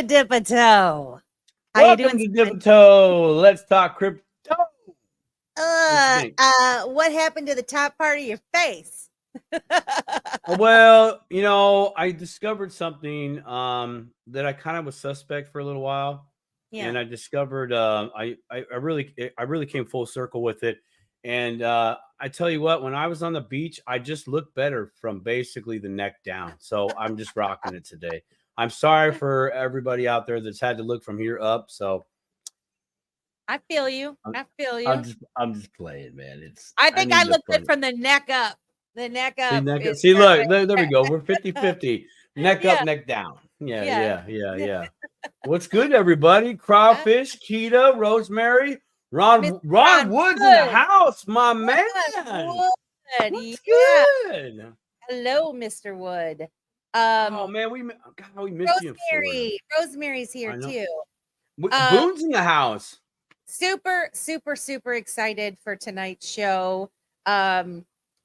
to Dip a Toe. How Welcome you to doing? Dip a Toe. Let's talk crypto. What happened to the top part of your face? Well, I discovered something that I kind of was suspect for a little while. Yeah. And I discovered I really came full circle with it. And I tell you what, when I was on the beach, I just looked better from basically the neck down. So I'm just rocking it today. I'm sorry for everybody out there that's had to look from here up. So I feel you. I'm just playing, man. I think I looked good from the neck up. The neck up. See, look, there we go. We're 50-50. Neck up, neck down. Yeah. What's good, everybody? Crawfish, Keita, Rosemary, Ron Wood's in the house, my man. What's good? Hello, Mr. Wood. Oh man, we missed you. Rosemary's here too. Boone's in the house. Super excited for tonight's show.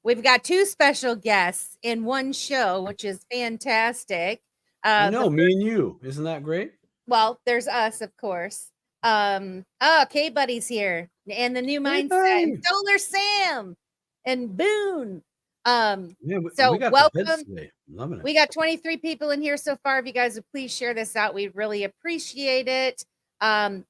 We've got two special guests in one show, which is fantastic. I know, me and you. Isn't that great? Well, there's us, of course. K-Buddy's here. And the new mindset. And Solar Sam and Boone. So welcome. Loving it. We got 23 people in here so far. If you guys would please share this out, we'd really appreciate it.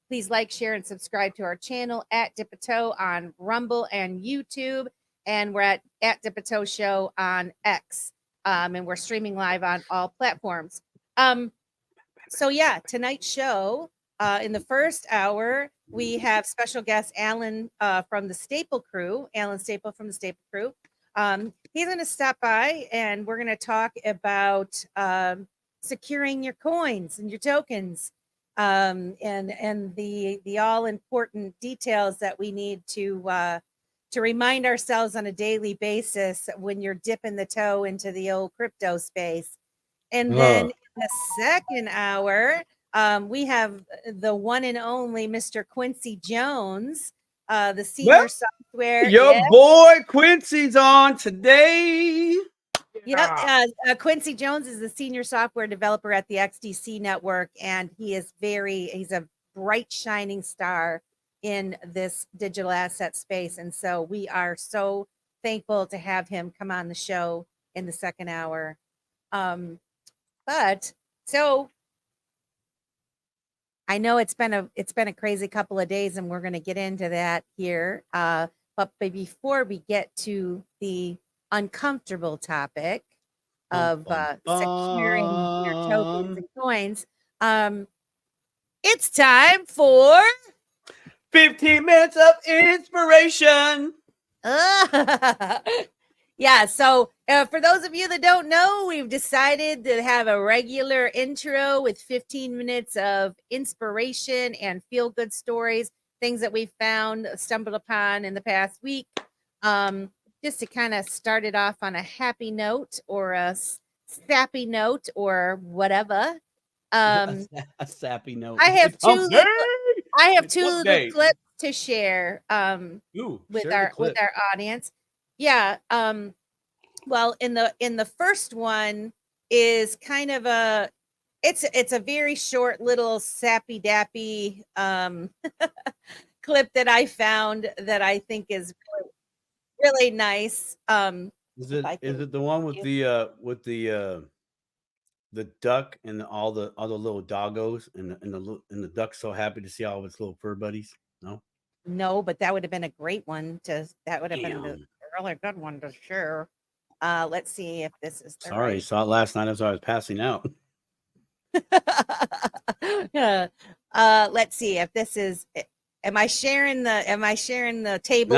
Please like, share, and subscribe to our channel at Dip a Toe on Rumble and YouTube. And we're at Dip a Toe Show on X. And we're streaming live on all platforms. So yeah, tonight's show, in the first hour, we have special guest Alan from the Staple Crew, Alan Staple from the Staple Crew. He's going to stop by and we're going to talk about securing your coins and your tokens, and the all important details that we need to remind ourselves on a daily basis when you're dipping the toe into the old crypto space. And then in the second hour, we have the one and only Mr. Quincy Jones, the senior software. Your boy Quincy's on today. Yep. Quincy Jones is the senior software developer at the XDC Network, and he's a bright shining star in this digital asset space. And so we are so thankful to have him come on the show in the second hour. But so I know it's been a crazy couple of days, and we're going to get into that here. But before we get to the uncomfortable topic of securing your tokens and coins, it's time for 15 minutes of inspiration. Yeah, so for those of you that don't know, we've decided to have a regular intro with 15 minutes of inspiration and feel-good stories, things that we've stumbled upon in the past week, just to kind of start it off on a happy note or a sappy note or whatever. A sappy note. I have two little clips to share with our audience. Yeah. Well, in the first one is kind of it's a very short little sappy dappy clip that I found that I think is really nice. Is it the one with the duck and all the little doggos and the duck's so happy to see all of its little fur buddies? No, but that would have been a great one that would have been a really good one to share. Let's see if this is sorry, I saw it last night as I was passing out. Let's see if this is. Am I sharing the table?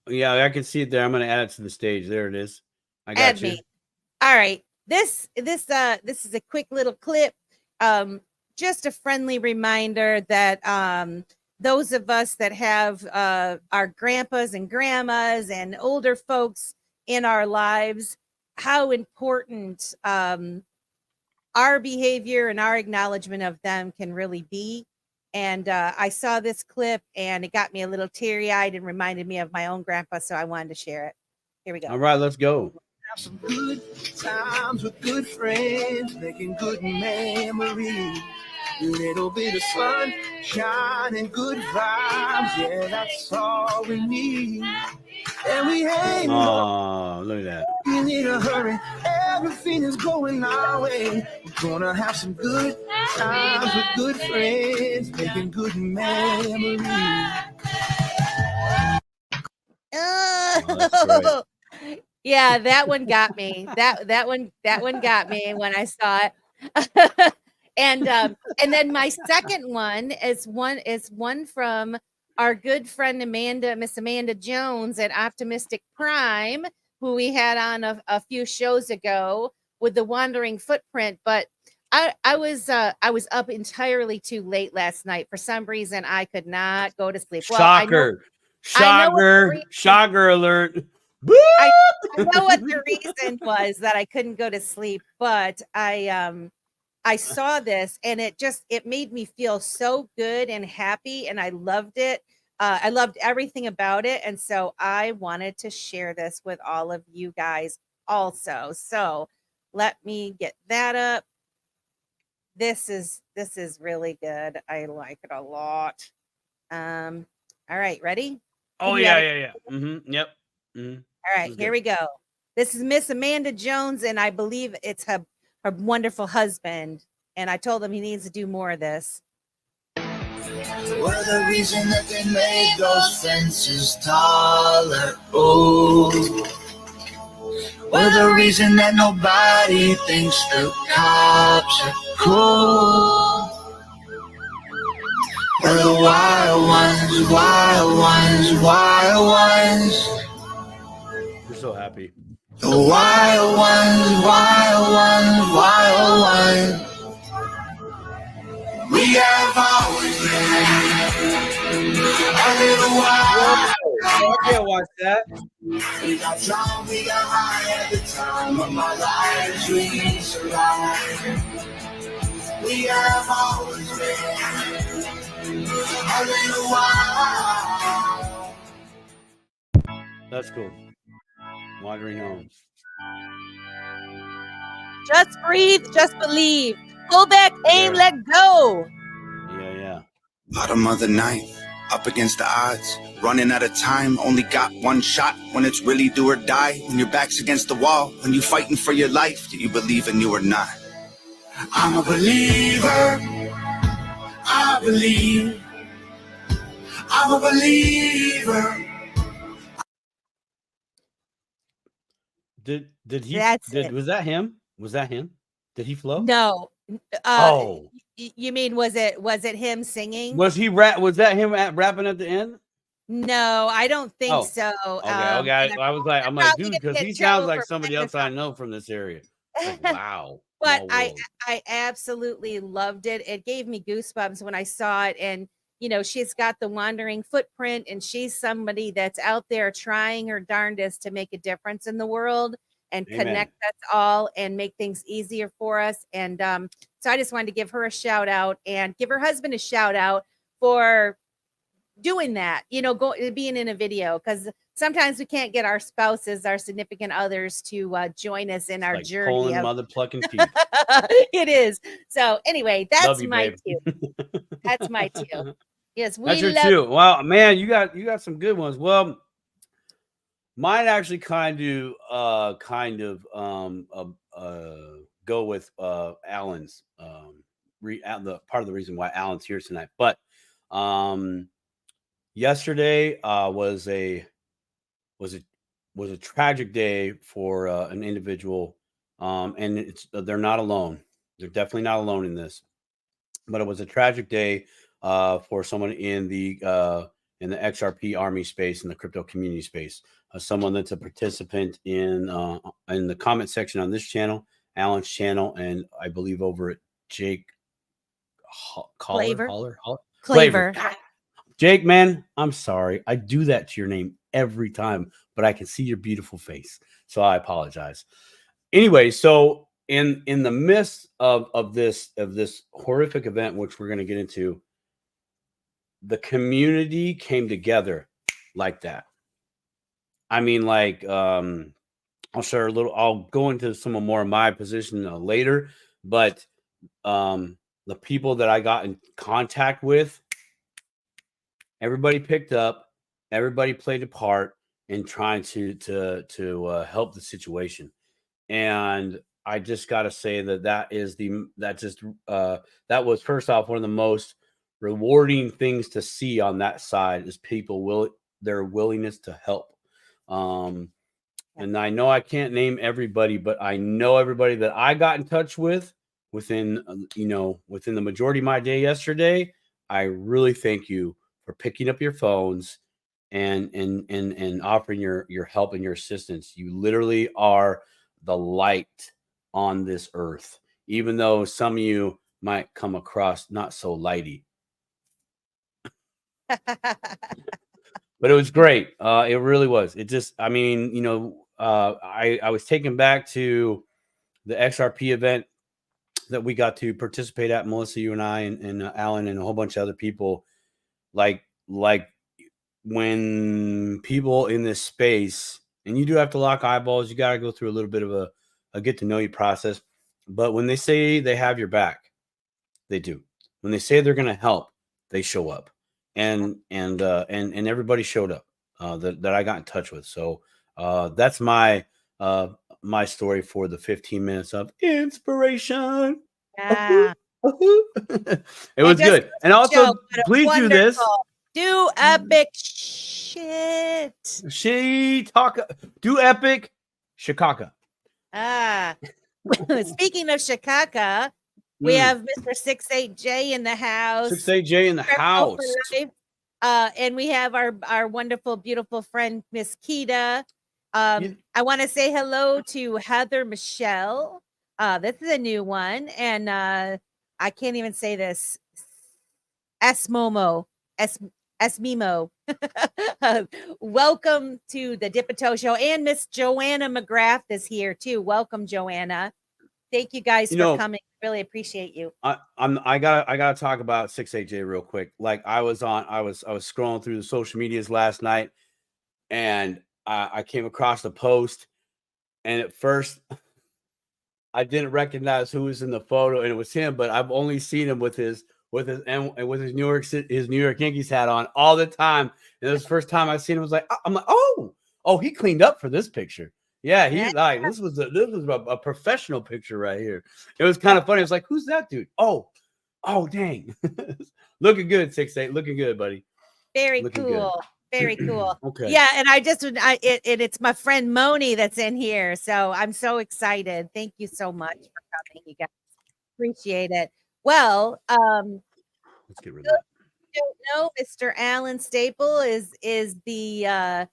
Yeah, I can see it there. I'm going to add it to the stage. There it is. I got add you. Me. All right. This is a quick little clip. Just a friendly reminder that those of us that have our grandpas and grandmas and older folks in our lives, how important our behavior and our acknowledgement of them can really be. And I saw this clip and it got me a little teary-eyed and reminded me of my own grandpa, so I wanted to share it. Here we go. All right, let's go. Have some good times with good friends, making good memories. A little bit of sunshine and good vibes, yeah, that's all we need. And we ain't look at that. in a hurry, everything is going our way. We're gonna have some good times with good friends, making good memories. Oh, yeah, that one got me. That one got me when I saw it. And then my second one is one from our good friend Miss Amanda Jones at Optimistic Prime, who we had on a few shows ago with the Wandering Footprint. But I was up entirely too late last night. For some reason, I could not go to sleep. Shocker. Well, Shocker alert. I know what the reason was that I couldn't go to sleep, but I saw this and it made me feel so good and happy, and I loved it. I loved everything about it, and so I wanted to share this with all of you guys also. So let me get that up. This is really good. I like it a lot. All right, ready? Oh yeah. Mm-hmm. Yep. Mm-hmm. All right, here we go. This is Miss Amanda Jones, and I believe it's her wonderful husband. And I told him he needs to do more of this. We're the reason that they made those fences taller. Oh, we're the reason that nobody thinks the cops are cool. We're the wild ones, wild ones, wild ones. We're so happy. The wild ones, wild ones, wild ones. We have always been a little wild. I can't watch that. We got drunk, we got high at the time of my life. We survive. We have always been a little wild. That's cool. Wandering home. Just breathe, just believe. Pull back, aim, let go. Yeah. Bottom of the ninth, up against the odds, running out of time, only got one shot. When it's really do or die, when your back's against the wall, when you fighting for your life, do you believe in you or not? I'm a believer. I believe. I'm a believer. Did he? That's it. Was that him? Was that him? Did he flow? No. Oh. You mean was it him singing? Was that him rapping at the end? No, I don't think so. Okay. I'm like, dude, because he sounds like somebody else I know from this area. Like, wow. But I absolutely loved it. It gave me goosebumps when I saw it. And she's got the Wandering Footprint, and she's somebody that's out there trying her darndest to make a difference in the world and connect us all and make things easier for us. And so I just wanted to give her a shout out and give her husband a shout out for doing that, being in a video, because sometimes we can't get our spouses, our significant others to join us in our journey. Pulling mother plucking teeth. It is. So anyway, that's you, my babe. two. That's my two. Yes, that's your two. Wow, man, you got some good ones. Well, mine actually kind of go with Alan's the part of the reason why Alan's here tonight. But yesterday was a tragic day for an individual, and they're not alone. They're definitely not alone in this. But it was a tragic day for someone in the XRP army space, in the crypto community space. Someone that's a participant in the comment section on this channel, Alan's channel, and I believe over at Jake Claver. Jake, man, I'm sorry. I do that to your name every time, but I can see your beautiful face, so I apologize. Anyway, so in the midst of this horrific event, which we're going to get into, the community came together like that. I mean, like, I'll go into some more of my position later, but the people that I got in contact with, everybody picked up, everybody played a part in trying to help the situation. And I just got to say that was first off one of the most rewarding things to see on that side is their willingness to help. And I know I can't name everybody, but I know everybody that I got in touch with within the majority of my day yesterday. I really thank you for picking up your phones and offering your help and your assistance. You literally are the light on this earth, even though some of you might come across not so lighty. But it was great. It really was. It just, I mean, I was taken back to the XRP event that we got to participate at, Melissa, you and I, and Alan, and a whole bunch of other people. Like when people in this space, and you do have to lock eyeballs, you got to go through a little bit of a get to know you process. But when they say they have your back, they do. When they say they're going to help, they show up. And everybody showed up that I got in touch with. So that's my story for the 15 minutes of inspiration. Yeah. It was good. And also, please do this. Do epic shit. Do epic Shikaka. Speaking of Shikaka, we have Mr. 68J in the house. 68J in the house. And we have our wonderful, beautiful friend, Miss Kita. I want to say hello to Heather Michelle. This is a new one. And I can't even say this. Esmimo. Welcome to the Dipito Show. And Miss Joanna McGrath is here too. Welcome, Joanna. Thank you guys for coming. Really appreciate you. I gotta talk about 68J real quick. Like I was scrolling through the social medias last night, and I came across a post, and at first I didn't recognize who was in the photo, and it was him. But I've only seen him with his New York Yankees hat on all the time. And it was the first time I seen him. I'm like, oh, he cleaned up for this picture. Yeah, this was a professional picture right here. It was kind of funny. It was like, who's that dude? Oh, dang. Looking good, 6'8". Looking good, buddy. Very cool. Very cool. Okay. Yeah, and it's my friend Moni that's in here. So I'm so excited. Thank you so much for coming, you guys. Appreciate it. Well, let's get rid of that. Don't know, Mr. Alan Staple is the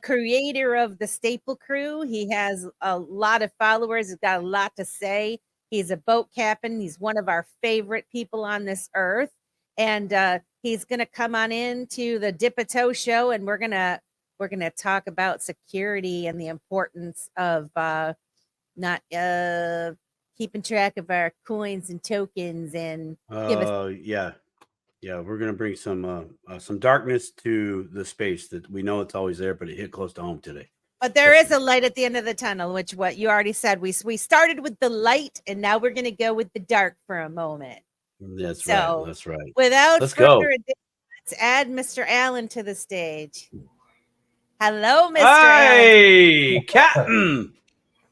creator of the Staple Crew. He has a lot of followers. He's got a lot to say. He's a boat captain. He's one of our favorite people on this earth. And he's going to come on into the Dipito Show, and we're going to talk about security and the importance of not keeping track of our coins and tokens and we're gonna bring some darkness to the space that we know it's always there, but it hit close to home today. But there is a light at the end of the tunnel, which what you already said. We started with the light, and now we're gonna go with the dark for a moment. That's right. Without further ado, let's add Mr. Allen to the stage. Hello, Mr. Allen. Hey, Captain.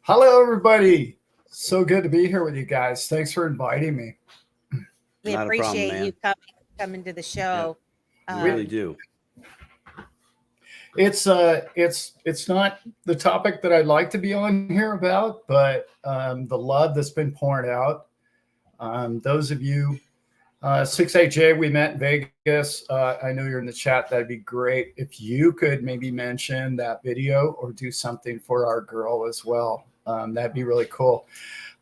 Hello, everybody. So good to be here with you guys. Thanks for inviting me. We appreciate you coming to the show. We really do. It's not the topic that I'd like to be on here about, but the love that's been poured out. Those of you, 68J, we met in Vegas. I know you're in the chat. That'd be great if you could maybe mention that video or do something for our girl as well. That'd be really cool.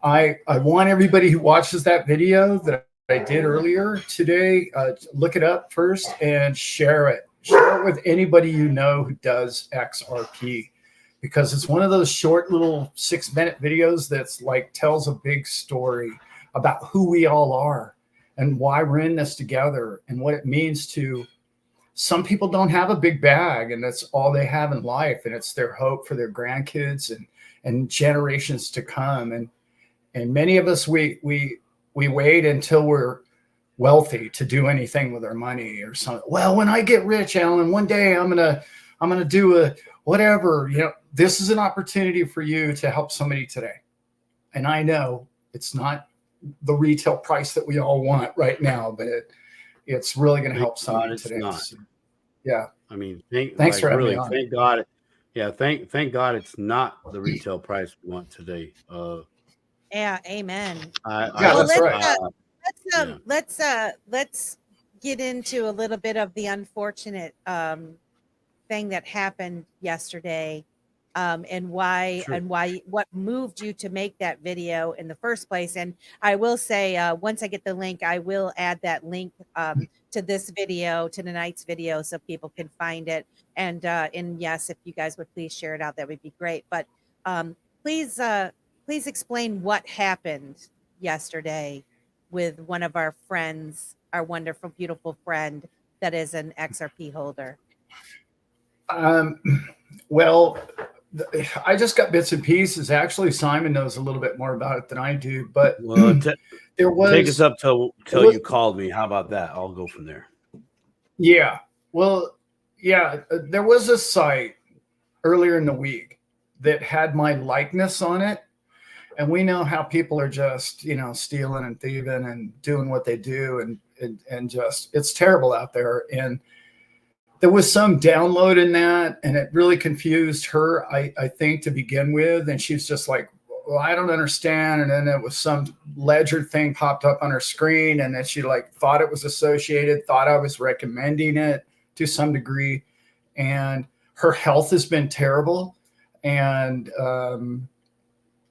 I want everybody who watches that video that I did earlier today, look it up first and share it. Share it with anybody you know who does XRP, because it's one of those short little 6-minute videos that's like tells a big story about who we all are and why we're in this together and what it means to some people don't have a big bag and that's all they have in life, and it's their hope for their grandkids and generations to come. And many of us, we we wait until we're wealthy to do anything with our money or something. Well, when I get rich, Alan, one day I'm gonna do a whatever. This is an opportunity for you to help somebody today. And I know it's not the retail price that we all want right now, but it's really going to help somebody today. So, yeah. I mean, thanks for having me on. Thank God. Yeah. Thank God it's not the retail price we want today. Yeah. Amen. That's right. Let's get into a little bit of the unfortunate thing that happened yesterday, and what moved you to make that video in the first place. And I will say, once I get the link, I will add that link to this video, to tonight's video, so people can find it. And yes, if you guys would please share it out, that would be great. But please explain what happened yesterday with one of our friends, our wonderful, beautiful friend that is an XRP holder. Well, I just got bits and pieces. Actually, Simon knows a little bit more about it than I do. But there was, take us up till you called me. How about that? I'll go from there. Yeah. Well, yeah. There was a site earlier in the week that had my likeness on it, and we know how people are just stealing and thieving and doing what they do, and just it's terrible out there. And there was some download in that, and it really confused her, I think, to begin with. And she was just like, well, I don't understand. And then it was some ledger thing popped up on her screen, and then she thought it was associated, thought I was recommending it to some degree. And her health has been terrible. And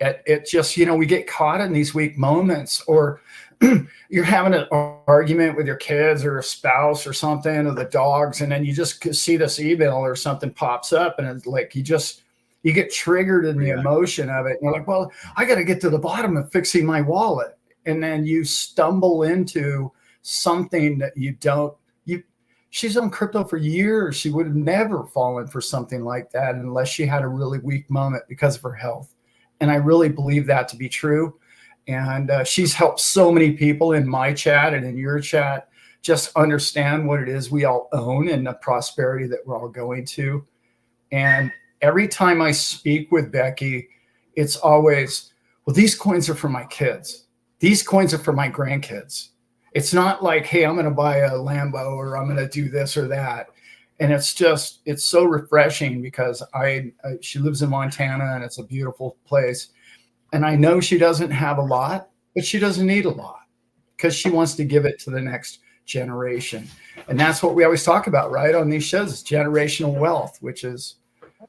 it just, we get caught in these weak moments, or you're having an argument with your kids or a spouse or something, or the dogs, and then you just see this email or something pops up, and it's like you get triggered in the emotion of it. And you're like, well, I got to get to the bottom of fixing my wallet. And then you stumble into something that she's on crypto for years. She would have never fallen for something like that unless she had a really weak moment because of her health. And I really believe that to be true. And she's helped so many people in my chat and in your chat just understand what it is we all own and the prosperity that we're all going to. And every time I speak with Becky, it's always, well, these coins are for my kids. These coins are for my grandkids. It's not like, hey, I'm going to buy a Lambo or I'm going to do this or that. And it's so refreshing because she lives in Montana, and it's a beautiful place. And I know she doesn't have a lot, but she doesn't need a lot because she wants to give it to the next generation. And that's what we always talk about, right, on these shows, is generational wealth, which is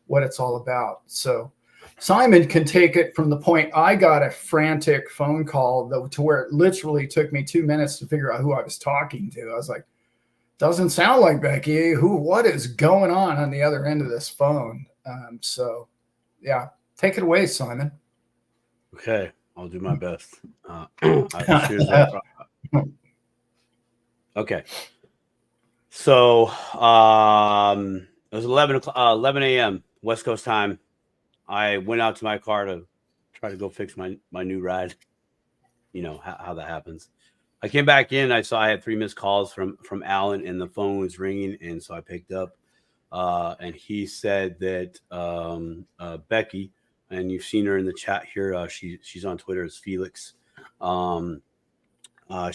what it's all about. So Simon can take it from the point I got a frantic phone call to where it literally took me 2 minutes to figure out who I was talking to. I was like, doesn't sound like Becky. What is going on the other end of this phone? So yeah, take it away, Simon. Okay, I'll do my best. Okay. So it was 11 a.m. West Coast time. I went out to my car to try to go fix my new ride. You know how that happens. I came back in. I saw I had 3 missed calls from Alan, and the phone was ringing, and so I picked up. And he said that Becky, and you've seen her in the chat here. She's on Twitter as Felix. Alan said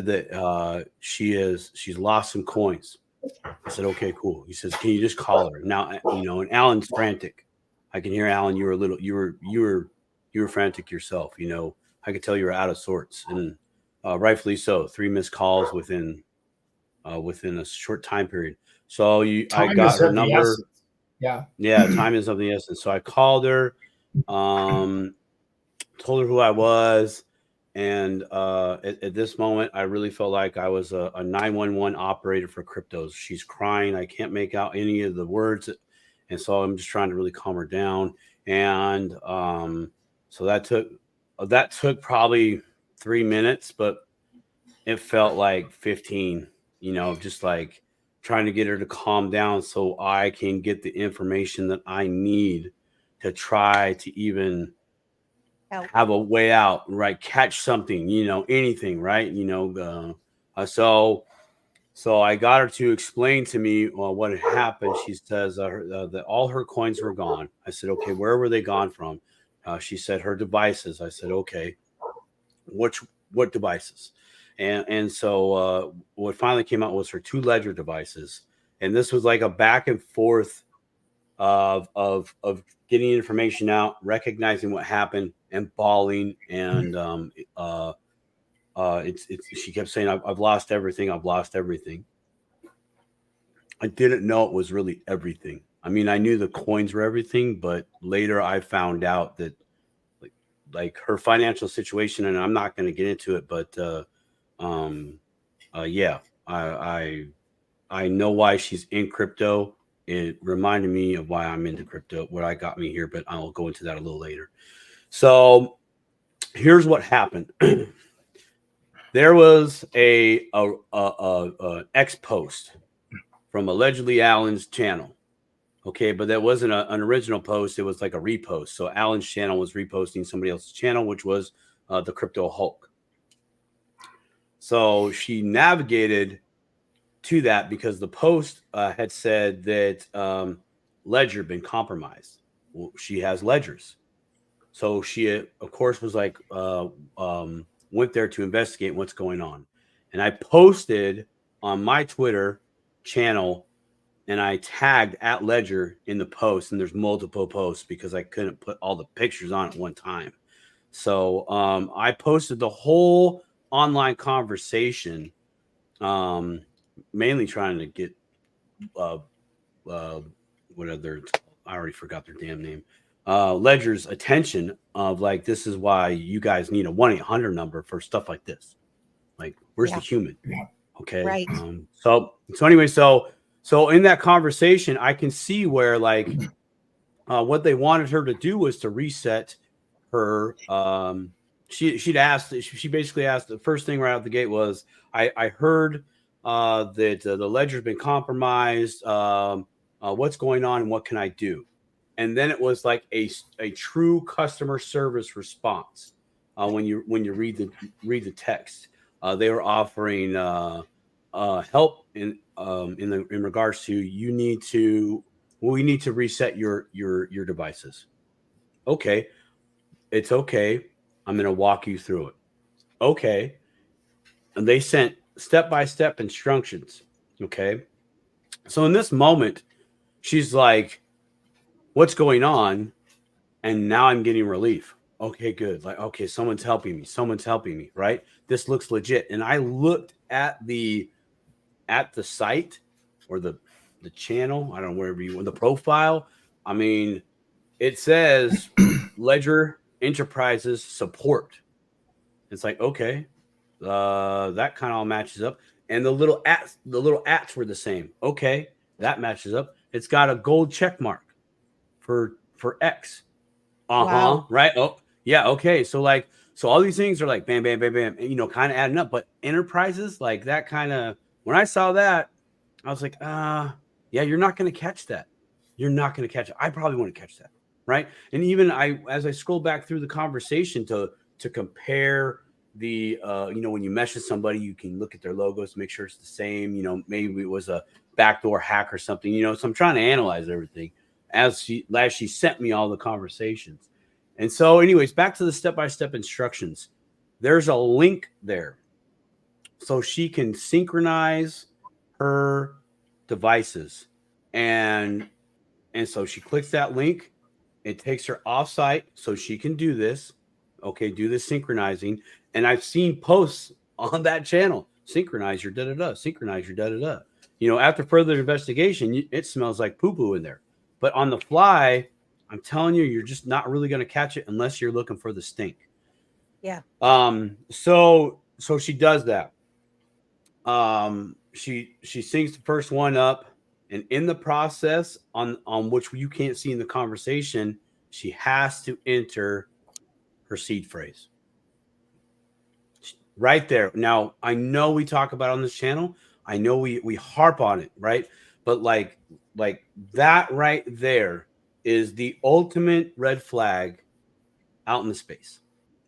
that she's lost some coins. I said, okay, cool. He says, can you just call her now? And Alan's frantic. I can hear Alan. You were frantic yourself. I could tell you were out of sorts, and rightfully so. 3 missed calls within a short time period. So I got her number. Yeah, time is of the essence. So I called her, told her who I was, and at this moment, I really felt like I was a 911 operator for cryptos. She's crying. I can't make out any of the words, and so I'm just trying to really calm her down. And so that took probably 3 minutes, but it felt like 15. Just like trying to get her to calm down so I can get the information that I need to try to even have a way out, right? Catch something, anything, right? So I got her to explain to me what had happened. She says that all her coins were gone. I said, okay, where were they gone from? She said her devices. I said, okay, what devices? And so what finally came out was her 2 Ledger devices, and this was like a back and forth of getting information out, recognizing what happened, and bawling. And she kept saying, I've lost everything. I've lost everything. I didn't know it was really everything. I mean, I knew the coins were everything, but later I found out that like her financial situation, and I'm not going to get into it, but yeah, I know why she's in crypto. It reminded me of why I'm into crypto, what got me here, but I'll go into that a little later. So here's what happened. There was a X post from allegedly Alan's channel. Okay, but that wasn't an original post. It was like a repost. So Alan's channel was reposting somebody else's channel, which was the Crypto Hulk. So she navigated to that because the post had said that Ledger been compromised. Well, she has ledgers. So she, of course, was like, went there to investigate what's going on. And I posted on my Twitter channel, and I tagged at Ledger in the post, and there's multiple posts because I couldn't put all the pictures on at one time. So I posted the whole online conversation, mainly trying to get what other, I already forgot their damn name, Ledger's attention of like, this is why you guys need a 1-800 number for stuff like this. Like, where's the human? Okay. Right. So anyway, so in that conversation, I can see where like what they wanted her to do was to reset her. She basically asked, the first thing right out the gate was, I heard that the ledger's been compromised. What's going on and what can I do? And then it was like a true customer service response. When you read the text, they were offering help in regards to we need to reset your devices. Okay, it's okay. I'm going to walk you through it. Okay, and they sent step-by-step instructions. Okay, so in this moment, she's like, what's going on? And now I'm getting relief. Okay, good. Like, okay, someone's helping me, right? This looks legit. And I looked at the site or the channel, I don't know, wherever you want, the profile. I mean, it says Ledger Enterprises support. It's like, okay, that kind of all matches up. And the little ats were the same. Okay, that matches up. It's got a gold check mark for X. Wow. Right. Oh, yeah. Okay. So all these things are like bam, bam, bam, bam, kind of adding up. But enterprises, like that kind of, when I saw that, I was like, yeah, you're not going to catch that. You're not going to catch it. I probably want to catch that. Right. And even as I scroll back through the conversation to compare the, when you message somebody, you can look at their logos, make sure it's the same, maybe it was a backdoor hack or something, so I'm trying to analyze everything as she sent me all the conversations. And so anyways, back to the step-by-step instructions. There's a link there. So she can synchronize her devices. And so she clicks that link. It takes her offsite so she can do this. Okay, do this synchronizing. And I've seen posts on that channel. Synchronize your da-da-da. Synchronize your da-da-da. After further investigation, it smells like poo-poo in there. But on the fly, I'm telling you, you're just not really going to catch it unless you're looking for the stink. Yeah. So she does that. She syncs the first one up, and in the process, on which you can't see in the conversation, she has to enter her seed phrase. Right there. Now, I know we talk about it on this channel. I know we harp on it, right? But like that right there is the ultimate red flag out in the space.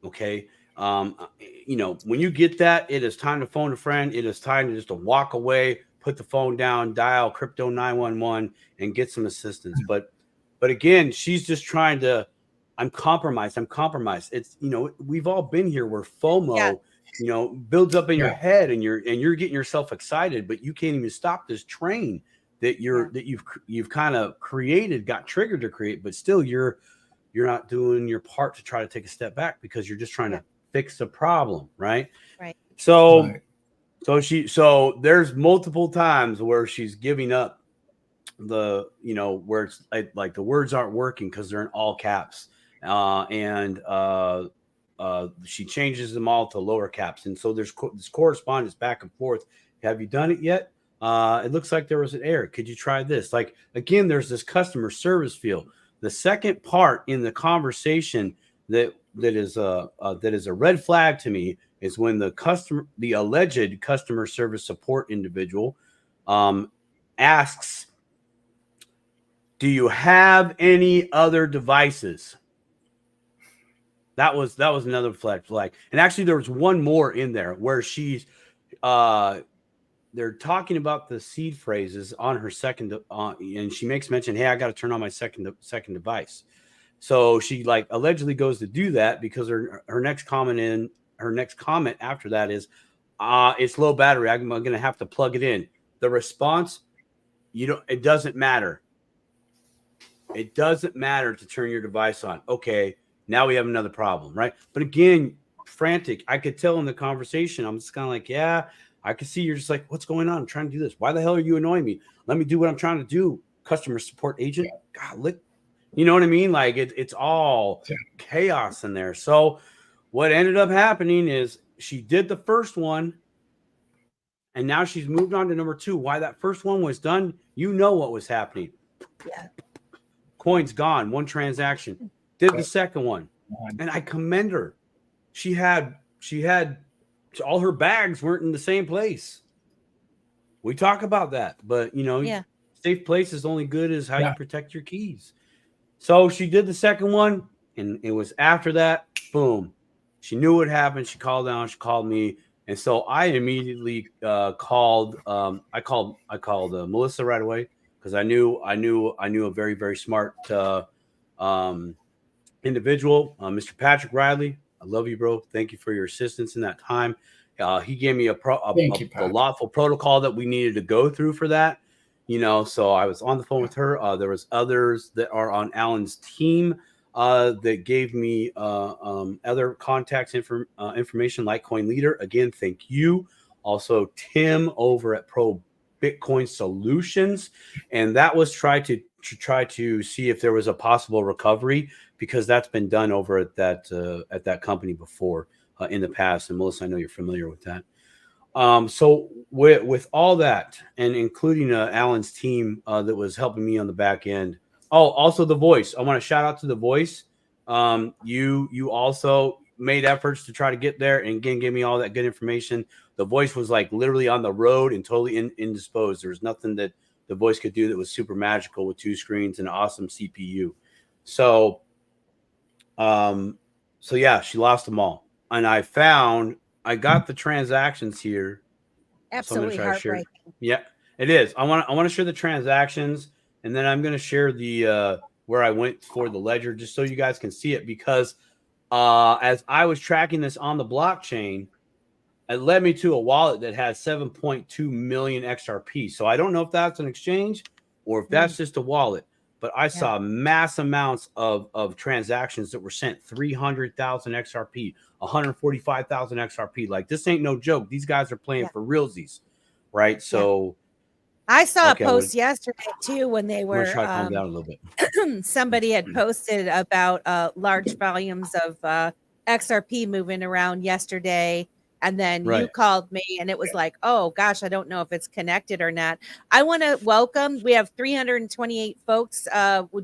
Okay. You know, when you get that, it is time to phone a friend. It is time to just to walk away, put the phone down, dial crypto 911 and get some assistance. But again, she's just trying to, I'm compromised. It's, you know, we've all been here where FOMO, you know, builds up in your head and you're getting yourself excited, but you can't even stop this train that you've kind of created, got triggered to create, but still you're not doing your part to try to take a step back because you're just trying to fix the problem. Right. So there's multiple times where she's giving up the, you know, where it's like the words aren't working because they're in all caps. She changes them all to lower caps. And so there's this correspondence back and forth. Have you done it yet? It looks like there was an error. Could you try this? Like, again, there's this customer service feel. The second part in the conversation that is a red flag to me is when the alleged customer service support individual asks, do you have any other devices? That was another flag. And actually there was one more in there where she's they're talking about the seed phrases on her second and she makes mention, hey, I got to turn on my second device. So she like allegedly goes to do that because her next comment after that is it's low battery, I'm going to have to plug it in. The response, it doesn't matter. It doesn't matter to turn your device on. Okay, now we have another problem, right? But again, frantic. I could tell in the conversation, I'm just kind of like, yeah, I can see you're just like, what's going on? I'm trying to do this. Why the hell are you annoying me? Let me do what I'm trying to do. Customer support agent. God, you know what I mean? Like it's all chaos in there. So what ended up happening is she did the first one and now she's moved on to number 2. Why that first one was done, you know what was happening. Yeah. Coins gone, 1 transaction. Did the second one. And I commend her. She had all her bags weren't in the same place. We talk about that, but safe place is only good as how you protect your keys. So she did the second one, and it was after that, boom. She knew what happened. She called down. She called me, and so I immediately called. I called Melissa right away because I knew a very, very smart individual, Mr. Patrick Riley. I love you, bro. Thank you for your assistance in that time. He gave me the lawful protocol that we needed to go through for that. So I was on the phone with her. There was others that are on Alan's team that gave me other contacts information like Coin Leader. Again, thank you. Also, Tim over at Pro Bitcoin Solutions, and that was try to see if there was a possible recovery because that's been done over at that company before in the past. And Melissa, I know you're familiar with that. So with all that, and including Alan's team that was helping me on the back end. Oh, also The Voice. I want to shout out to The Voice. You also made efforts to try to get there and again give me all that good information. The Voice was like literally on the road and totally indisposed. There's nothing that The Voice could do that was super magical with 2 screens and an awesome CPU. So yeah, she lost them all. And I got the transactions here. Absolutely so heartbreaking. Yeah, it is. I want to share the transactions, and then I'm going to share the where I went for the ledger just so you guys can see it because as I was tracking this on the blockchain, it led me to a wallet that has 7.2 million XRP. So I don't know if that's an exchange or if that's just a wallet. But I saw mass amounts of transactions that were sent, 300,000 XRP, 145,000 XRP. Like, this ain't no joke. These guys are playing for realsies, right? So I saw a post yesterday, too, when they were try to calm down a little bit. Somebody had posted about large volumes of XRP moving around yesterday. And then you called me and it was like, oh, gosh, I don't know if it's connected or not. I want to welcome. We have 328 folks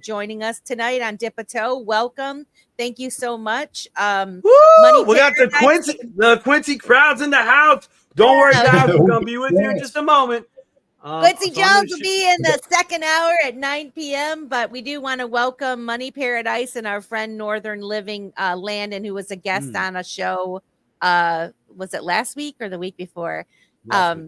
joining us tonight on Dip a Toe. Welcome. Thank you so much. We got the Quincy crowds in the house. Don't worry, guys. We're going to be with you in just a moment. Quincy so I'm Jones will be in the second hour at 9 p.m., but we do want to welcome Money Paradise and our friend Northern Living Landon, who was a guest on a show. Was it last week or the week before? last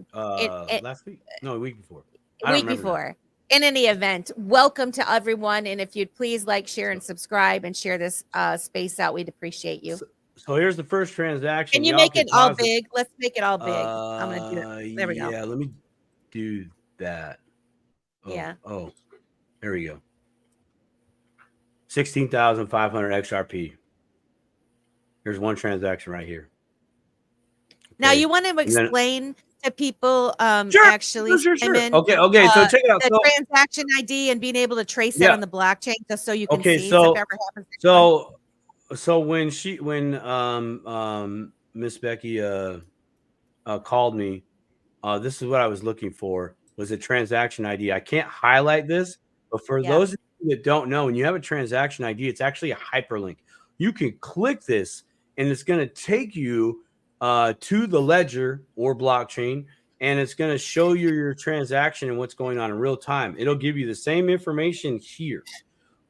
week? No, the week before. Week before. In any event, welcome to everyone. And if you'd please like, share, and subscribe and share this space out, we'd appreciate you. So here's the first transaction. Can you make it all big? Let's make it all big. I'm going to do it. There we go. Yeah, let me do that. Yeah. Oh, there we go. 16,500 XRP. Here's one transaction right here. Okay. Now you want to explain to people actually Sure. Okay, so check it out. The transaction ID and being able to trace it on the blockchain just so you can see if ever happens. So when Miss Becky called me, this is what I was looking for, was a transaction ID. I can't highlight this, but for those of you that don't know, when you have a transaction ID, it's actually a hyperlink. You can click this and it's going to take you to the ledger or blockchain, and it's going to show you your transaction and what's going on in real time. It'll give you the same information here,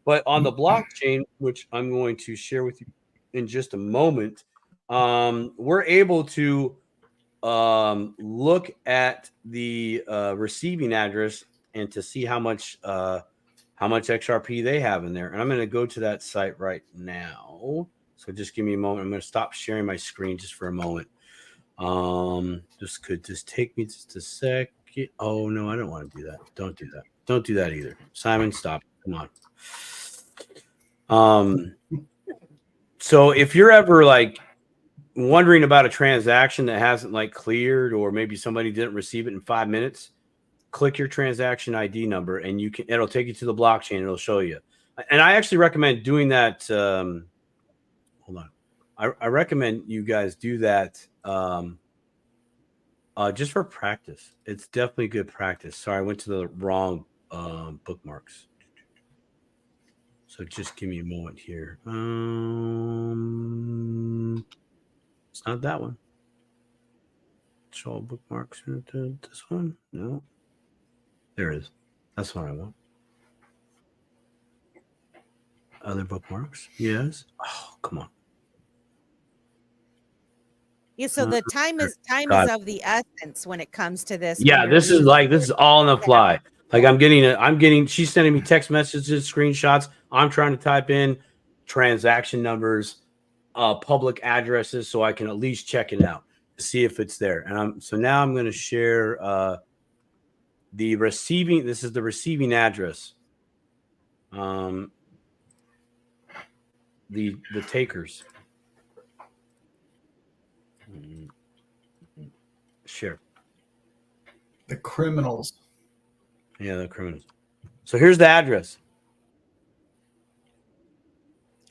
but on the blockchain, which I'm going to share with you in just a moment, we're able to look at the receiving address and to see how much XRP they have in there. And I'm going to go to that site right now. So just give me a moment. I'm going to stop sharing my screen just for a moment. This could just take me just a second. Oh no, I don't want to do that. Don't do that. Don't do that either. Simon, stop. Come on. So if you're ever like wondering about a transaction that hasn't like cleared, or maybe somebody didn't receive it in 5 minutes, click your transaction ID number and it'll take you to the blockchain. It'll show you. And I actually recommend doing that. Hold on. I recommend you guys do that just for practice. It's definitely good practice. Sorry, I went to the wrong bookmarks. So just give me a moment here. It's not that one. Show all bookmarks. This one? No. There it is. That's what I want. Other bookmarks? Yes. Oh, come on. Yeah, so the time is of the essence when it comes to this. Yeah, this is all on the fly. Like she's sending me text messages, screenshots. I'm trying to type in transaction numbers, public addresses, so I can at least check it out to see if it's there. And so now I'm going to share the receiving. This is the receiving address. The takers. Share. The criminals. Yeah, the criminals. So here's the address.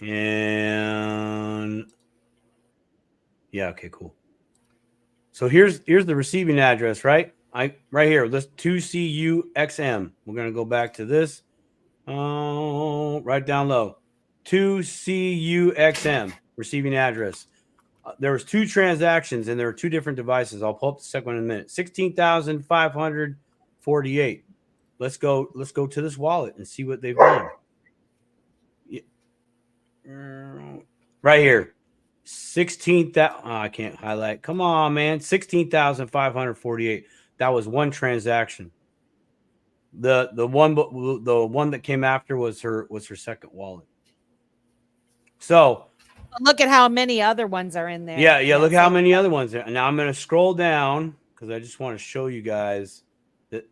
And yeah, okay, cool. So here's the receiving address, right? Right here. Let's 2CUXM. We're gonna go back to this. Right down low. 2CUXM receiving address. There was 2 transactions and there were 2 different devices. I'll pull up the second one in a minute. 16,548. Let's go to this wallet and see what they've done. Right here. 16,000. I can't highlight. Come on, man. 16,548. That was one transaction. The one that came after was her second wallet. So look at how many other ones are in there. Yeah. Look how many other ones there. Now I'm going to scroll down because I just want to show you guys that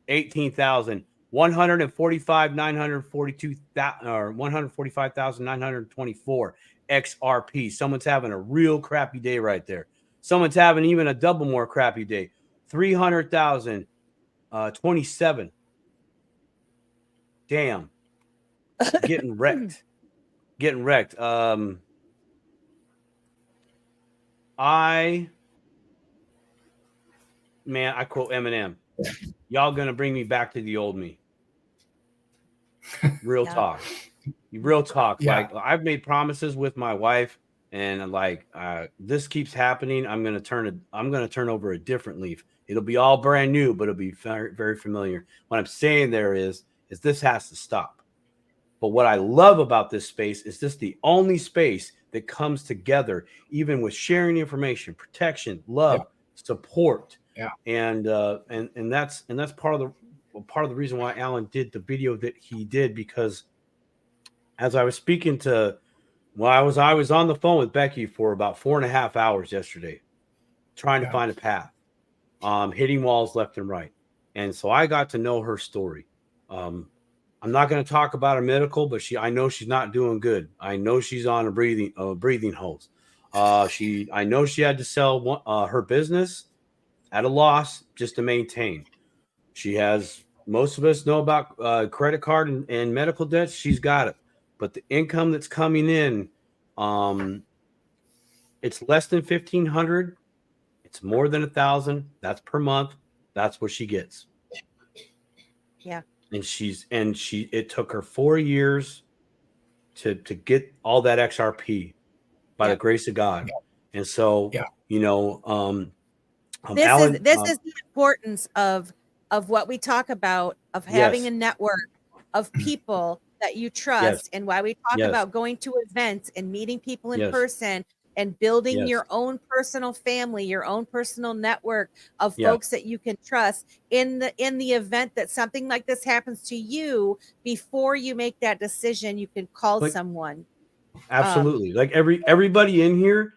145,924 XRP. Someone's having a real crappy day right there. Someone's having even a double more crappy day. 300,027. Damn. Getting wrecked. I quote Eminem. Y'all gonna bring me back to the old me. Real talk. Yeah. Like I've made promises with my wife and I'm like, this keeps happening. I'm gonna turn over a different leaf. It'll be all brand new, but it'll be very, very familiar. What I'm saying there is this has to stop. But what I love about this space is this the only space that comes together, even with sharing information, protection, love, support, and that's part of the reason why Alan did the video that he did, because as I was speaking to, well, I was on the phone with Becky for about 4.5 hours yesterday, trying to find a path, hitting walls left and right, and so I got to know her story. I'm not going to talk about her medical, but I know she's not doing good. I know she's on a breathing hose. I know she had to sell her business at a loss just to maintain. She has, most of us know about credit card and medical debts. She's got it, but the income that's coming in, it's less than 1,500. It's more than 1,000. That's per month. That's what she gets. Yeah. And it took her 4 years to get all that XRP by the grace of God. And so, you know, this is the importance of what we talk about, of having a network of people that you trust, and why we talk about going to events and meeting people in person and building your own personal family, your own personal network of folks that you can trust in the event that something like this happens to you. Before you make that decision, you can call someone. Absolutely. Like everybody in here.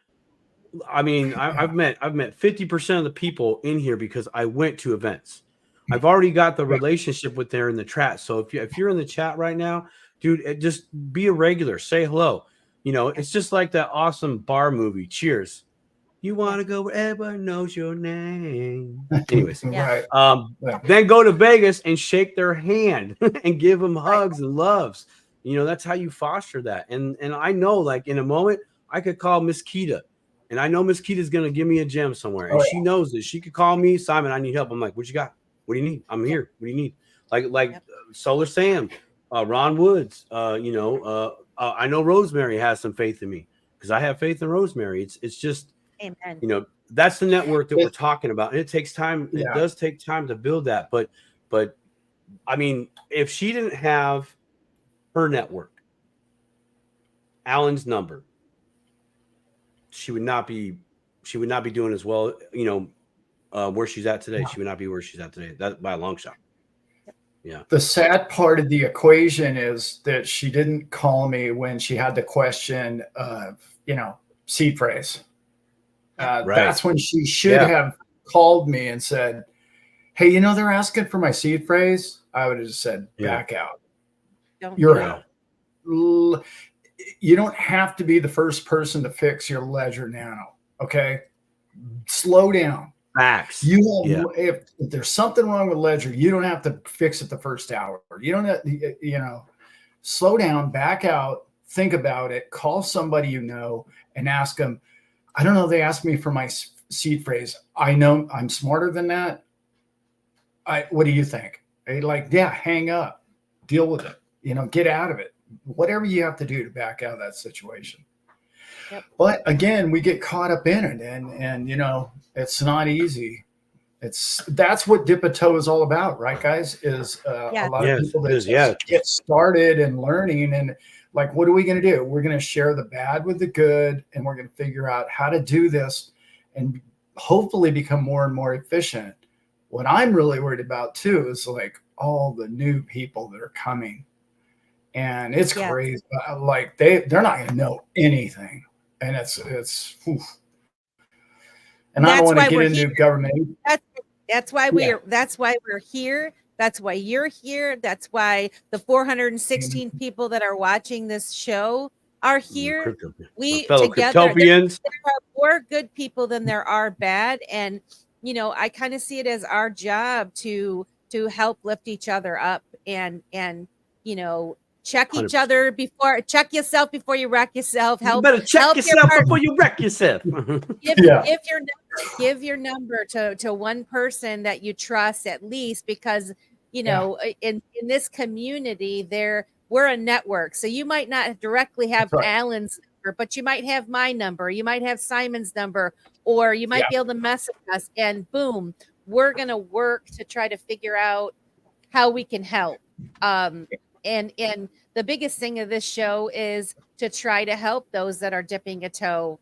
I mean, I've met 50% of the people in here because I went to events. I've already got the relationship with there in the chat. So if you're in the chat right now, dude, just be a regular, say hello. You know, it's just like that awesome bar movie, Cheers. You want to go where everyone knows your name. Anyways, then go to Vegas and shake their hand and give them hugs and loves. You know, that's how you foster that. And I know, like, in a moment, I could call Miss Keita, and I know Miss Keita is going to give me a gem somewhere. And she knows this. She could call me, Simon, I need help. I'm like, what you got? What do you need? I'm here. What do you need? Like Solar Sam, Ron Woods, you know, I know Rosemary has some faith in me because I have faith in Rosemary. It's just, amen. You know, that's the network that we're talking about. And it takes time. It does take time to build that. But I mean, if she didn't have her network, Alan's number, she would not be doing as well, you know, where she's at today. She would not be where she's at today. That by a long shot. Yeah. The sad part of the equation is that she didn't call me when she had the question of, you know, seed phrase. That's when she should have called me and said, hey, you know, they're asking for my seed phrase. I would have just said, back out. You're out. You don't have to be the first person to fix your Ledger Nano. Okay. Slow down. Facts. If there's something wrong with Ledger, you don't have to fix it the first hour. You don't have, you know, slow down, back out, think about it, call somebody you know and ask them. I don't know. They asked me for my seed phrase. I know I'm smarter than that. What do you think? Like, hang up, deal with it, you know, get out of it, whatever you have to do to back out of that situation. But again, we get caught up in it, and you know, it's not easy. That's what Dipito is all about, right, guys? Is a lot of people that get started and learning, and like, what are we going to do? We're going to share the bad with the good, and we're going to figure out how to do this and hopefully become more and more efficient. What I'm really worried about too is like all the new people that are coming, and it's crazy. Like they're not going to know anything. And it's and I don't want to get into government. That's why we're here. That's why you're here. That's why the 416 people that are watching this show are here. We together, there are more good people than there are bad. And you know, I kind of see it as our job to help lift each other up and you know, check each 100%. Other check yourself before you wreck yourself. You better check yourself before you wreck yourself. Give your number to one person that you trust at least, because you know, in this community we're a network. So you might not directly have Alan's number, but you might have my number, you might have Simon's number, or you might be able to message us, and boom, we're going to work to try to figure out how we can help. And the biggest thing of this show is to try to help those that are dipping a toe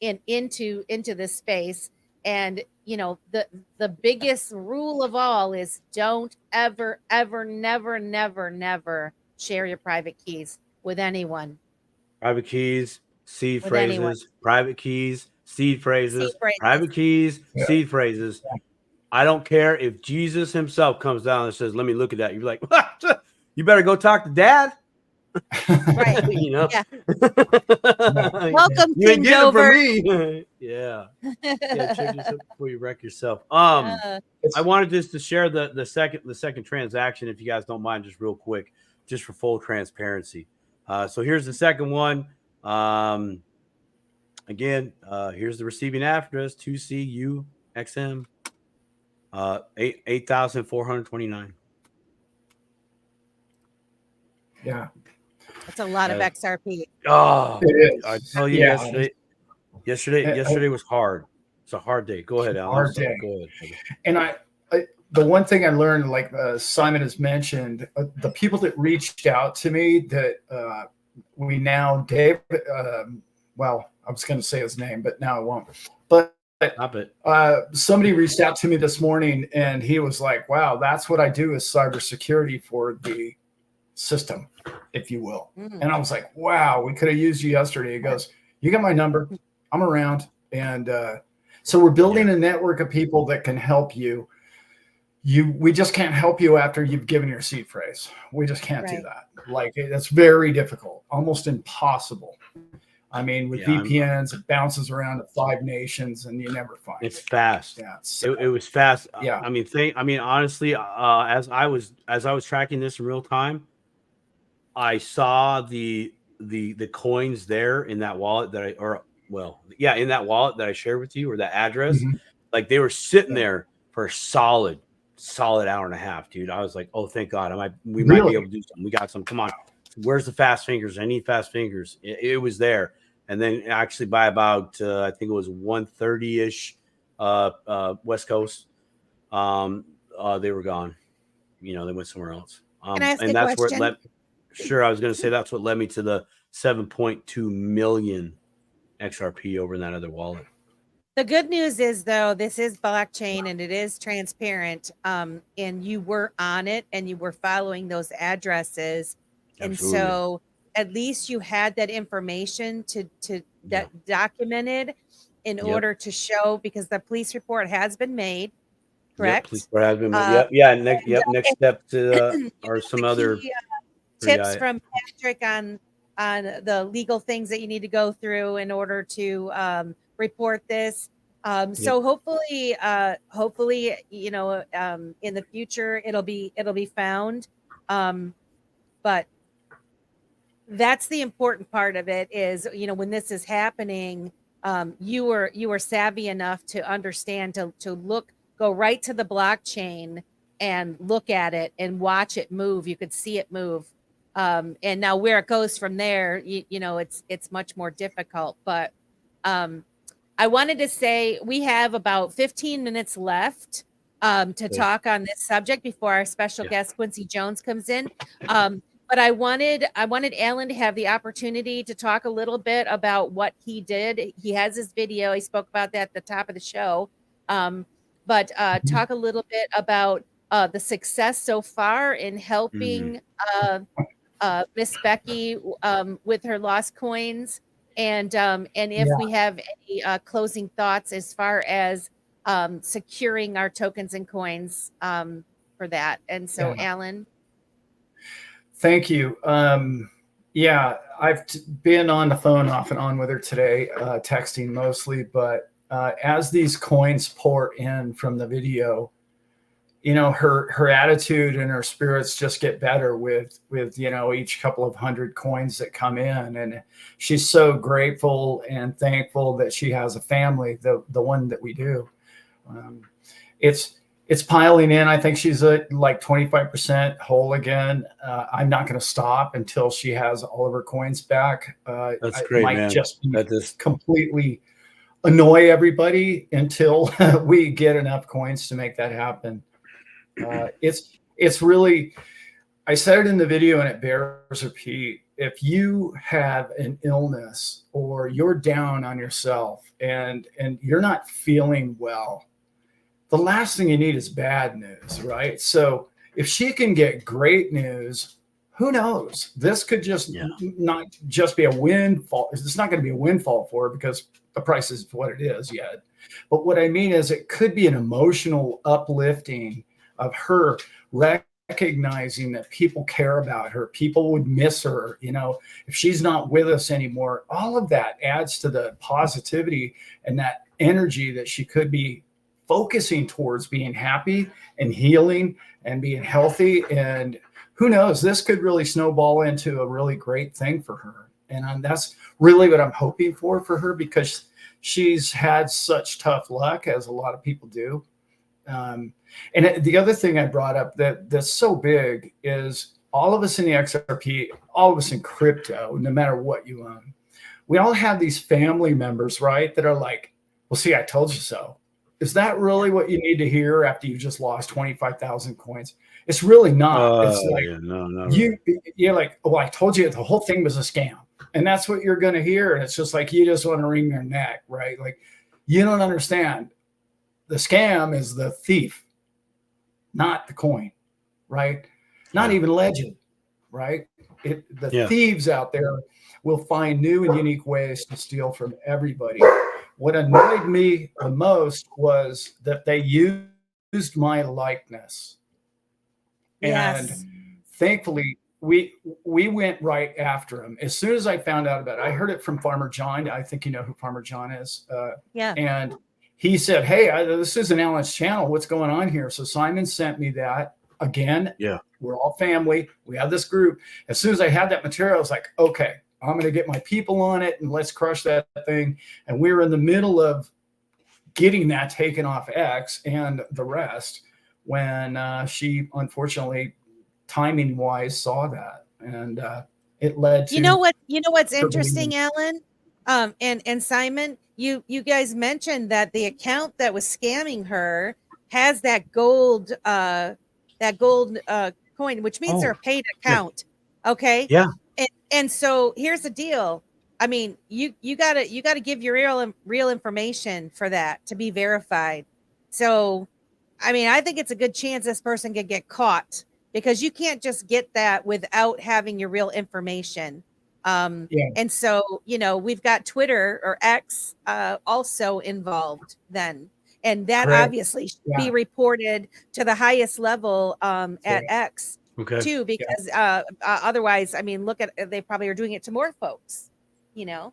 into this space. And you know, the biggest rule of all is don't ever, never share your private keys with anyone. Private keys, seed phrases, private keys, seed phrases, private keys, seed phrases. I don't care if Jesus himself comes down and says, let me look at that. You're like, you better go talk to dad. Right. You know? Yeah. Welcome, you ain't King getting Dover. it from me. Yeah. Check this out before you wreck yourself. I wanted just to share the second transaction, if you guys don't mind, just real quick, just for full transparency. So here's the second one. Again, here's the receiving address, 2CUXM, 8,429. Yeah. That's a lot of XRP. Oh, I tell you, yesterday was hard. It's a hard day. Go ahead, Alan. Hard day. Go ahead. And the one thing I learned, like Simon has mentioned, the people that reached out to me that we now, Dave, well, I was going to say his name, but now I won't. But somebody reached out to me this morning, and he was like, wow, that's what I do is cybersecurity for the system, if you will. And I was like, wow, we could have used you yesterday. He goes, you got my number, I'm around. And so we're building a network of people that can help you. We just can't help you after you've given your seed phrase. We just can't do that. Like, it's very difficult, almost impossible. I mean, with VPNs, it bounces around to 5 nations, and you never find it. It's fast. Yeah, it was fast. Yeah. I mean, honestly, as I was tracking this in real time, I saw the coins there in that wallet that in that wallet that I shared with you, or that address, like they were sitting there for a solid hour and a half, dude. I was like, oh, thank God, we might be able to do something. We got some. Come on, where's the fast fingers? I need fast fingers. It was there. And then actually by about I think it was 1:30-ish West Coast, they were gone. You know, they went somewhere else. Can I ask and a that's question? where it led. Sure, I was going to say that's what led me to the 7.2 million XRP over in that other wallet. The good news is, though, this is blockchain and it is transparent. And you were on it and you were following those addresses. Absolutely. And so at least you had that information that documented in order to show, because the police report has been made, correct? Police report has been made. Next step to or some other tips from Patrick on the legal things that you need to go through in order to report this. So hopefully, you know, in the future it'll be found. But that's the important part of it is, you know, when this is happening, you were savvy enough to understand to go right to the blockchain and look at it and watch it move. You could see it move. And now where it goes from there, you know, it's much more difficult. But I wanted to say we have about 15 minutes left to talk on this subject before our special guest Quincy Jones comes in. But I wanted Alan to have the opportunity to talk a little bit about what he did. He has his video. He spoke about that at the top of the show. But talk a little bit about the success so far in helping Miss Becky with her lost coins, and if we have any closing thoughts as far as securing our tokens and coins for that. And so, Alan. Thank you. Yeah, I've been on the phone off and on with her today, texting mostly, but as these coins pour in from the video, you know, her attitude and her spirits just get better with, you know, each couple of 100 coins that come in. And she's so grateful and thankful that she has a family, the one that we do. it's piling in. I think she's at like 25% whole again. I'm not going to stop until she has all of her coins back. That's It great, might man. just be That is completely annoy everybody until we get enough coins to make that happen. It's really, I said it in the video and it bears repeat. If you have an illness or you're down on yourself and you're not feeling well, the last thing you need is bad news, right? So if she can get great news, who knows? This could just not just be a windfall. It's not going to be a windfall for her because the price is what it is yet. But what I mean is it could be an emotional uplifting of her recognizing that people care about her. People would miss her. You know, if she's not with us anymore, all of that adds to the positivity and that energy that she could be focusing towards being happy and healing and being healthy. And who knows, this could really snowball into a really great thing for her. And that's really what I'm hoping for her, because she's had such tough luck, as a lot of people do. And the other thing I brought up that's so big is all of us in the XRP, all of us in crypto, no matter what you own, we all have these family members, right, that are like, well, see, I told you so. Is that really what you need to hear after you just lost 25,000 coins? It's really not. It's like, you're like, oh, I told you the whole thing was a scam. And that's what you're going to hear. And it's just like, you just want to wring their neck, right? Like, you don't understand. The scam is the thief, not the coin, right? Not even Ledger, right? The thieves out there will find new and unique ways to steal from everybody. What annoyed me the most was that they used my likeness. And thankfully, we went right after him. As soon as I found out about it, I heard it from Farmer John. I think you know who Farmer John is. And he said, hey, this isn't Alan's channel. What's going on here? So Simon sent me that. Again, we're all family. We have this group. As soon as I had that material, I was like, okay, I'm going to get my people on it and let's crush that thing. And we were in the middle of getting that taken off X and the rest when she, unfortunately, timing wise, saw that. And it led to, you know what's interesting, Alan, and Simon, you guys mentioned that the account that was scamming her has that gold coin, which means they're a paid account. Okay. And so here's the deal. I mean, you gotta give your real information for that to be verified. So, I mean, I think it's a good chance this person could get caught, because you can't just get that without having your real information. And so, you know, we've got Twitter or X also involved then. And that obviously should be reported to the highest level at X too, because otherwise, I mean, look at, they probably are doing it to more folks, you know?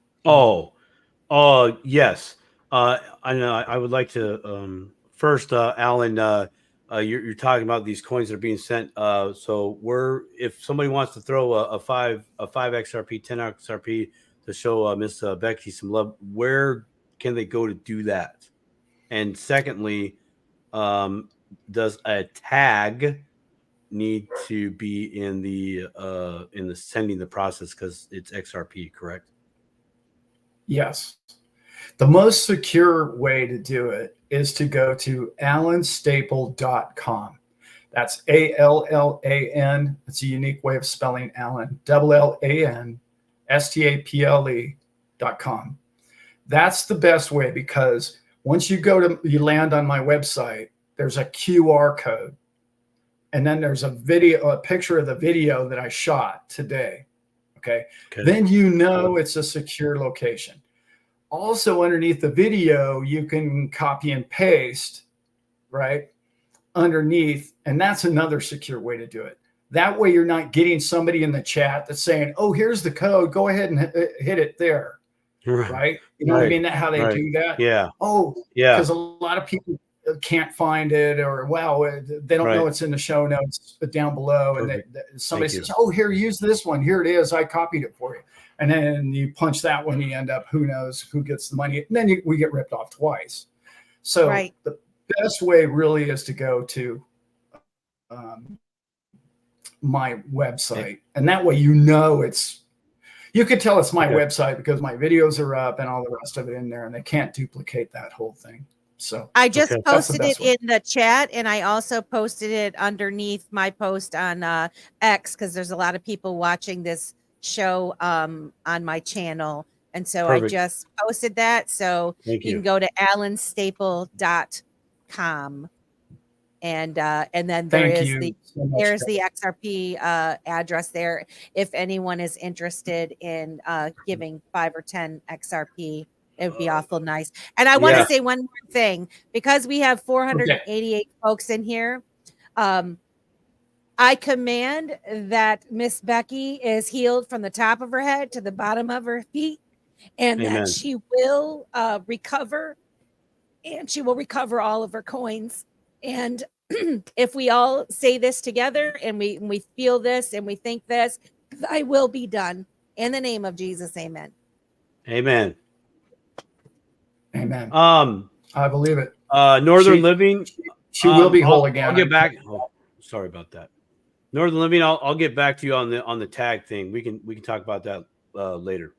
Yes. I know. I would like to first, Alan, you're talking about these coins that are being sent. So if somebody wants to throw a 5 XRP, 10 XRP to show Miss Becky some love, where can they go to do that? And secondly, does a tag need to be in the sending the process because it's XRP, correct? Yes. The most secure way to do it is to go to alanstaple.com. That's ALLAN. It's a unique way of spelling Alan. ALANSTAPLE.com. That's the best way, because once you land on my website, there's a QR code. And then there's a picture of the video that I shot today. Okay. Then you know it's a secure location. Also, underneath the video, you can copy and paste, right, underneath. And that's another secure way to do it. That way you're not getting somebody in the chat that's saying, oh, here's the code. Go ahead and hit it there. Right. You know what I mean? How they do that? Because a lot of people can't find it, or they don't know it's in the show notes down below. And somebody says, oh, here, use this one. Here it is. I copied it for you. And then you punch that one, you end up, who knows who gets the money. And then we get ripped off twice. So the best way really is to go to my website, and that way you could tell it's my website because my videos are up and all the rest of it in there, and they can't duplicate that whole thing. So I just posted it way. in the chat, and I also posted it underneath my post on X, because there's a lot of people watching this show on my channel. And so I just posted that. So you can go to alanstaple.com. And then there's the XRP address there. If anyone is interested in giving 5 or 10 XRP, it would be awful nice. And I want to say one more thing, because we have 488 folks in here. I command that Miss Becky is healed from the top of her head to the bottom of her feet, and that she will recover, and she will recover all of her coins. And if we all say this together, and we feel this, and we think this, I will be done. In the name of Jesus, amen. Amen. Amen. I believe it. Northern Living. She will be whole again. I'll get back. Oh, sorry about that. Northern Living. I'll get back to you on the tag thing. We can talk about that later,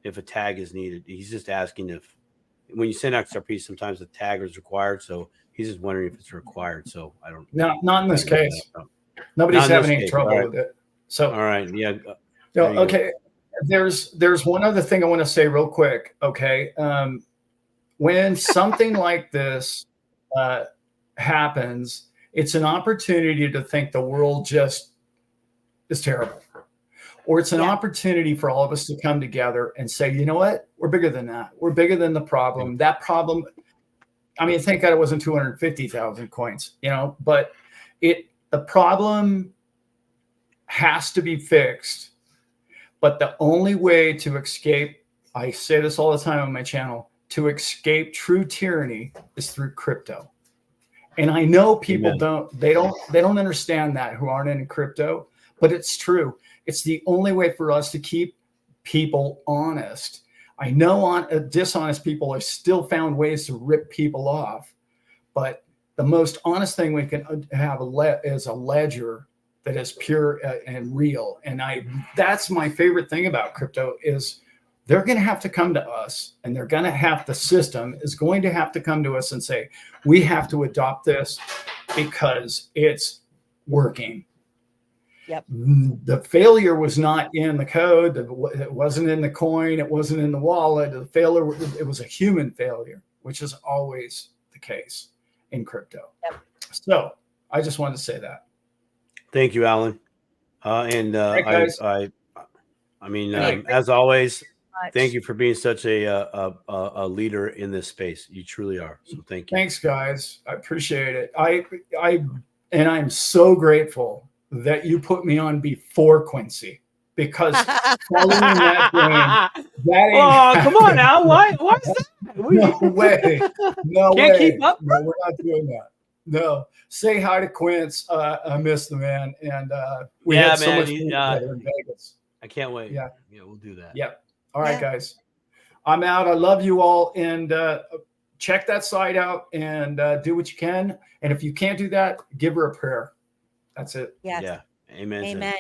if a tag is needed. He's just asking if when you send XRP, sometimes the tag is required. So he's just wondering if it's required. So I don't. No, not in this case. Nobody's having any trouble with it. So all right, yeah. Okay. There's one other thing I want to say real quick. Okay. When something like this happens, it's an opportunity to think the world just is terrible. Or it's an opportunity for all of us to come together and say, you know what? We're bigger than that. We're bigger than the problem. That problem, I mean, thank God it wasn't 250,000 coins, but the problem has to be fixed. But the only way to escape, I say this all the time on my channel, to escape true tyranny is through crypto. And I know people don't understand that, who aren't in crypto, but it's true. It's the only way for us to keep people honest. I know dishonest people have still found ways to rip people off, but the most honest thing we can have is a ledger that is pure and real. And that's my favorite thing about crypto is they're going to have to come to us, and the system is going to have to come to us and say, we have to adopt this because it's working. Yep. The failure was not in the code. It wasn't in the coin. It wasn't in the wallet. The failure, it was a human failure, which is always the case in crypto. Yep. So I just wanted to say that. Thank you, Alan. As always, thank you for being such a leader in this space. You truly are. So thank you. Thanks, guys. I appreciate it. I'm so grateful that you put me on before Quincy, because following that game, come on now. Why is that? No way. No Can't way. keep up. No, we're not doing that. No. Say hi to Quince. I miss the man. And we had so much fun together in Vegas. I can't wait. Yeah, we'll do that. Yep. All right, guys. I'm out. I love you all. And check that site out and do what you can. And if you can't do that, give her a prayer. That's it. Yes. Yeah. Amen. Amen.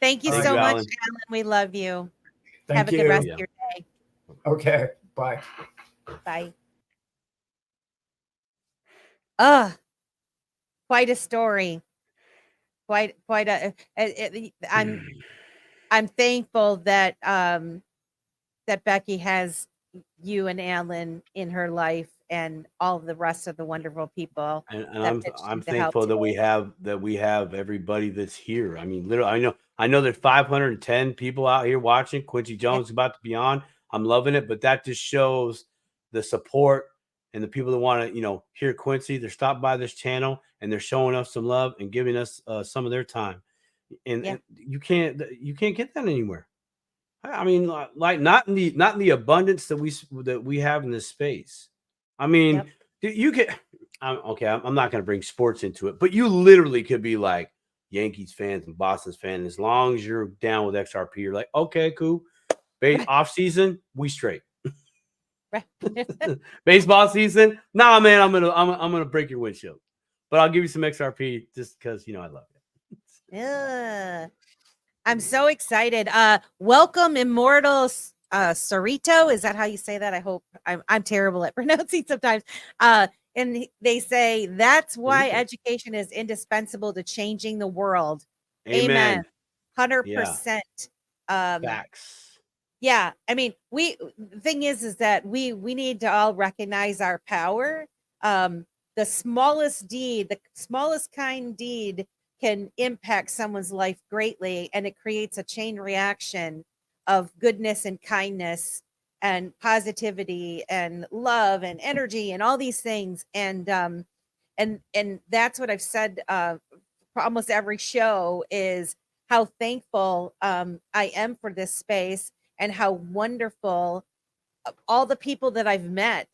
Thank you so much, Alan. We love you. Have a good rest of your day. Okay. Bye. Bye. Quite a story. Quite a. I'm thankful that that Becky has you and Alan in her life, and all the rest of the wonderful people. And I'm thankful that we have everybody that's here. I mean, literally, I know there's 510 people out here watching. Quincy Jones is about to be on. I'm loving it, but that just shows the support and the people that want to, hear Quincy. They're stopped by this channel and they're showing us some love and giving us some of their time. And you can't get that anywhere. I mean, like not in the abundance that we have in this space. I mean, you get okay. I'm not going to bring sports into it, but you literally could be like Yankees fans and Boston's fans. As long as you're down with XRP, you're like, okay, cool. Off season, we straight. Baseball season. Nah, man, I'm gonna break your windshield, but I'll give you some XRP just because I love it. Yeah. I'm so excited. Welcome, Immortal Cerrito. Is that how you say that? I hope I'm terrible at pronouncing sometimes. And they say that's why education is indispensable to changing the world. Amen. 100%. Facts. Yeah. I mean, the thing is that we need to all recognize our power. The smallest kind deed can impact someone's life greatly, and it creates a chain reaction of goodness and kindness and positivity and love and energy and all these things. And that's what I've said for almost every show, is how thankful I am for this space, and how wonderful all the people that I've met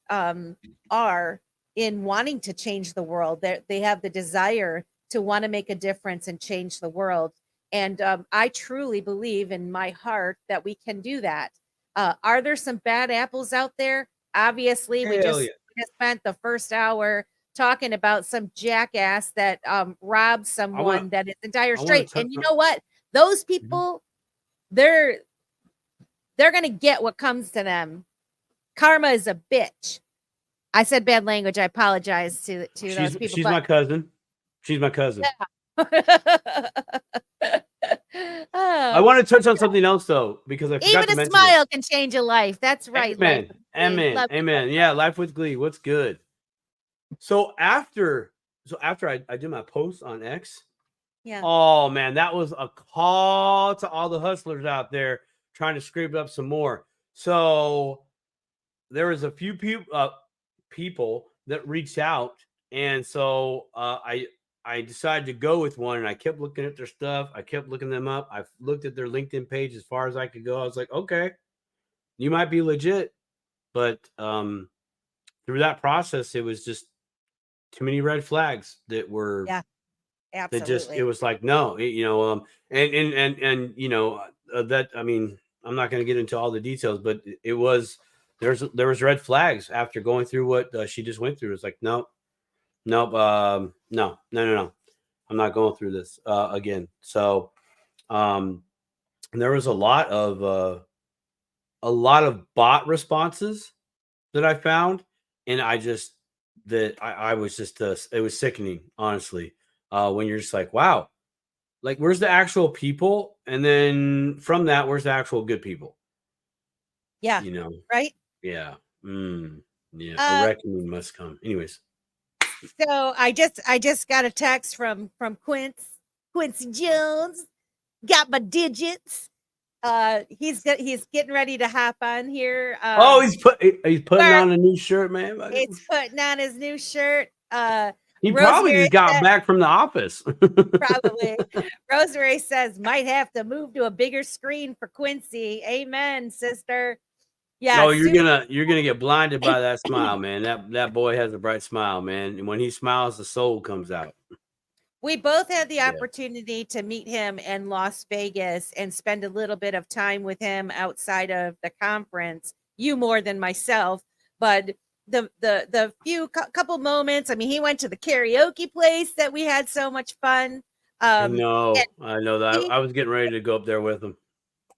are in wanting to change the world. They have the desire to want to make a difference and change the world. And I truly believe in my heart that we can do that. Are there some bad apples out there? Obviously, we just spent the first hour talking about some jackass that robbed someone that is in dire straits. And you know what? Those people, they're going to get what comes to them. Karma is a bitch. I said bad language. I apologize to those people. She's my cousin. She's my cousin. Yeah. I want to touch on something else though, because I forgot even to a mention smile can change a life. That's right. Amen. Amen. Yeah, life with glee. What's good? So after I did my post on X, oh man, that was a call to all the hustlers out there trying to scrape up some more. So there was a few people that reached out, and so I decided to go with one, and I kept looking at their stuff. I kept looking them up. I looked at their LinkedIn page as far as I could go. I was like, okay, you might be legit, but through that process, it was just too many red flags that were absolutely. It was like, no, and that, I mean, I'm not going to get into all the details, but it was, there was red flags after going through what she just went through. It's like, no, I'm not going through this again. So there was a lot of bot responses that I found, and I was just it was sickening, honestly, when you're just like, wow, like, where's the actual people? And then from that, where's the actual good people? Yeah. Right. Yeah. A reckoning must come. Anyways. So I just got a text from Quincy Jones. Got my digits. He's getting ready to hop on here. He's putting on a new shirt, man. He's putting on his new shirt. He probably just got back from the office. Probably. Rosemary says might have to move to a bigger screen for Quincy. Amen, sister. Yeah. No, you're gonna get blinded by that smile, man. That boy has a bright smile, man. And when he smiles, the soul comes out. We both had the opportunity to meet him in Las Vegas and spend a little bit of time with him outside of the conference. You more than myself, but the few couple moments. I mean, he went to the karaoke place that we had so much fun. I know that. I was getting ready to go up there with him.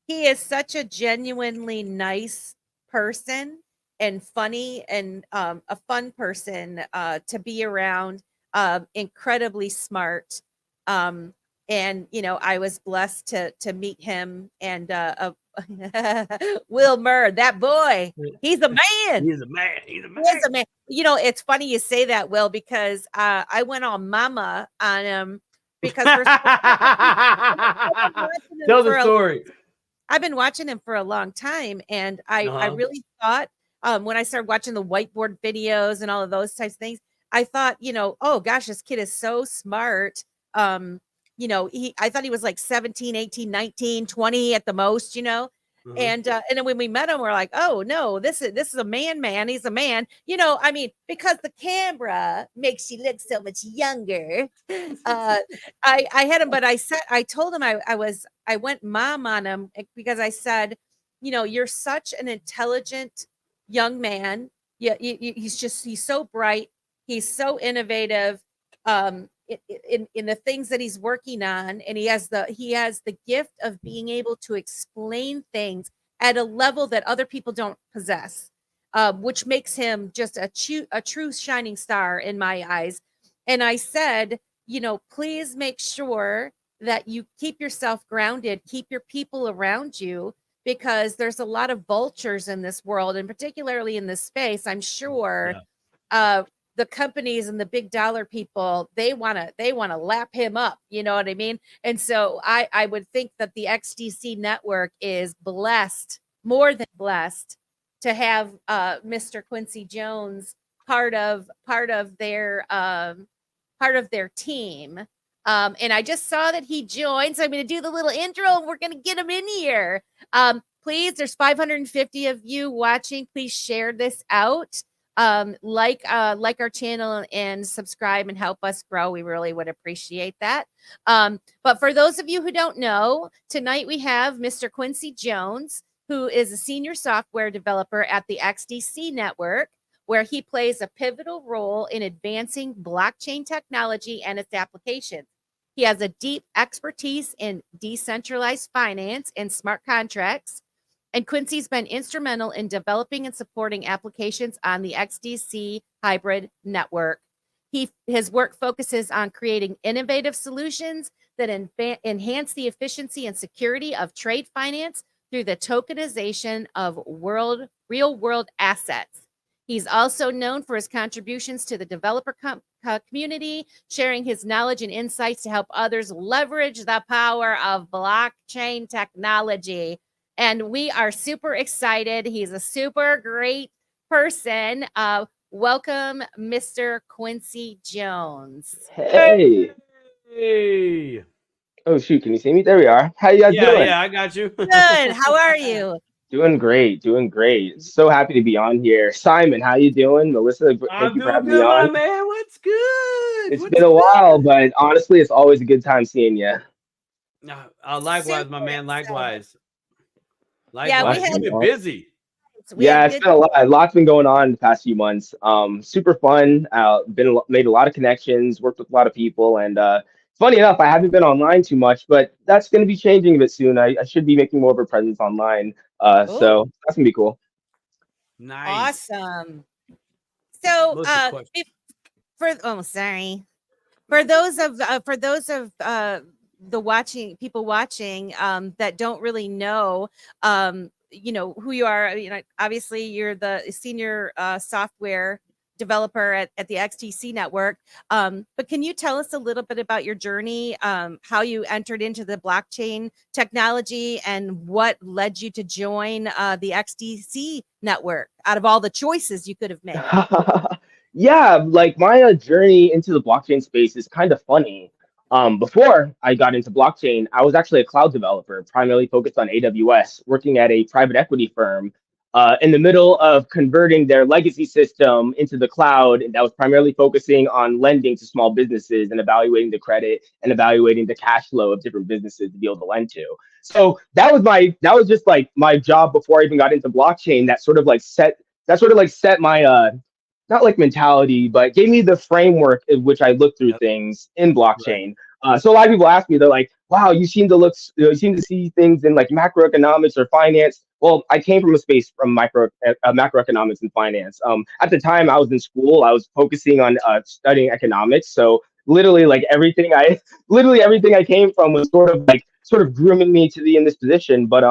He is such a genuinely nice person and funny and a fun person to be around. Incredibly smart. And I was blessed to meet him, and Will Murr, that boy, he's a man. He's a man. It's funny you say that, Will, because I went on mama on him because tell the story. I've been watching him for a long time, and I really thought when I started watching the whiteboard videos and all of those types of things, I thought, oh gosh, this kid is so smart. I thought he was like 17, 18, 19, 20 at the most, Mm-hmm. And then when we met him, we're like, oh no, this is a man. He's a man, because the camera makes you look so much younger. I had him, but I told him I went mom on him because I said, you're such an intelligent young man. Yeah, he's so bright. He's so innovative in the things that he's working on, and he has the gift of being able to explain things at a level that other people don't possess, which makes him just a true shining star in my eyes. And I said, please make sure that you keep yourself grounded, keep your people around you, because there's a lot of vultures in this world, and particularly in this space. I'm sure the companies and the big dollar people, they want to lap him up. You know what I mean? And so I would think that the XDC network is blessed, more than blessed, to have Mr. Quincy Jones part of their team. And I just saw that he joined, so I'm going to do the little intro and we're going to get him in here. Please, there's 550 of you watching. Please share this out. Like our channel and subscribe and help us grow. We really would appreciate that. But for those of you who don't know, tonight we have Mr. Quincy Jones, who is a senior software developer at the XDC Network, where he plays a pivotal role in advancing blockchain technology and its applications. He has a deep expertise in decentralized finance and smart contracts, and Quincy's been instrumental in developing and supporting applications on the XDC Hybrid Network. His work focuses on creating innovative solutions that enhance the efficiency and security of trade finance through the tokenization of real-world assets. He's also known for his contributions to the developer community, sharing his knowledge and insights to help others leverage the power of blockchain technology. And we are super excited. He's a super great person. Welcome, Mr. Quincy Jones. Hey. Hey. Oh, shoot. Can you see me? There we are. How you guys doing? Yeah, I got you. Good. How are you? Doing great. So happy to be on here. Simon, how you doing? Melissa, thank you for having me on. My man. What's good? It's been a while, but honestly, it's always a good time seeing you. Likewise, my man. Likewise. Yeah, You've been busy. It's been a lot. A lot's been going on the past few months. Super fun. Made a lot of connections, worked with a lot of people, and funny enough, I haven't been online too much, but that's going to be changing a bit soon. I should be making more of a presence online. So that's gonna be cool. Nice. Awesome. So for those of the people watching that don't really know who you are, obviously you're the senior software developer at the XDC Network, but can you tell us a little bit about your journey, how you entered into the blockchain technology, and what led you to join the XDC Network out of all the choices you could have made? Yeah, like my journey into the blockchain space is kind of funny. Before I got into blockchain, I was actually a cloud developer, primarily focused on AWS, working at a private equity firm in the middle of converting their legacy system into the cloud. And that was primarily focusing on lending to small businesses and evaluating the credit and evaluating the cash flow of different businesses to be able to lend to. So that was just like my job before I even got into blockchain. That sort of like set my not like mentality, but gave me the framework in which I look through things in blockchain. Right. So a lot of people ask me, they're like, wow, you seem to see things in like macroeconomics or finance. Well, I came from a space from macroeconomics and finance. At the time I was in school, I was focusing on studying economics. So literally everything I came from was sort of grooming me to be in this position. But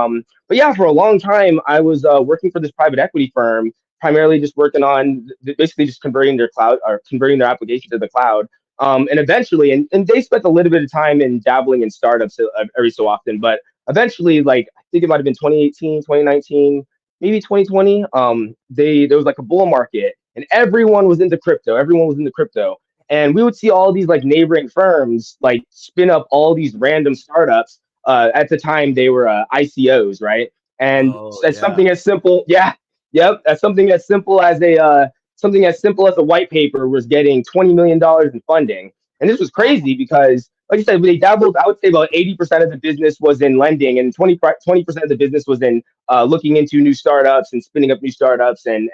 yeah, for a long time, I was working for this private equity firm, primarily just working on basically just converting their application to the cloud. And eventually, and they spent a little bit of time in dabbling in startups every so often, but eventually, I think it might have been 2018, 2019, maybe 2020, there was like a bull market and everyone was into crypto. And we would see all these neighboring firms spin up all these random startups. At the time they were ICOs, right? And something as simple, as something as simple as a white paper was getting $20 million in funding. And this was crazy because like I said, they dabbled. I would say about 80% of the business was in lending, and 20% of the business was in looking into new startups and spinning up new startups, and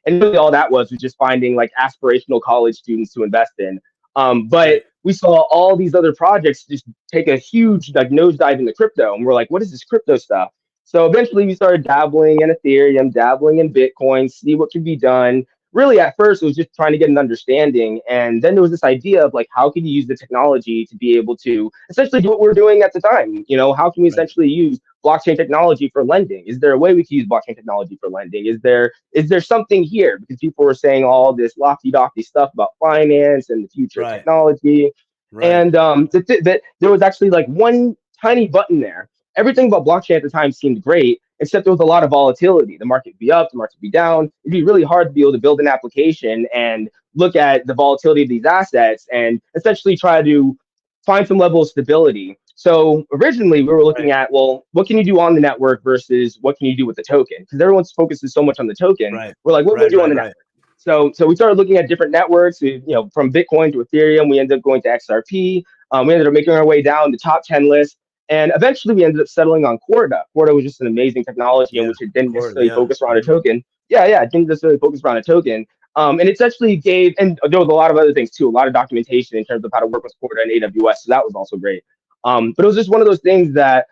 really all that was just finding like aspirational college students to invest in. But we saw all these other projects just take a huge like nosedive into crypto, and we're like, what is this crypto stuff? So eventually we started dabbling in Ethereum, dabbling in Bitcoin, see what can be done. Really, at first, it was just trying to get an understanding. And then there was this idea of like, how can you use the technology to be able to essentially do what we're doing at the time? You know, how can we essentially use blockchain technology for lending? Is there a way we can use blockchain technology for lending? Is there something here? Because people were saying all this lofty stuff about finance and the future of technology. And that there was actually like one tiny button there. Everything about blockchain at the time seemed great, except there was a lot of volatility. The market would be up, the market would be down. It'd be really hard to be able to build an application and look at the volatility of these assets and essentially try to find some level of stability. So originally we were looking at, well, what can you do on the network versus what can you do with the token? Because everyone's focuses so much on the token. We're like, what can we do on the network? So we started looking at different networks, you know, from Bitcoin to Ethereum. We ended up going to XRP. We ended up making our way down the top 10 list. And eventually we ended up settling on Corda. Corda was just an amazing technology in which it didn't necessarily focus around a token. It didn't necessarily focus around a token. And it essentially gave, and there was a lot of other things too, a lot of documentation in terms of how to work with Corda and AWS. So that was also great. But it was just one of those things that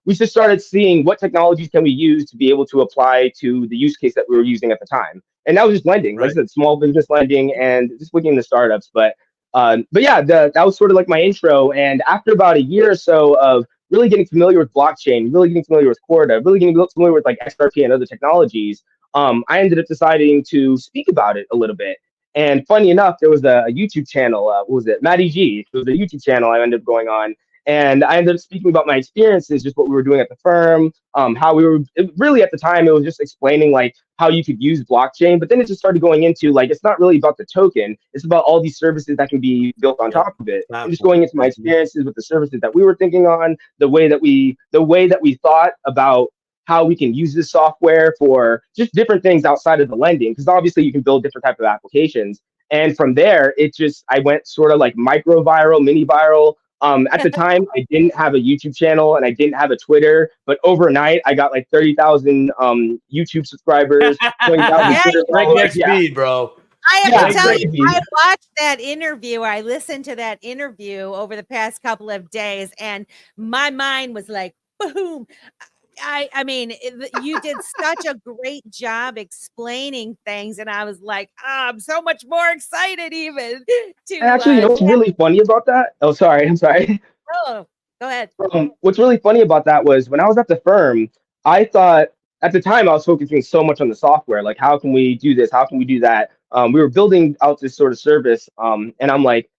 we just started seeing what technologies can we use to be able to apply to the use case that we were using at the time. And that was just lending, like I said, small business lending and just looking into startups. But yeah, that was sort of like my intro. And after about a year or so of really getting familiar with blockchain, really getting familiar with Corda, really getting familiar with like XRP and other technologies, I ended up deciding to speak about it a little bit. And funny enough, there was a YouTube channel, what was it? Matty G. It was a YouTube channel I ended up going on. And I ended up speaking about my experiences, just what we were doing at the firm, how we were really at the time, it was just explaining like how you could use blockchain. But then it just started going into like, it's not really about the token. It's about all these services that can be built on top of it. And just going into my experiences with the services that we were thinking on, the way that we thought about how we can use this software for just different things outside of the lending. Because obviously you can build different types of applications. And from there, I went sort of like micro viral, mini viral. At the time, I didn't have a YouTube channel and I didn't have a Twitter, but overnight I got like 30,000 YouTube subscribers, 20,000 Twitter followers. Speed, bro. I have to tell you, I watched that interview. I listened to that interview over the past couple of days, and my mind was like, boom. I mean, you did such a great job explaining things, and I was like, I'm so much more excited even to actually, you know what's really funny about that? Oh, sorry, I'm sorry. Oh, go ahead. What's really funny about that was when I was at the firm, I thought at the time I was focusing so much on the software, like how can we do this? How can we do that? We were building out this sort of service, and I'm like,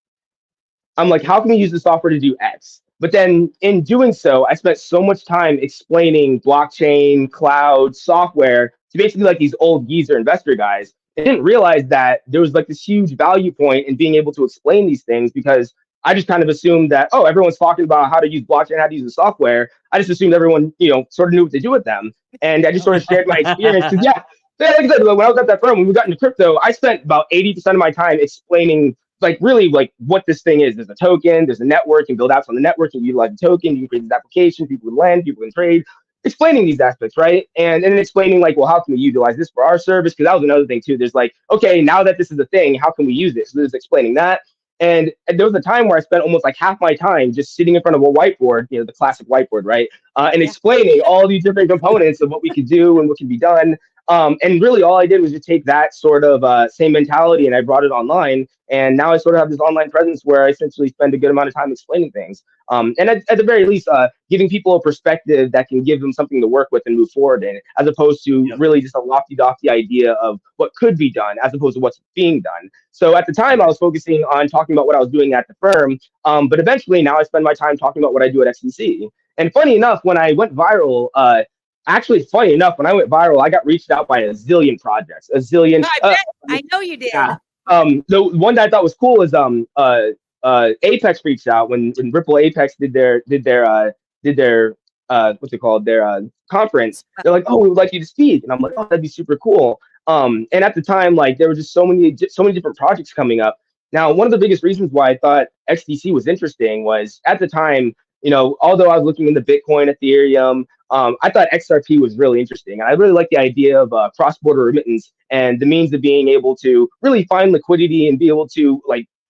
how can we use the software to do X? But then in doing so, I spent so much time explaining blockchain, cloud, software to basically like these old geezer investor guys. I didn't realize that there was like this huge value point in being able to explain these things, because I just kind of assumed that, oh, everyone's talking about how to use blockchain, how to use the software. I just assumed everyone, sort of knew what to do with them. And I just sort of shared my experience. Because like I said, when I was at that firm, when we got into crypto, I spent about 80% of my time explaining like really like what this thing is. There's a token, there's a network, you can build apps on the network, you can utilize the token, you can create these applications, people can lend, people can trade, explaining these aspects, right? And then explaining like, well, how can we utilize this for our service? Because that was another thing too. There's like, okay, now that this is a thing, how can we use this? So there's explaining that. And there was a time where I spent almost like half my time just sitting in front of a whiteboard, the classic whiteboard, right? And explaining all these different components of what we could do and what can be done. And really all I did was just take that sort of same mentality and I brought it online. And now I sort of have this online presence where I essentially spend a good amount of time explaining things. And at the very least, giving people a perspective that can give them something to work with and move forward in, as opposed to really just a lofty-dofty idea of what could be done, as opposed to what's being done. So at the time, I was focusing on talking about what I was doing at the firm. But eventually now I spend my time talking about what I do at XDC. And funny enough, when I went viral, actually, funny enough, when I went viral, I got reached out by a zillion projects, a zillion. I know you did. Yeah. The one that I thought was cool is Apex reached out when Ripple Apex did their what's it called, their conference. They're like, oh, we would like you to speak, and I'm like, oh, that'd be super cool. And at the time, like there were just so many different projects coming up. Now, one of the biggest reasons why I thought XDC was interesting was at the time, although I was looking into Bitcoin, Ethereum, I thought XRP was really interesting. And I really like the idea of cross-border remittance and the means of being able to really find liquidity and be able to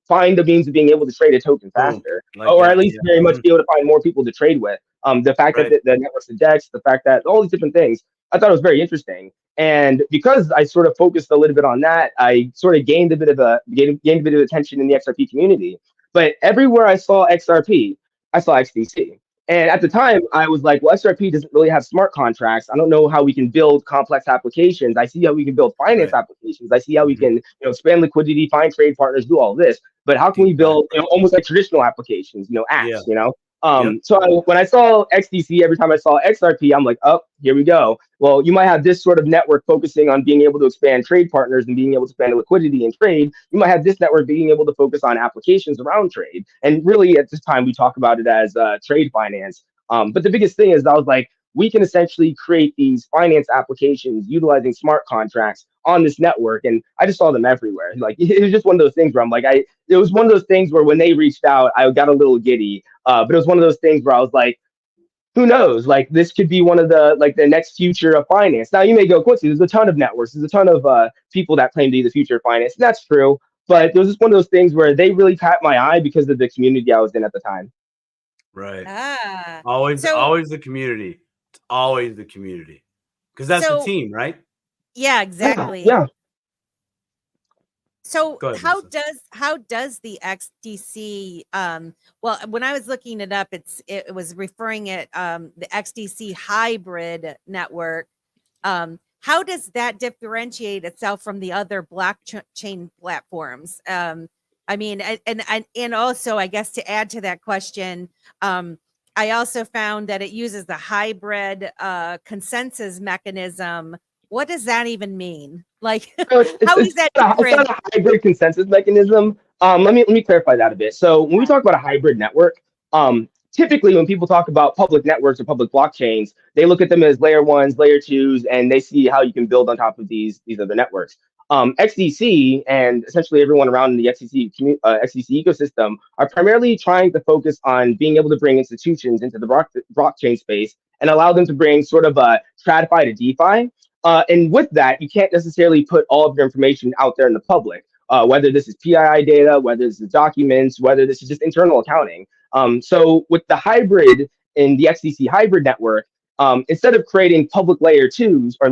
find the means of being able to trade a token faster, or at least very much be able to find more people to trade with. The fact that the network's indexed, the fact that all these different things, I thought it was very interesting. And because I sort of focused a little bit on that, I sort of gained a bit of attention in the XRP community. But everywhere I saw XRP, I saw XDC. And at the time, I was like, well, XRP doesn't really have smart contracts. I don't know how we can build complex applications. I see how we can build finance applications. I see how we can expand liquidity, find trade partners, do all this. But how can we build almost like traditional applications, apps, So when I saw XDC, every time I saw XRP, I'm like, oh, here we go. Well, you might have this sort of network focusing on being able to expand trade partners and being able to expand liquidity and trade. You might have this network being able to focus on applications around trade. And really at this time, we talk about it as trade finance. But the biggest thing is I was like, we can essentially create these finance applications utilizing smart contracts on this network. And I just saw them everywhere. Like, it was just one of those things where I'm like, it was one of those things where when they reached out, I got a little giddy. But it was one of those things where I was like, who knows? Like, this could be one of the next future of finance. Now, you may go, Quincy, there's a ton of networks. There's a ton of people that claim to be the future of finance. And that's true. But it was just one of those things where they really caught my eye because of the community I was in at the time. Right. Always the community. It's always the community. Because that's the team, right? Yeah, exactly. Yeah. So ahead, how does the XDC well, when I was looking it up, it was referring at the XDC Hybrid Network. How does that differentiate itself from the other blockchain platforms? I mean, and also, I guess to add to that question, I also found that it uses the hybrid consensus mechanism. What does that even mean? Like, how is that different? It's not a hybrid consensus mechanism. Let me clarify that a bit. So when we talk about a hybrid network, typically when people talk about public networks or public blockchains, they look at them as layer ones, layer twos, and they see how you can build on top of these other networks. XDC and essentially everyone around the XDC ecosystem are primarily trying to focus on being able to bring institutions into the blockchain space and allow them to bring sort of a TradFi to DeFi. And with that, you can't necessarily put all of your information out there in the public, whether this is PII data, whether this is documents, whether this is just internal accounting. So with the hybrid in the XDC Hybrid Network, instead of creating public layer twos or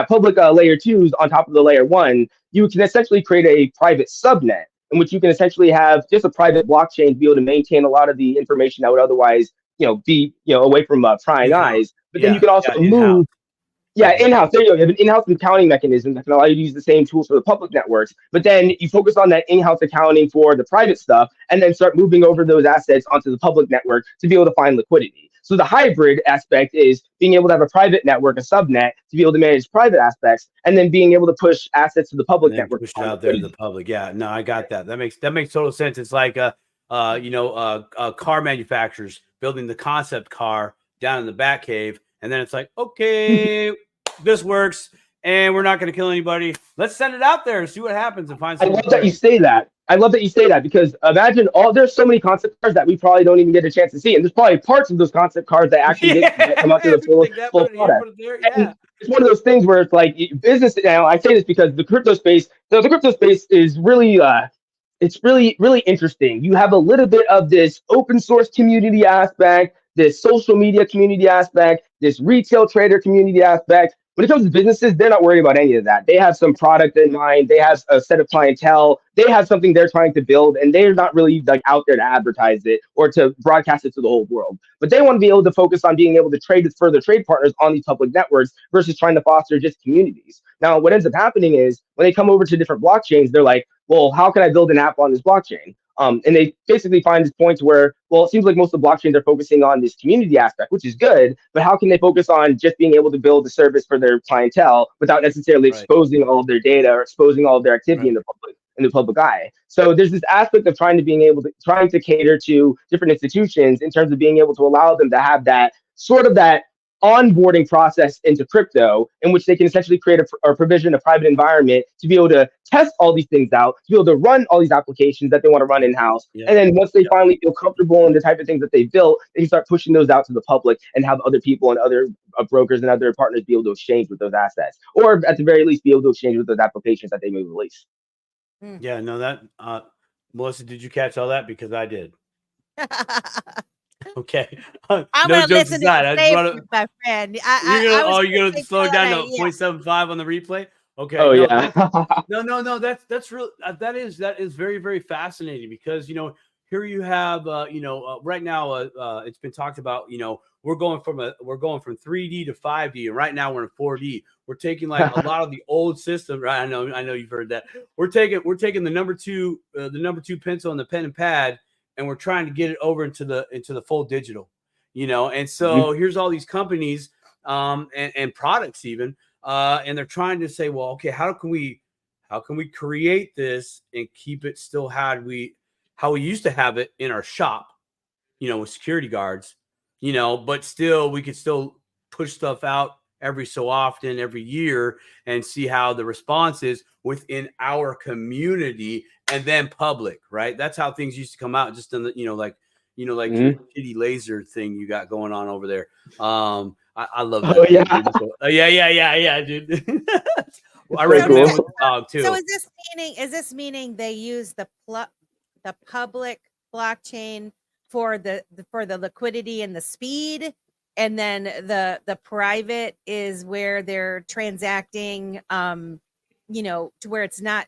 public layer twos on top of the layer one, you can essentially create a private subnet in which you can essentially have just a private blockchain to be able to maintain a lot of the information that would otherwise, be, away from prying eyes. But then you can also move. In-house. There you go. You have an in-house accounting mechanism that can allow you to use the same tools for the public networks. But then you focus on that in-house accounting for the private stuff and then start moving over those assets onto the public network to be able to find liquidity. So the hybrid aspect is being able to have a private network, a subnet, to be able to manage private aspects, and then being able to push assets to the public network. Push out there to the public. Yeah, no, I got that. That makes total sense. It's like car manufacturers building the concept car down in the back cave, and then it's like, okay, this works, and we're not going to kill anybody. Let's send it out there and see what happens and find. I love that you say that. Because imagine there's so many concept cars that we probably don't even get a chance to see, and there's probably parts of those concept cars that actually come up to the full product. It's one of those things where it's like business. Now I say this because the crypto space is really it's really interesting. You have a little bit of this open source community aspect, this social media community aspect, this retail trader community aspect. When it comes to businesses, they're not worried about any of that. They have some product in mind. They have a set of clientele. They have something they're trying to build, and they're not really out there to advertise it or to broadcast it to the whole world. But they want to be able to focus on being able to trade with further trade partners on these public networks versus trying to foster just communities. Now, what ends up happening is when they come over to different blockchains, they're like, well, how can I build an app on this blockchain? And they basically find this point where, well, it seems like most of the blockchains are focusing on this community aspect, which is good, but how can they focus on just being able to build a service for their clientele without necessarily exposing all of their data or exposing all of their activity in the public eye? So there's this aspect of trying to cater to different institutions in terms of being able to allow them to have that sort of that onboarding process into crypto in which they can essentially create or provision a private environment to be able to test all these things out, to be able to run all these applications that they want to run in-house. Yeah. And then once they Yeah. finally feel comfortable in the type of things that they built, they can start pushing those out to the public and have other people and other brokers and other partners be able to exchange with those assets, or at the very least be able to exchange with those applications that they may release. Yeah, no, that Melissa, did you catch all that? Because I did. Okay. I'm No gonna jokes listen aside. to it, my friend. You're gonna slow down to 0.75 on the replay. Okay. Oh, no, yeah. no. That's real. That is very, very fascinating because here you have right now it's been talked about. We're going from 3D to 5D, and right now we're in 4D. We're taking like a lot of the old system, right? I know you've heard that. We're taking the number two pencil and the pen and pad, and we're trying to get it over into the full digital, And so here's all these companies and products even, and they're trying to say, well, okay, how can we create this and keep it still how we used to have it in our shop, with security guards, but still we could still push stuff out every so often, every year, and see how the response is within our community and then public, right? That's how things used to come out, just in the, like your shitty laser thing you got going on over there. I love that. Oh, yeah. Yeah, dude. I recommend with the dog too. So is this meaning they use the public blockchain for the liquidity and the speed, and then the private is where they're transacting, to where it's not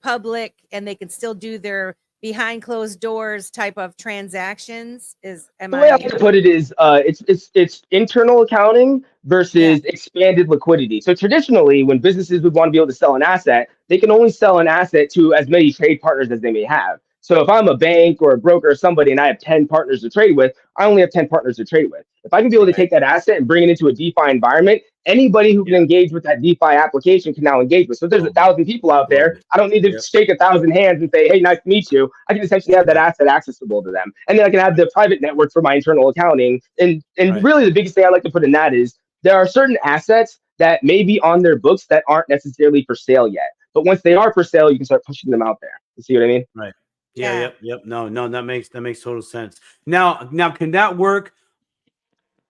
public and they can still do their behind closed doors type of transactions? The way I like to put it is it's internal accounting versus expanded liquidity. So traditionally, when businesses would want to be able to sell an asset, they can only sell an asset to as many trade partners as they may have. So if I'm a bank or a broker or somebody and I have 10 partners to trade with, I only have 10 partners to trade with. If I can be able to take that asset and bring it into a DeFi environment, anybody who can engage with that DeFi application can now engage with. So if there's 1,000 people out there, I don't need to shake 1,000 hands and say, hey, nice to meet you. I can essentially have that asset accessible to them. And then I can have the private network for my internal accounting. And really the biggest thing I like to put in that is there are certain assets that may be on their books that aren't necessarily for sale yet. But once they are for sale, you can start pushing them out there. You see what I mean? Right. Yeah. Yep. No, that makes total sense. Now, can that work?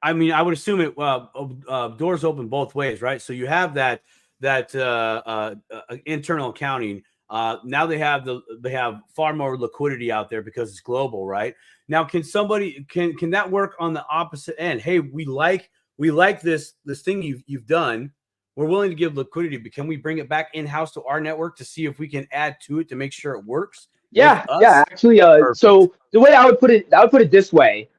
I mean, I would assume it doors open both ways, right? So you have that internal accounting. Now they have far more liquidity out there because it's global, right? Now, can that work on the opposite end? Hey, we like this thing you've done. We're willing to give liquidity, but can we bring it back in-house to our network to see if we can add to it to make sure it works? Yeah. Actually, so the way I would put it this way.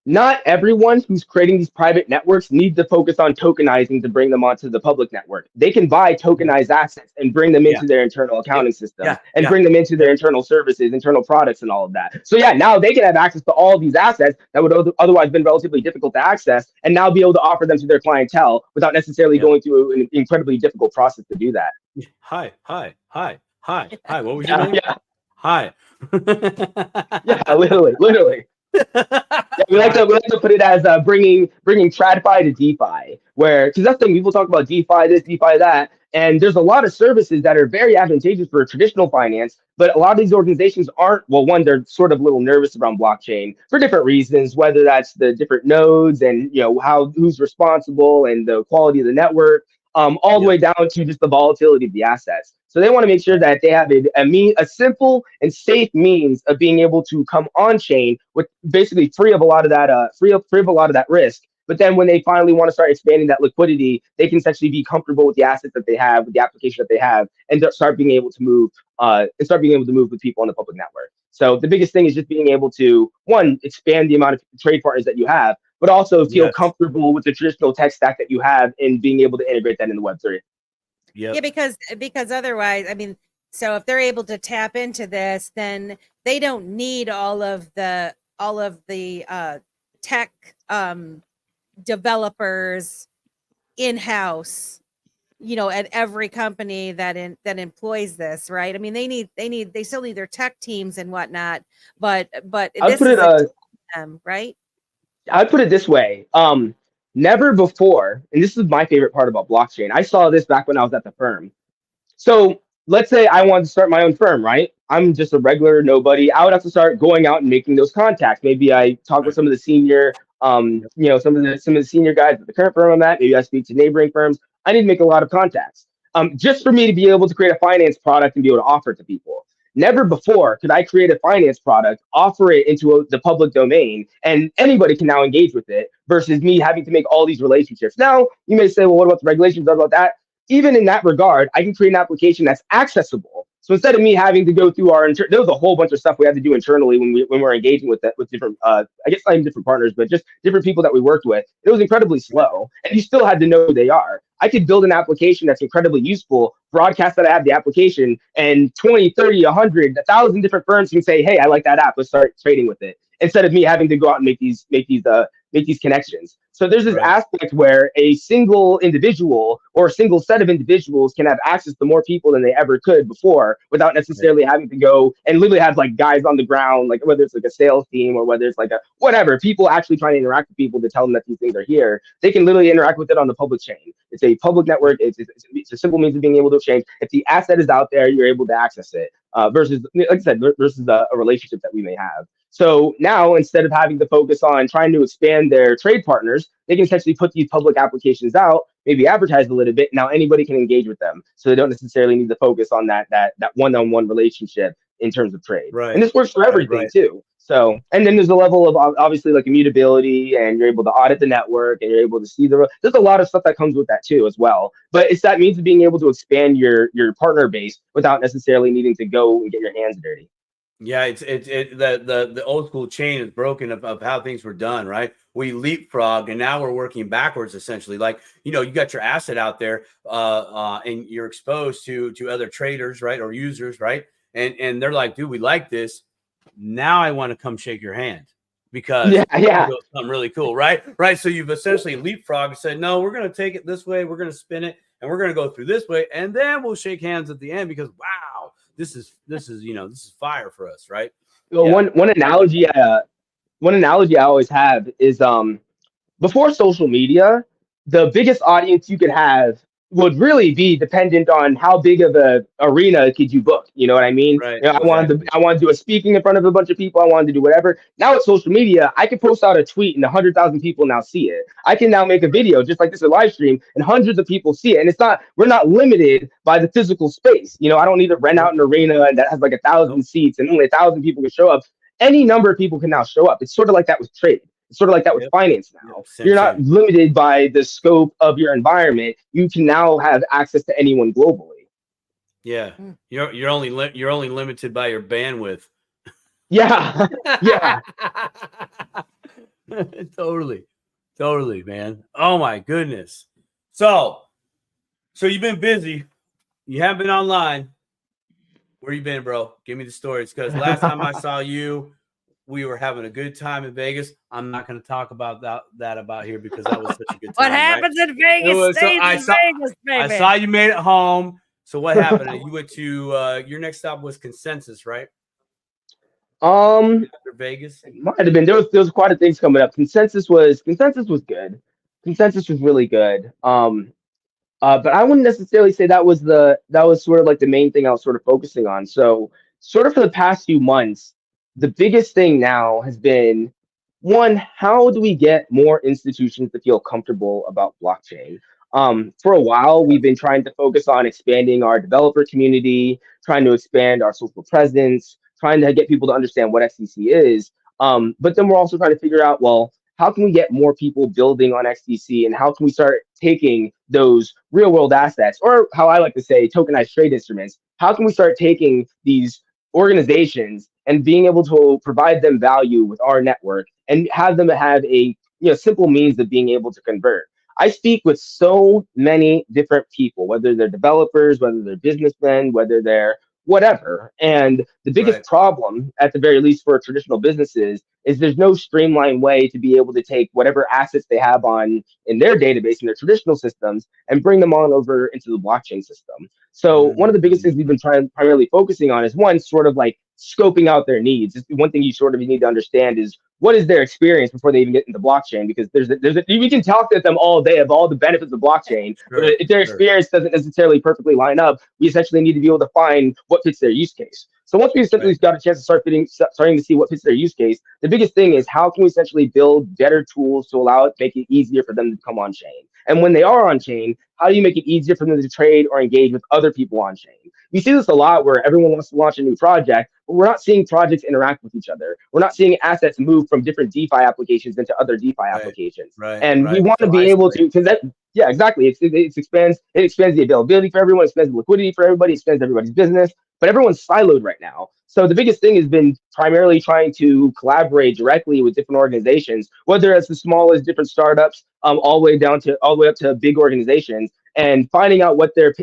Not everyone who's creating these private networks needs to focus on tokenizing to bring them onto the public network. They can buy tokenized assets and bring them into their internal accounting system and bring them into their internal services, internal products, and all of that. So now they can have access to all of these assets that would otherwise been relatively difficult to access, and now be able to offer them to their clientele without necessarily going through an incredibly difficult process to do that. Hi. What was your name? Yeah. Hi. Yeah, literally. We like to put it as bringing TradFi to DeFi, because that's the thing, people talk about DeFi this, DeFi that, and there's a lot of services that are very advantageous for traditional finance, but a lot of these organizations aren't. Well, one, they're sort of a little nervous around blockchain for different reasons, whether that's the different nodes and who's responsible and the quality of the network, all the way down to just the volatility of the assets. So they want to make sure that they have a simple and safe means of being able to come on chain with basically free of a lot of that risk. But then when they finally want to start expanding that liquidity, they can essentially be comfortable with the assets that they have, with the application that they have, and start being able to move with people on the public network. So the biggest thing is just being able to, one, expand the amount of trade partners that you have, but also feel comfortable with the traditional tech stack that you have and being able to integrate that in the Web3. Yeah, because otherwise, I mean, so if they're able to tap into this, then they don't need all of the tech developers in-house, at every company that employs this, right? I mean, they still need their tech teams and whatnot, but I'd put it right? I'd put it this way. Never before, and this is my favorite part about blockchain. I saw this back when I was at the firm. So let's say I wanted to start my own firm, right? I'm just a regular nobody. I would have to start going out and making those contacts. Maybe I talk with some of the senior, some of the senior guys at the current firm I'm at. Maybe I speak to neighboring firms. I need to make a lot of contacts, just for me to be able to create a finance product and be able to offer it to people. Never before could I create a finance product, offer it into the public domain, and anybody can now engage with it versus me having to make all these relationships. Now, you may say, well, what about the regulations? What about that? Even in that regard, I can create an application that's accessible. So instead of me having to go through there was a whole bunch of stuff we had to do internally when we're engaging with different, I guess not even different partners, but just different people that we worked with. It was incredibly slow, and you still had to know who they are. I could build an application that's incredibly useful, broadcast that I have the application, and 20, 30, 100, 1,000 different firms can say, hey, I like that app. Let's start trading with it. Instead of me having to go out and make these connections. So there's this aspect where a single individual or a single set of individuals can have access to more people than they ever could before without necessarily having to go and literally have like guys on the ground, like whether it's like a sales team or whether it's like a whatever, people actually trying to interact with people to tell them that these things are here. They can literally interact with it on the public chain. It's a public network. It's a simple means of being able to exchange. If the asset is out there, you're able to access it versus, like I said, versus a relationship that we may have. So now, instead of having to focus on trying to expand their trade partners, they can essentially put these public applications out, maybe advertise a little bit. Now anybody can engage with them, so they don't necessarily need to focus on that one-on-one relationship in terms of trade. And this works for everything too. So, and then there's a level of obviously like immutability, and you're able to audit the network, and you're able to see there's a lot of stuff that comes with that too as well. But it's that means of being able to expand your partner base without necessarily needing to go and get your hands dirty. Yeah, the old school chain is broken of how things were done, right? We leapfrogged, and now we're working backwards essentially. Like, you got your asset out there, and you're exposed to other traders, right, or users, right? And they're like, dude, we like this. Now I want to come shake your hand because it's something really cool, right? Right. So you've essentially leapfrogged and said, no, we're going to take it this way, we're going to spin it, and we're going to go through this way, and then we'll shake hands at the end because wow. This is fire for us, right? Well, one analogy I always have is before social media, the biggest audience you could have would really be dependent on how big of a arena could you book. You know what I mean? Right. I wanted to do a speaking in front of a bunch of people. I wanted to do whatever. Now with social media, I can post out a tweet and 100,000 people now see it. I can now make a video just like this, a live stream, and hundreds of people see it. And we're not limited by the physical space. I don't need to rent out an arena and that has like 1,000 seats and only 1,000 people can show up. Any number of people can now show up. It's sort of like that with trade. It's sort of like that with finance now. You're not limited by the scope of your environment. You can now have access to anyone globally. Yeah, you're only limited by your bandwidth. Yeah, yeah. Totally, man. Oh my goodness. So you've been busy. You haven't been online. Where you been, bro? Give me the stories. Because last time I saw you, we were having a good time in Vegas. I'm not going to talk about that about here because that was such a good time. What happens in Vegas stays in Vegas, baby. I saw you made it home. So what happened? You went to your next stop was Consensus, right? Vegas. It might have been. There was quite a things coming up. Consensus was good. Consensus was really good. But I wouldn't necessarily say that was sort of like the main thing I was sort of focusing on. So sort of for the past few months, the biggest thing now has been, one, how do we get more institutions to feel comfortable about blockchain? For a while, we've been trying to focus on expanding our developer community, trying to expand our social presence, trying to get people to understand what XDC is. But then we're also trying to figure out, well, how can we get more people building on XDC, and how can we start taking those real world assets, or how I like to say, tokenized trade instruments? How can we start taking these organizations and being able to provide them value with our network and have them have a simple means of being able to convert? I speak with so many different people, whether they're developers, whether they're businessmen, whether they're whatever. And the biggest problem, at the very least for traditional businesses, is there's no streamlined way to be able to take whatever assets they have in their database, in their traditional systems, and bring them on over into the blockchain system. So one of the biggest things we've been primarily focusing on is, one, sort of like scoping out their needs. One thing you sort of need to understand is, what is their experience before they even get into blockchain? Because we can talk to them all day of all the benefits of blockchain, but if their experience doesn't necessarily perfectly line up, we essentially need to be able to find what fits their use case. So once we essentially got a chance to starting to see what fits their use case, the biggest thing is how can we essentially build better tools to allow it, make it easier for them to come on chain. And when they are on chain, how do you make it easier for them to trade or engage with other people on chain? We see this a lot where everyone wants to launch a new project, but we're not seeing projects interact with each other. We're not seeing assets move from different DeFi applications into other DeFi applications. And we want to be able to, because that, yeah, exactly. It expands the availability for everyone, it expands the liquidity for everybody, it expands everybody's business, but everyone's siloed right now. So the biggest thing has been primarily trying to collaborate directly with different organizations, whether it's as small as different startups, all the way up to big organizations, and finding out what their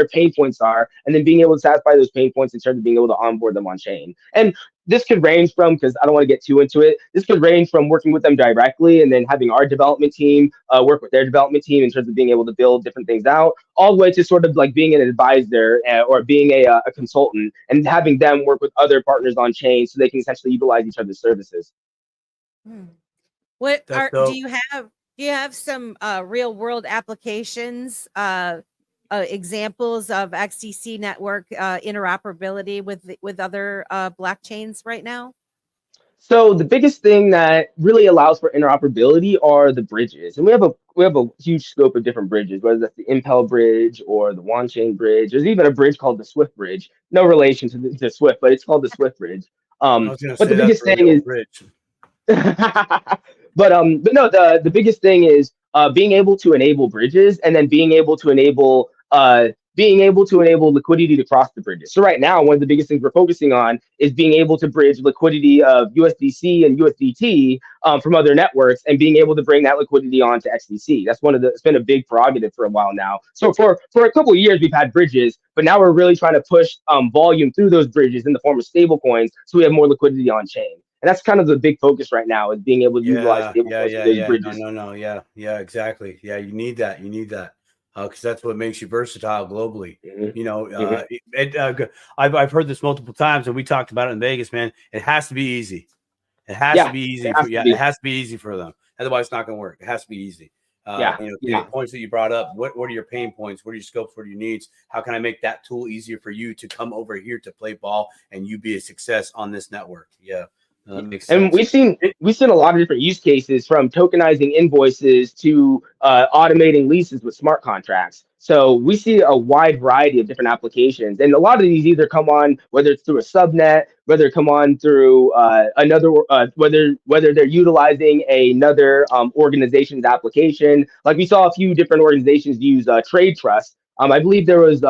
pain points are, and then being able to satisfy those pain points in terms of being able to onboard them on chain. And this could range from, because I don't want to get too into it, this could range from working with them directly and then having our development team work with their development team in terms of being able to build different things out, all the way to sort of like being an advisor or being a consultant and having them work with other partners on chain so they can essentially utilize each other's services. What do you have some real world applications, examples of XDC network interoperability with other blockchains right now? So the biggest thing that really allows for interoperability are the bridges, and we have a huge scope of different bridges, whether that's the Impel bridge or the OneChain bridge. There's even a bridge called the Swift bridge. No relation to Swift, but it's called the Swift bridge. But the biggest thing is, but no, the biggest thing is being able to enable bridges, and then being able to enable liquidity to cross the bridges. So right now, one of the biggest things we're focusing on is being able to bridge liquidity of USDC and USDT from other networks, and being able to bring that liquidity onto XDC. It's been a big prerogative for a while now. So for a couple of years, we've had bridges, but now we're really trying to push volume through those bridges in the form of stable coins, so we have more liquidity on chain. And that's kind of the big focus right now, is being able to utilize stable coins for those bridges. Yeah, exactly. Yeah, you need that. Because that's what makes you versatile globally. I've heard this multiple times, and we talked about it in Vegas, man. It has to be easy. It has to be easy. It has to be easy for them. Otherwise, it's not going to work. It has to be easy. The points that you brought up. What are your pain points? What are your scopes? What are your needs? How can I make that tool easier for you to come over here to play ball and you be a success on this network? Yeah. And we've seen a lot of different use cases, from tokenizing invoices to automating leases with smart contracts. So we see a wide variety of different applications, and a lot of these either come on, whether it's through a subnet, whether it come on through whether they're utilizing another organization's application. Like we saw a few different organizations use Trade Trust. I believe there was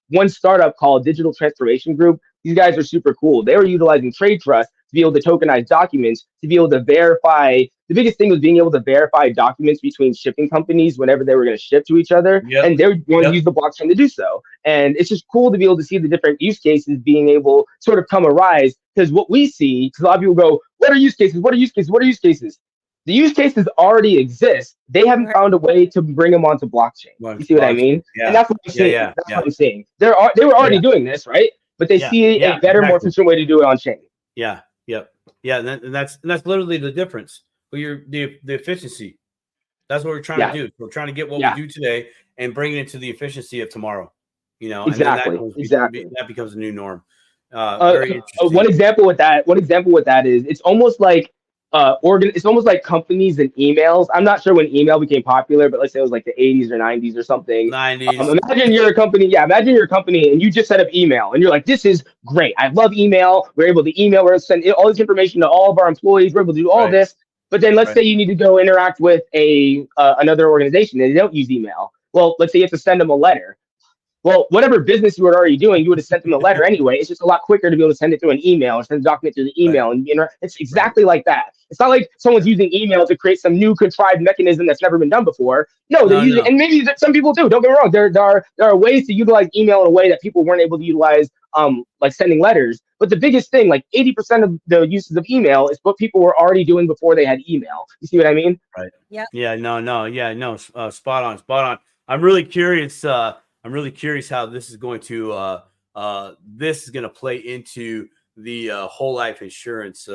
one startup called Digital Transformation Group. These guys are super cool. They were utilizing Trade Trust to be able to tokenize documents, to be able to verify. The biggest thing was being able to verify documents between shipping companies whenever they were going to ship to each other. And they were going to use the blockchain to do so. And it's just cool to be able to see the different use cases being able to sort of come arise. Because what we see, because a lot of people go, what are use cases? What are use cases? What are use cases? The use cases already exist. They haven't found a way to bring them onto blockchain. You see what I mean? And that's what I'm saying. That's what I'm saying. They were already doing this, right? But they see a better, more efficient way to do it on chain. And that's literally the difference. But the efficiency. That's what we're trying to do. We're trying to get what we do today and bring it into the efficiency of tomorw. Exactly. That becomes a new norm. Very interesting. One example with that is it's almost like it's almost like companies and emails. I'm not sure when email became popular, but let's say it was like the 80s or 90s or something. 90s. Imagine you're a company. Yeah, imagine you're a company and you just set up email and you're like, this is great. I love email. We're able to email. We're able to send all this information to all of our employees. We're able to do all this. But then let's say you need to go interact with another organization and they don't use email. Well, let's say you have to send them a letter. Well, whatever business you were already doing, you would have sent them a letter anyway. It's just a lot quicker to be able to send it through an email or send the document through the email. And it's exactly like that. It's not like someone's using email to create some new contrived mechanism that's never been done before. No, they're using, and maybe some people do. Don't get me wrong. There are ways to utilize email in a way that people weren't able to utilize, like sending letters. But the biggest thing, like 80% of the uses of email, is what people were already doing before they had email. You see what I mean? Right. Yeah. Yeah. No. Spot on. I'm really curious. How this is going to play into the whole life insurance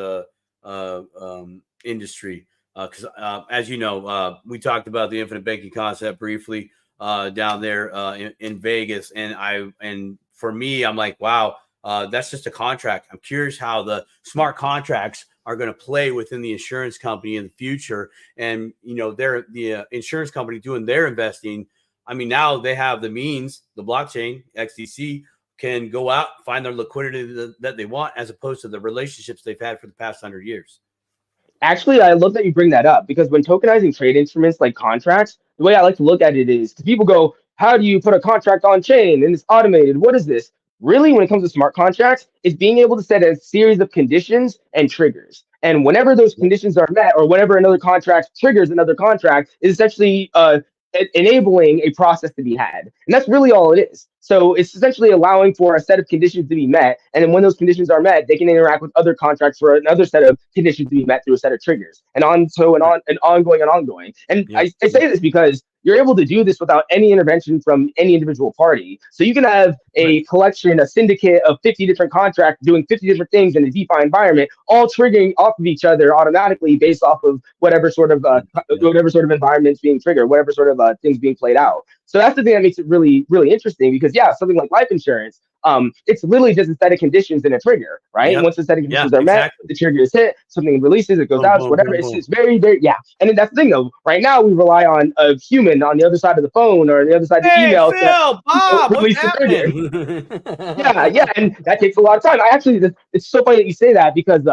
industry. Because as you know, we talked about the infinite banking concept briefly down there in Vegas, and for me, I'm like, wow, that's just a contract. I'm curious how the smart contracts are going to play within the insurance company in the future, and the insurance company doing their investing. I mean, now they have the means, the blockchain, XDC, can go out, find their liquidity that they want, as opposed to the relationships they've had for the past 100 years. Actually, I love that you bring that up, because when tokenizing trade instruments like contracts, the way I like to look at it is, people go, how do you put a contract on chain and it's automated? What is this? Really, when it comes to smart contracts, it's being able to set a series of conditions and triggers. And whenever those conditions are met, or whenever another contract triggers another contract, is essentially enabling a process to be had. And that's really all it is. So it's essentially allowing for a set of conditions to be met. And then when those conditions are met, they can interact with other contracts for another set of conditions to be met through a set of triggers. And ongoing. And I say this because you're able to do this without any intervention from any individual party. So you can have a collection, a syndicate of 50 different contracts doing 50 different things in a DeFi environment, all triggering off of each other automatically based off of whatever sort of environment's being triggered, whatever sort of things being played out. So that's the thing that makes it really, really interesting, because something like life insurance, it's literally just a set of conditions and a trigger, right? And once the set of conditions are met, the trigger is hit, something releases, it goes out, whatever. It's just very, very, And then that's the thing, though. Right now, we rely on a human on the other side of the phone or on the other side of the email. Phil, Bob, what's happening? And that takes a lot of time. It's so funny that you say that, because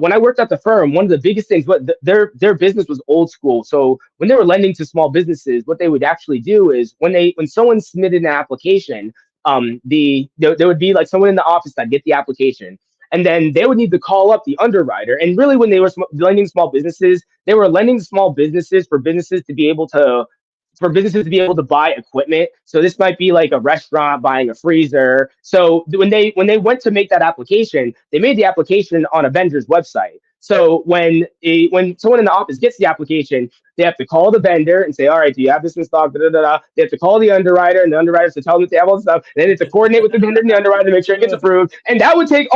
when I worked at the firm, one of the biggest things, their business was old school. So when they were lending to small businesses, what they would actually do is when someone submitted an application, there would be like someone in the office that get the application, and then they would need to call up the underwriter. And really, when they were lending to small businesses, they were lending to small businesses for businesses to be able to buy equipment. So this might be like a restaurant buying a freezer. So when they went to make that application, they made the application on a vendor's website. So when someone in the office gets the application, they have to call the vendor and say, all right, do you have this in stock? They have to call the underwriter, and the underwriter to tell them that they have all the stuff. And then they have to coordinate with the vendor and the underwriter to make sure it gets approved. And that would take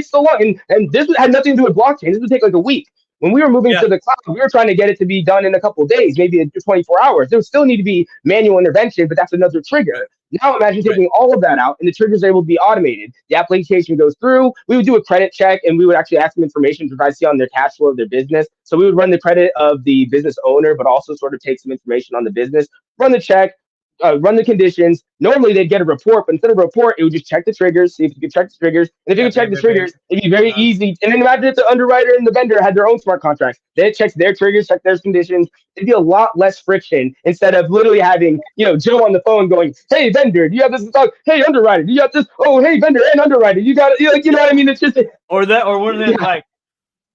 so long. And this had nothing to do with blockchain. This would take like a week. When we were moving to the cloud, we were trying to get it to be done in a couple of days, maybe in 24 hours. There would still need to be manual intervention, but that's another trigger. Now imagine taking all of that out, and the triggers are able to be automated. The application goes through. We would do a credit check, and we would actually ask them information to try to see on their cash flow of their business. So we would run the credit of the business owner, but also sort of take some information on the business, run the check, run the conditions. Normally they'd get a report, but instead of a report, it would just check the triggers, see if you could check the triggers. And if you could check the triggers, it'd be very easy. And then imagine if the underwriter and the vendor had their own smart contracts. They check their triggers, check their conditions. It'd be a lot less friction instead of literally having, Joe on the phone going, hey, vendor, do you have this in stock? Hey, underwriter, do you have this? Oh, hey, vendor and underwriter, you got it. You know what I mean? It's just or one of them like,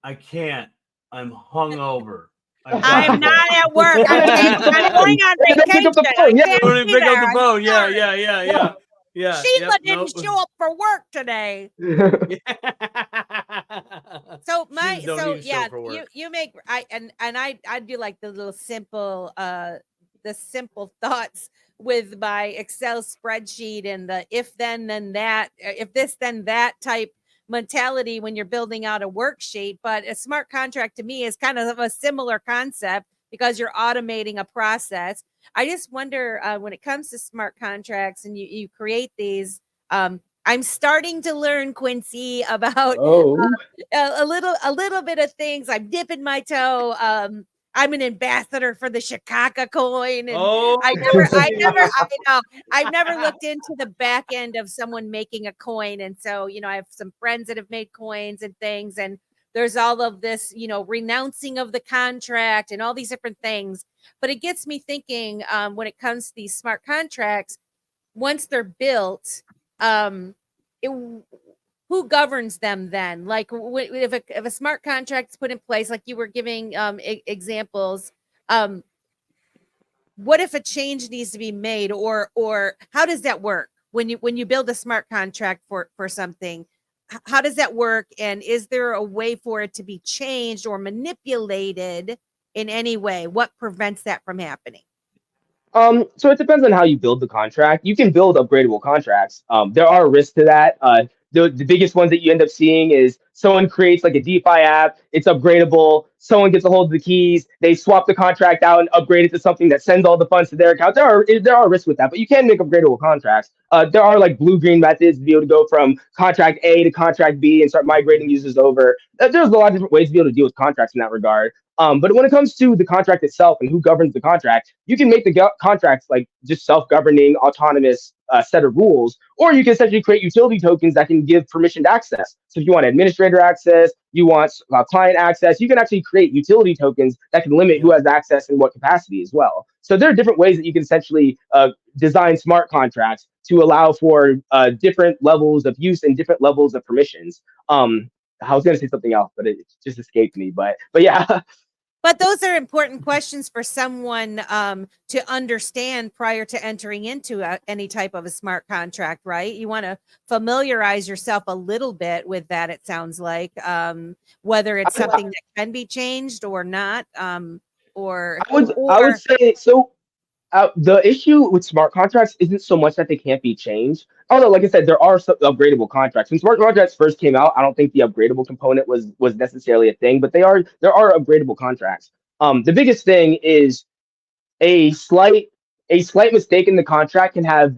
I can't. I'm hungover. I'm not at work. I'm going on vacation. Pick up the phone. Pick up the phone. Yeah. Sheila didn't show up for work today. I do like the little simple thoughts with my Excel spreadsheet and the if then that, if this then that type mentality when you're building out a worksheet. But a smart contract to me is kind of a similar concept, because you're automating a process. I just wonder when it comes to smart contracts and you create these, I'm starting to learn, Quincy, about a little bit of things. I'm dipping my toe. I'm an ambassador for the Chicago coin, and I've never looked into the back end of someone making a coin. And so, I have some friends that have made coins and things, and there's all of this, renouncing of the contract and all these different things. But it gets me thinking, when it comes to these smart contracts, once they're built, who governs them then? Like if a smart contract is put in place, like you were giving examples, what if a change needs to be made, or how does that work when you build a smart contract for something? How does that work? And is there a way for it to be changed or manipulated in any way? What prevents that from happening? So it depends on how you build the contract. You can build upgradable contracts. There are risks to that. The biggest ones that you end up seeing is Someone creates like a DeFi app, it's upgradable. Someone gets a hold of the keys, they swap the contract out and upgrade it to something that sends all the funds to their account. There are risks with that, but you can make upgradable contracts. There are like blue-green methods to be able to go from contract A to contract B and start migrating users over. There's a lot of different ways to be able to deal with contracts in that regard. But when it comes to the contract itself and who governs the contract, you can make the contracts like just self-governing, autonomous set of rules, or you can essentially create utility tokens that can give permissioned access. So if you want administrator access, you want client access, you can actually create utility tokens that can limit who has access in what capacity as well. So there are different ways that you can essentially design smart contracts to allow for different levels of use and different levels of permissions. I was going to say something else, but it just escaped me. But yeah. But those are important questions for someone to understand prior to entering into any type of a smart contract, right? You want to familiarize yourself a little bit with that, it sounds like, whether it's something that can be changed or not. I would say so. The issue with smart contracts isn't so much that they can't be changed. Although, like I said, there are some upgradable contracts. When smart contracts first came out, I don't think the upgradable component was necessarily a thing, but there are upgradable contracts. The biggest thing is a slight mistake in the contract can have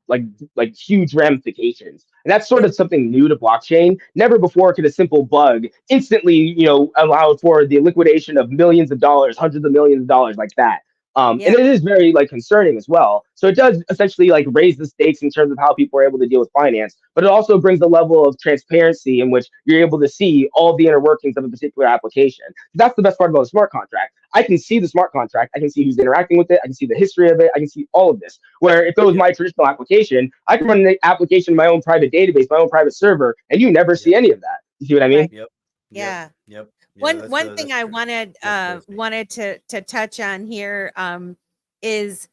like huge ramifications. And that's sort of something new to blockchain. Never before could a simple bug instantly, allow for the liquidation of millions of dollars, hundreds of millions of dollars like that. And it is very like concerning as well. So it does essentially like raise the stakes in terms of how people are able to deal with finance, but it also brings a level of transparency in which you're able to see all the inner workings of a particular application. That's the best part about a smart contract. I can see the smart contract. I can see who's interacting with it. I can see the history of it. I can see all of this. Where if it was my traditional application, I can run the application in my own private database, my own private server, and you never see any of that. You see what I mean? Right. Yeah. One thing I wanted to touch on here is,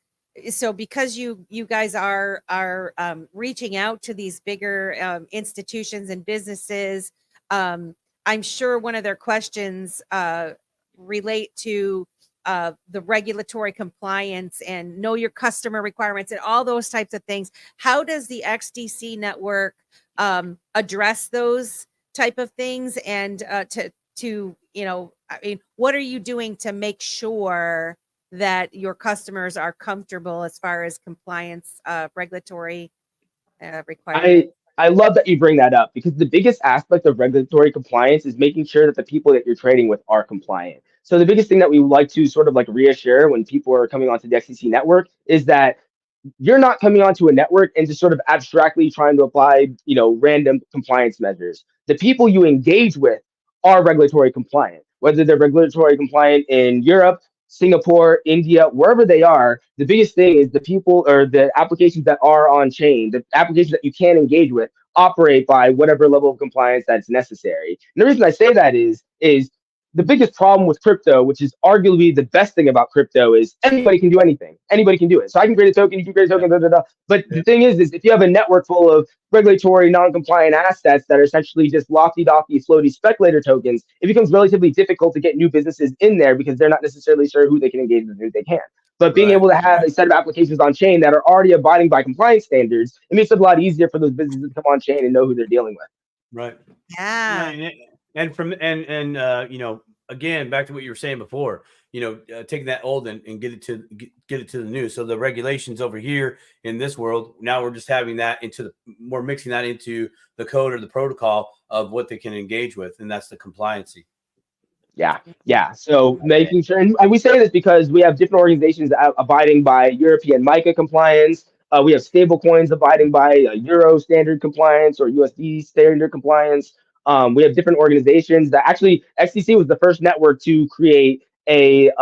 so because you guys are reaching out to these bigger institutions and businesses, I'm sure one of their questions relate to the regulatory compliance and know your customer requirements and all those types of things. How does the XDC network address those type of things, and what are you doing to make sure that your customers are comfortable as far as compliance, regulatory requirements? I love that you bring that up, because the biggest aspect of regulatory compliance is making sure that the people that you're trading with are compliant. So the biggest thing that we would like to sort of like reassure when people are coming onto the XDC network is that you're not coming onto a network and just sort of abstractly trying to apply, random compliance measures. The people you engage with are regulatory compliant, whether they're regulatory compliant in Europe, Singapore, India, wherever they are. The biggest thing is the people or the applications that are on chain, the applications that you can engage with, operate by whatever level of compliance that's necessary. And the reason I say that is the biggest problem with crypto, which is arguably the best thing about crypto, is anybody can do anything. Anybody can do it. So I can create a token, you can create a token, But the thing is if you have a network full of regulatory non-compliant assets that are essentially just lofty-docky, floaty speculator tokens, it becomes relatively difficult to get new businesses in there because they're not necessarily sure who they can engage with and who they can't. But being able to have a set of applications on chain that are already abiding by compliance standards, it makes it a lot easier for those businesses to come on chain and know who they're dealing with. Right. Yeah. Again, back to what you were saying before, taking that old and get it to the new. So the regulations over here in this world, now we're just having that we're mixing that into the code or the protocol of what they can engage with. And that's the compliancy. Yeah. So making sure, and we say this because we have different organizations abiding by European MiCA compliance. We have stable coins abiding by Euro standard compliance or USD standard compliance. We have different organizations that actually, XDC was the first network to create an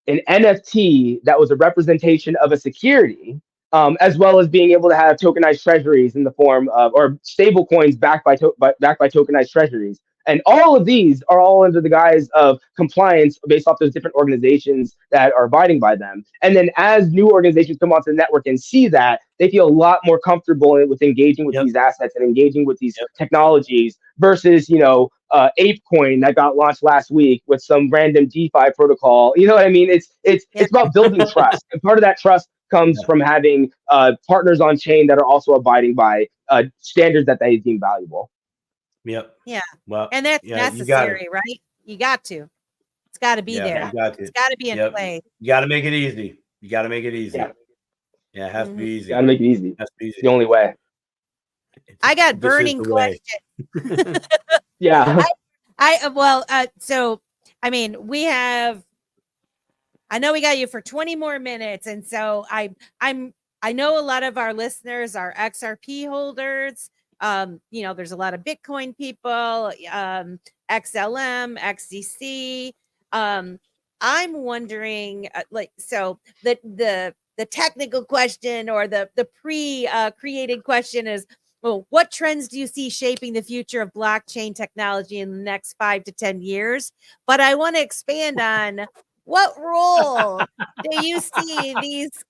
NFT that was a representation of a security, as well as being able to have tokenized treasuries in the form of, or stable coins backed by tokenized treasuries. And all of these are all under the guise of compliance based off those different organizations that are abiding by them. And then as new organizations come onto the network and see that, they feel a lot more comfortable with engaging with these assets and engaging with these technologies versus, ApeCoin that got launched last week with some random DeFi protocol. You know what I mean? It's about building trust. And part of that trust comes from having partners on chain that are also abiding by standards that they deem valuable. Yep. Yeah. Well, And that's yeah, you got it. necessary, right? You got to. It's got to be Yeah, there. you got It's it. got to be in Yep. play. You got to make it easy. You got to make it easy. Yeah. Yeah, it has to be easy. Gotta make it easy. Has to be It's easy. the only way. I got This is burning the way. questions. Yeah. So I mean, I know we got you for 20 more minutes, and so I know a lot of our listeners are XRP holders. There's a lot of Bitcoin people, XLM, XDC. I'm wondering, the technical question or the created question is, well, what trends do you see shaping the future of blockchain technology in the next 5 to 10 years? But I want to expand on what role do you see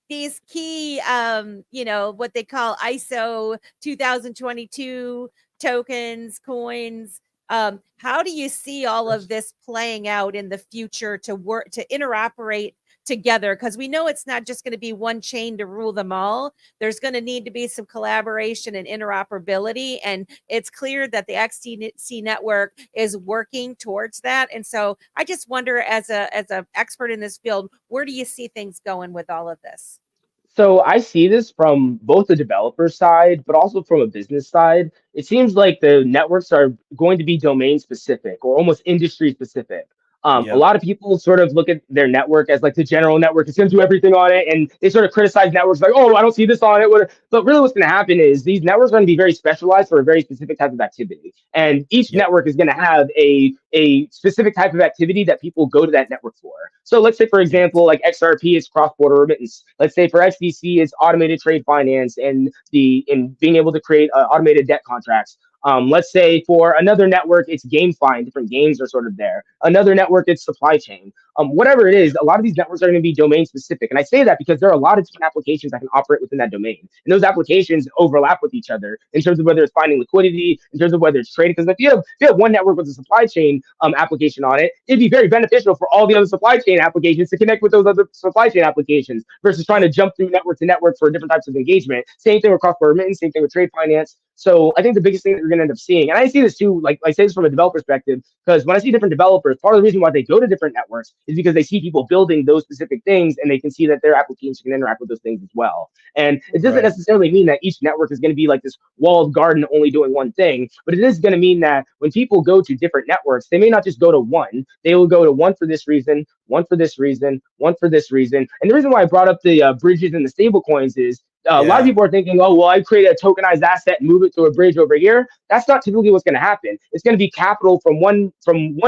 these key, what they call ISO 2022 tokens, coins? How do you see all of this playing out in the future to interoperate together? Because we know it's not just going to be one chain to rule them all. There's going to need to be some collaboration and interoperability, and it's clear that the XDC network is working towards that. And so I just wonder, as a expert in this field, where do you see things going with all of this? So I see this from both the developer side, but also from a business side. It seems like the networks are going to be domain specific or almost industry specific. A Yep. lot of people sort of look at their network as like the general network. It's going to do everything on it, and they sort of criticize networks like, "Oh, I don't see this on it." But really, what's going to happen is these networks are going to be very specialized for a very specific type of activity, and each Yep. network is going to have a specific type of activity that people go to that network for. So let's say, for example, like XRP is cross-border remittance. Let's say for XDC, it's automated trade finance and being able to create automated debt contracts. Let's say for another network, it's GameFi, different games are sort of there. Another network, it's supply chain. Whatever it is, a lot of these networks are going to be domain specific. And I say that because there are a lot of different applications that can operate within that domain. And those applications overlap with each other in terms of whether it's finding liquidity, in terms of whether it's trading. Because if you have one network with a supply chain application on it, it'd be very beneficial for all the other supply chain applications to connect with those other supply chain applications versus trying to jump through network to network for different types of engagement. Same thing with cross-border remittance, same thing with trade finance. So I think the biggest thing that you're going to end up seeing, and I see this too, like I say this from a developer perspective, because when I see different developers, part of the reason why they go to different networks is because they see people building those specific things and they can see that their applications can interact with those things as well. And it doesn't necessarily mean that each network is going to be like this walled garden only doing one thing, but it is going to mean that when people go to different networks, they may not just go to one, they will go to one for this reason, one for this reason, one for this reason. And the reason why I brought up the bridges and the stable coins is a lot of people are thinking, oh, well, I create a tokenized asset and move it to a bridge over here. That's not typically what's going to happen. It's going to be capital from one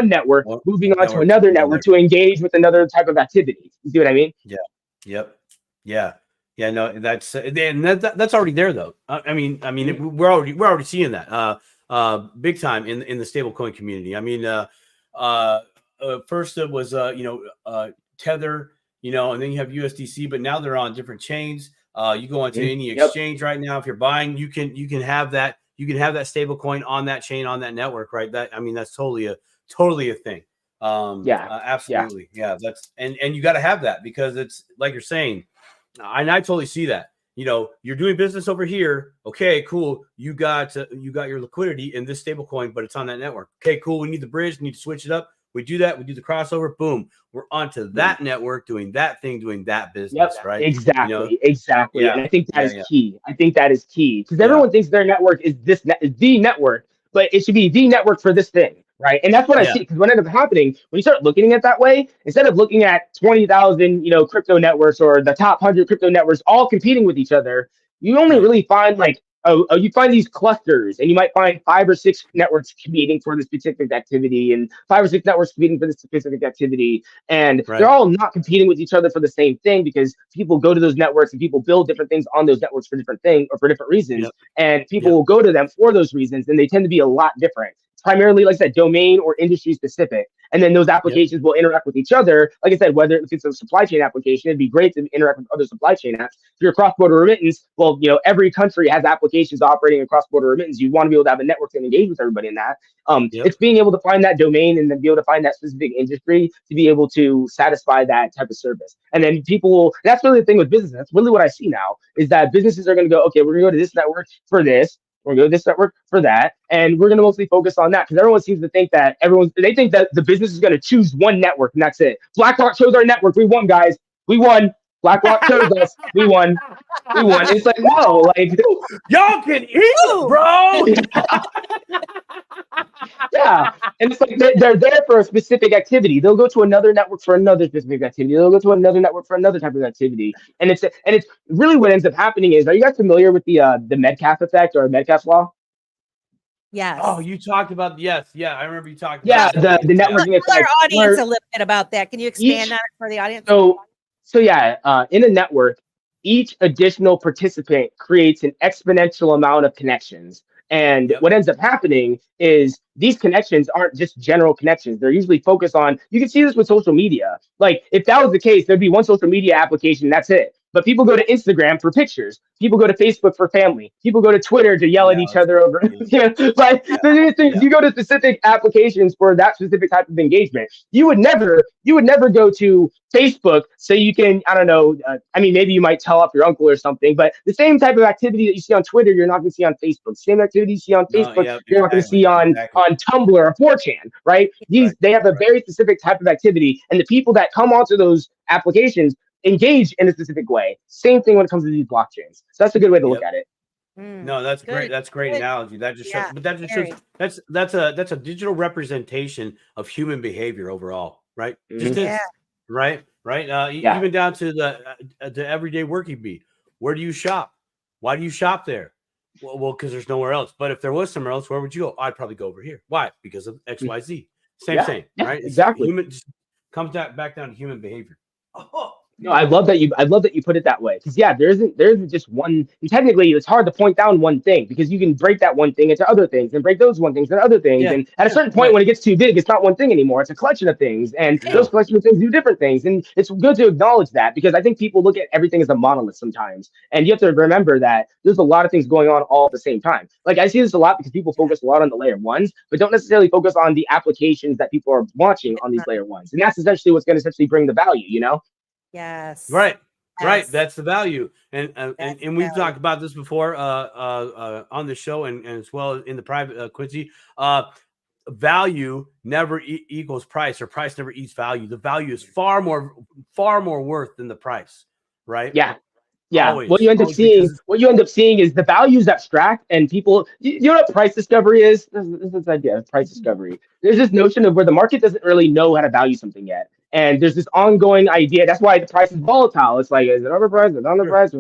network moving on to another network to engage with another type of activity. You see what I mean? Yeah. Yep. Yeah. Yeah. No, that's already there though. I mean, we're already seeing that big time in the stablecoin community. I mean, first it was Tether, and then you have USDC, but now they're on different chains. You go onto any exchange right now. If you're buying, you can have that. You can have that stable coin on that chain, on that network, right? That's totally a thing. Absolutely. Yeah. That's and you got to have that because it's like you're saying, and I totally see that. You're doing business over here. Okay, cool. You got your liquidity in this stable coin, but it's on that network. Okay, cool. We need the bridge. We need to switch it up. We do that. We do the crossover. Boom. We're onto that network, doing that thing, doing that business, right? Exactly. Yeah. And I think that is key. I think that is key because everyone thinks their network is the network, but it should be the network for this thing, right? And that's what I see. Because what ended up happening when you start looking at it that way, instead of looking at 20,000, crypto networks or the top 100 crypto networks all competing with each other, you only really find you find these clusters, and you might find 5 or 6 networks competing for this specific activity, and 5 or 6 networks competing for this specific activity, and they're all not competing with each other for the same thing because people go to those networks and people build different things on those networks for different things or for different reasons, and people will go to them for those reasons, and they tend to be a lot different. Primarily, like I said, domain or industry specific. And then those applications will interact with each other. Like I said, whether if it's a supply chain application, it'd be great to interact with other supply chain apps. If you're a cross-border remittance, well, every country has applications operating in cross-border remittance. You want to be able to have a network to engage with everybody in that. It's being able to find that domain and then be able to find that specific industry to be able to satisfy that type of service. And then that's really the thing with business. That's really what I see now is that businesses are going to go, okay, we're going to go to this network for this. We're going to go to this network for that. And we're going to mostly focus on that because everyone seems to think that they think that the business is going to choose one network and that's it. BlackRock chose our network. We won, guys. We won. BlackRock chose us. We won. We won. And it's like, no, like y'all can eat, bro. Yeah, and it's like they're there for a specific activity. They'll go to another network for another specific activity. They'll go to another network for another type of activity. And it's really what ends up happening is, are you guys familiar with the Metcalfe effect or Metcalfe's law? Yes. Oh, you talked about I remember you talking. Yeah, about the networking effect. Tell our audience a little bit about that. Can you expand on it for the audience? So yeah, in a network, each additional participant creates an exponential amount of connections. And what ends up happening is these connections aren't just general connections. They're usually focused on, you can see this with social media. Like if that was the case, there'd be one social media application, that's it. But people go to Instagram for pictures. People go to Facebook for family. People go to Twitter to yell at each other over. Like you go to specific applications for that specific type of engagement. You would never go to Facebook so you can, I don't know. Maybe you might tell off your uncle or something. But the same type of activity that you see on Twitter, you're not going to see on Facebook. Same activity you see on Facebook, you're not going to see on Tumblr or 4chan, right? They have a very specific type of activity, and the people that come onto those applications engage in a specific way. Same thing when it comes to these blockchains. So that's a good way to look at it. No, that's great. That's great analogy. That just shows, but that just shows that's a digital representation of human behavior overall, right? Just is, right. Even down to the everyday working bee. Where do you shop? Why do you shop there? Well, because there's nowhere else. But if there was somewhere else, where would you go? I'd probably go over here. Why? Because of XYZ. Same, right? Exactly. Human just comes back down to human behavior. No, I love that you put it that way. Because there isn't just one. And technically, it's hard to point down one thing because you can break that one thing into other things and break those one things into other things. And at a certain point, when it gets too big, it's not one thing anymore. It's a collection of things, and those collection of things do different things. And it's good to acknowledge that because I think people look at everything as a monolith sometimes, and you have to remember that there's a lot of things going on all at the same time. Like I see this a lot because people focus a lot on the layer ones, but don't necessarily focus on the applications that people are launching on these layer ones, and that's essentially what's going to bring the value. Yes. Right. That's the value. And we've talked about this before on the show and as well as in the private, Quincy. Value never equals price, or price never eats value. The value is far more worth than the price, right? Yeah. Always. What you end up seeing is the value is abstract, and people, you know what price discovery is? This idea of price discovery. There's this notion of where the market doesn't really know how to value something yet. And there's this ongoing idea. That's why the price is volatile. It's like, is it overpriced? Is it underpriced?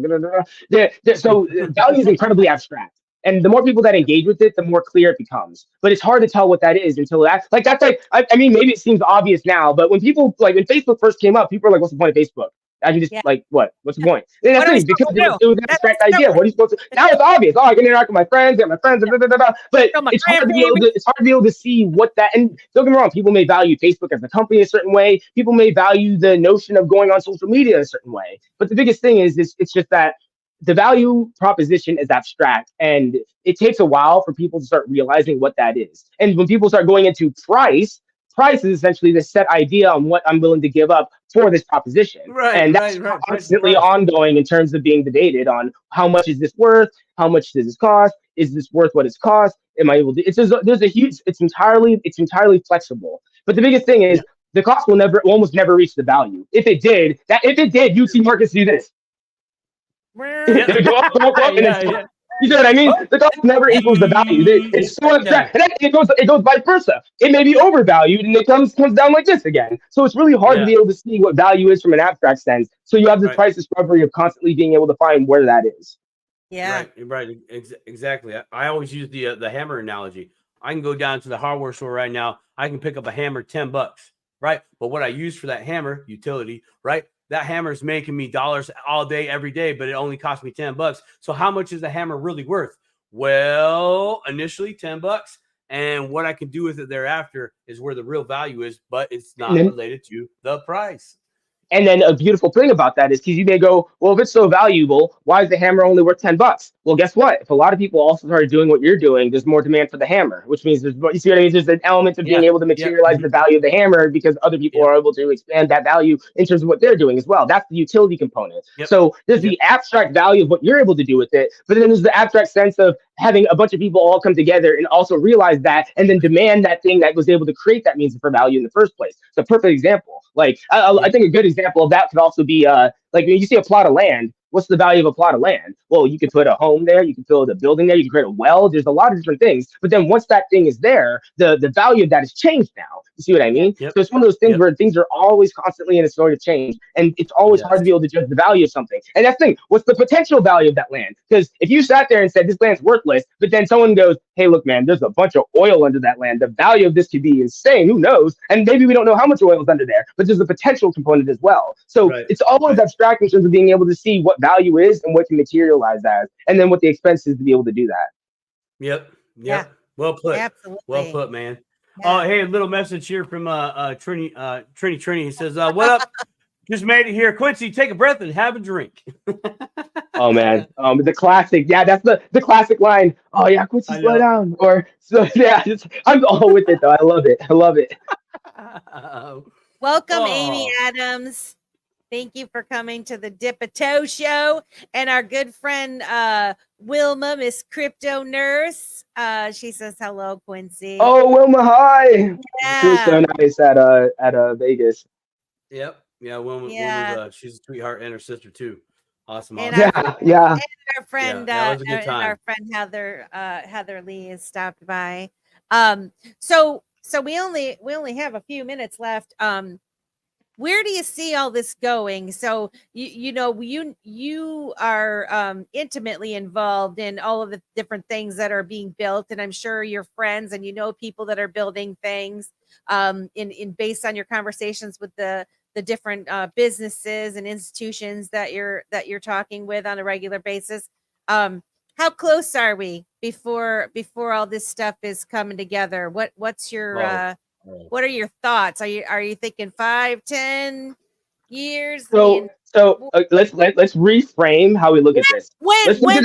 So value is incredibly abstract. And the more people that engage with it, the more clear it becomes. But it's hard to tell what that is until maybe it seems obvious now, but when when Facebook first came up, people were like, what's the point of Facebook? I can just what's the point? And that's it, because it was an abstract idea. What are you supposed to? Now it's obvious. Oh, I can interact with my friends, get my friends, but it's hard to be able to see what that. And don't get me wrong, people may value Facebook as a company a certain way. People may value the notion of going on social media a certain way. But the biggest thing is it's just that the value proposition is abstract, and it takes a while for people to start realizing what that is. And when people start going into price is essentially the set idea on what I'm willing to give up for this proposition. And that's constantly ongoing in terms of being debated on how much is this worth? How much does this cost? Is this worth what it's cost? Am I able to? It's entirely flexible. But the biggest thing is the cost will almost never reach the value. If it did, you'd see markets do this. They go up, you know what I mean? The cost never equals the value. It's so abstract. And it goes vice versa. It may be overvalued and it comes down like this again. So it's really hard to be able to see what value is from an abstract sense. So you have the price discovery of constantly being able to find where that is. Yeah. Right. Exactly. I always use the hammer analogy. I can go down to the hardware store right now. I can pick up a hammer, $10, right? But what I use for that hammer, utility, right? That hammer is making me dollars all day, every day, but it only cost me $10. So how much is the hammer really worth? Well, initially $10, and what I can do with it thereafter is where the real value is, but it's not related to the price. And then a beautiful thing about that is because you may go, well, if it's so valuable, why is the hammer only worth $10? Well, guess what? If a lot of people also started doing what you're doing, there's more demand for the hammer, which means there's, you see what I mean? There's an element of being able to materialize the value of the hammer because other people are able to expand that value in terms of what they're doing as well. That's the utility component. So there's the abstract value of what you're able to do with it, but then there's the abstract sense of having a bunch of people all come together and also realize that and then demand that thing that was able to create that means for value in the first place. It's a perfect example. Like I think a good example of that could also be like when you see a plot of land. What's the value of a plot of land? Well, you could put a home there, you can build a building there, you can create a well. There's a lot of different things. But then once that thing is there, the value of that has changed now. You see what I mean? So it's one of those things where things are always constantly in a sort of change. And it's always hard to be able to judge the value of something. And that's the thing. What's the potential value of that land? Because if you sat there and said this land's worthless, but then someone goes, hey, look, man, there's a bunch of oil under that land. The value of this could be insane. Who knows? And maybe we don't know how much oil is under there, but there's a potential component as well. So it's always abstract in terms of being able to see what value is and what can materialize as, and then what the expense is to be able to do that. Yeah. Well put. Absolutely. Well put, man. Hey, a little message here from Trini. He says, what up? Just made it here. Quincy, take a breath and have a drink. Oh man, the classic. Yeah, that's the classic line. Oh yeah, Quincy, slow down. Or so yeah, I'm all with it though. I love it. Welcome, Amy Adams. Thank you for coming to the Dip a Toe show. And our good friend Wilma, Miss Crypto Nurse. She says hello, Quincy. Oh, Wilma, hi. Yeah. She was so nice at Vegas. Yeah, Wilma, she's a sweetheart, and her sister too. Awesome. And And our friend, that was a good time. our friend Heather Lee has stopped by. So we only have a few minutes left. Where do you see all this going? So you are intimately involved in all of the different things that are being built, and I'm sure your friends and people that are building things in based on your conversations with the different businesses and institutions that you're talking with on a regular basis. How close are we before all this stuff is coming together? What's your what are your thoughts? Are you thinking 5-10 years? So let's reframe how we look at this. Let's look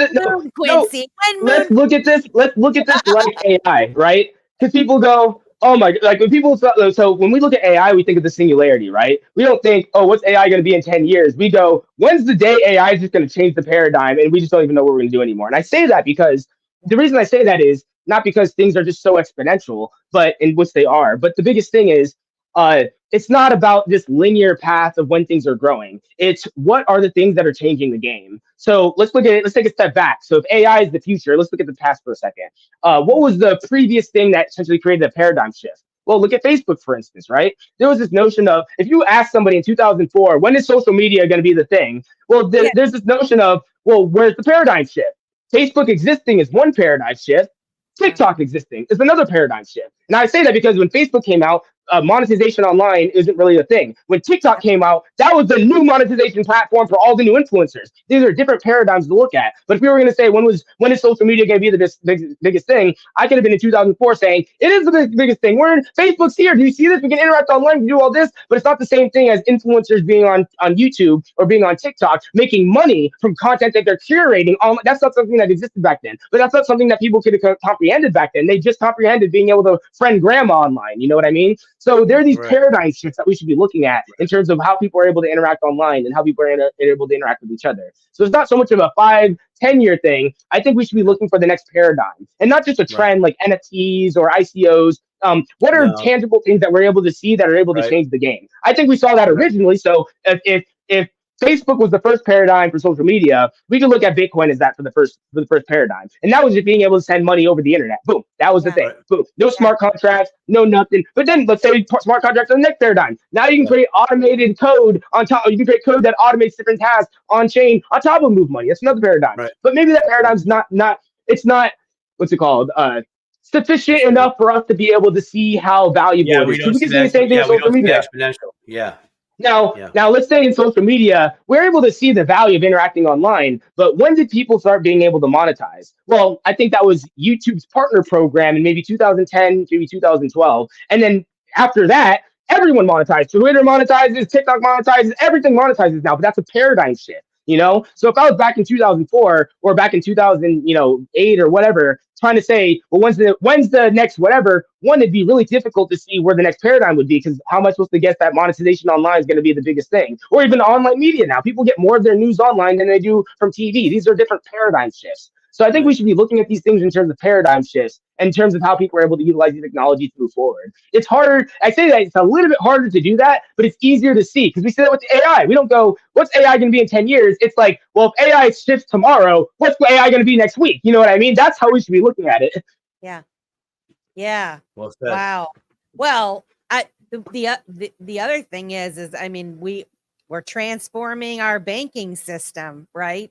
at this like AI, right? Because people go, oh my, like when people, so when we look at AI, we think of the singularity, right? We don't think, oh, what's AI going to be in 10 years? We go, when's the day AI is just going to change the paradigm and we just don't even know what we're going to do anymore? And I say that because the reason I say that is not because things are just so exponential, but in which they are. But the biggest thing is, it's not about this linear path of when things are growing. It's what are the things that are changing the game. So let's look at it. Let's take a step back. So if AI is the future, let's look at the past for a second. What was the previous thing that essentially created a paradigm shift? Well, look at Facebook, for instance, right? There was this notion of, if you ask somebody in 2004, when is social media going to be the thing? Well, there's this notion of, well, where's the paradigm shift? Facebook existing is one paradigm shift. TikTok existing is another paradigm shift. And I say that because when Facebook came out, monetization online isn't really a thing. When TikTok came out, that was the new monetization platform for all the new influencers. These are different paradigms to look at. But if we were going to say when is social media going to be the biggest thing, I could have been in 2004 saying it is the biggest thing. Facebook's here. Do you see this? We can interact online. We can do all this, but it's not the same thing as influencers being on YouTube or being on TikTok, making money from content that they're curating. That's not something that existed back then. But that's not something that people could have comprehended back then. They just comprehended being able to friend grandma online. You know what I mean? So there are these paradigm shifts that we should be looking at in terms of how people are able to interact online and how people are able to interact with each other. So it's not so much of a 5-10 year thing. I think we should be looking for the next paradigm and not just a trend like NFTs or ICOs. What are tangible things that we're able to see that are able to change the game? I think we saw that originally. So if Facebook was the first paradigm for social media, we could look at Bitcoin as that for the first paradigm. And that was just being able to send money over the internet. Boom. That was the thing. Boom. No smart contracts, no nothing. But then let's say smart contracts are the next paradigm. Now you can create automated code on top. You can create code that automates different tasks on chain on top of Move Money. That's another paradigm. But maybe that paradigm's not what's it called? Sufficient enough for us to be able to see how valuable it is. We can see the same thing with social media. Exponential. Now let's say in social media, we're able to see the value of interacting online, but when did people start being able to monetize? Well, I think that was YouTube's partner program in maybe 2010, maybe 2012. And then after that, everyone monetizes. Twitter monetizes, TikTok monetizes, everything monetizes now, but that's a paradigm shift. So if I was back in 2004 or back in 2008 or whatever, trying to say, well, when's the next whatever, one, it'd be really difficult to see where the next paradigm would be, because how am I supposed to guess that monetization online is going to be the biggest thing? Or even online media now. People get more of their news online than they do from TV. These are different paradigm shifts. So I think we should be looking at these things in terms of paradigm shifts, in terms of how people are able to utilize these technologies to move forward. It's harder. I say that it's a little bit harder to do that, but it's easier to see, because we say that with AI. We don't go, what's AI going to be in 10 years? It's like, well, if AI shifts tomorrow, what's AI going to be next week? You know what I mean? That's how we should be looking at it. Yeah. Yeah. Well said. Wow. Well, the other thing is I mean, we're transforming our banking system, right?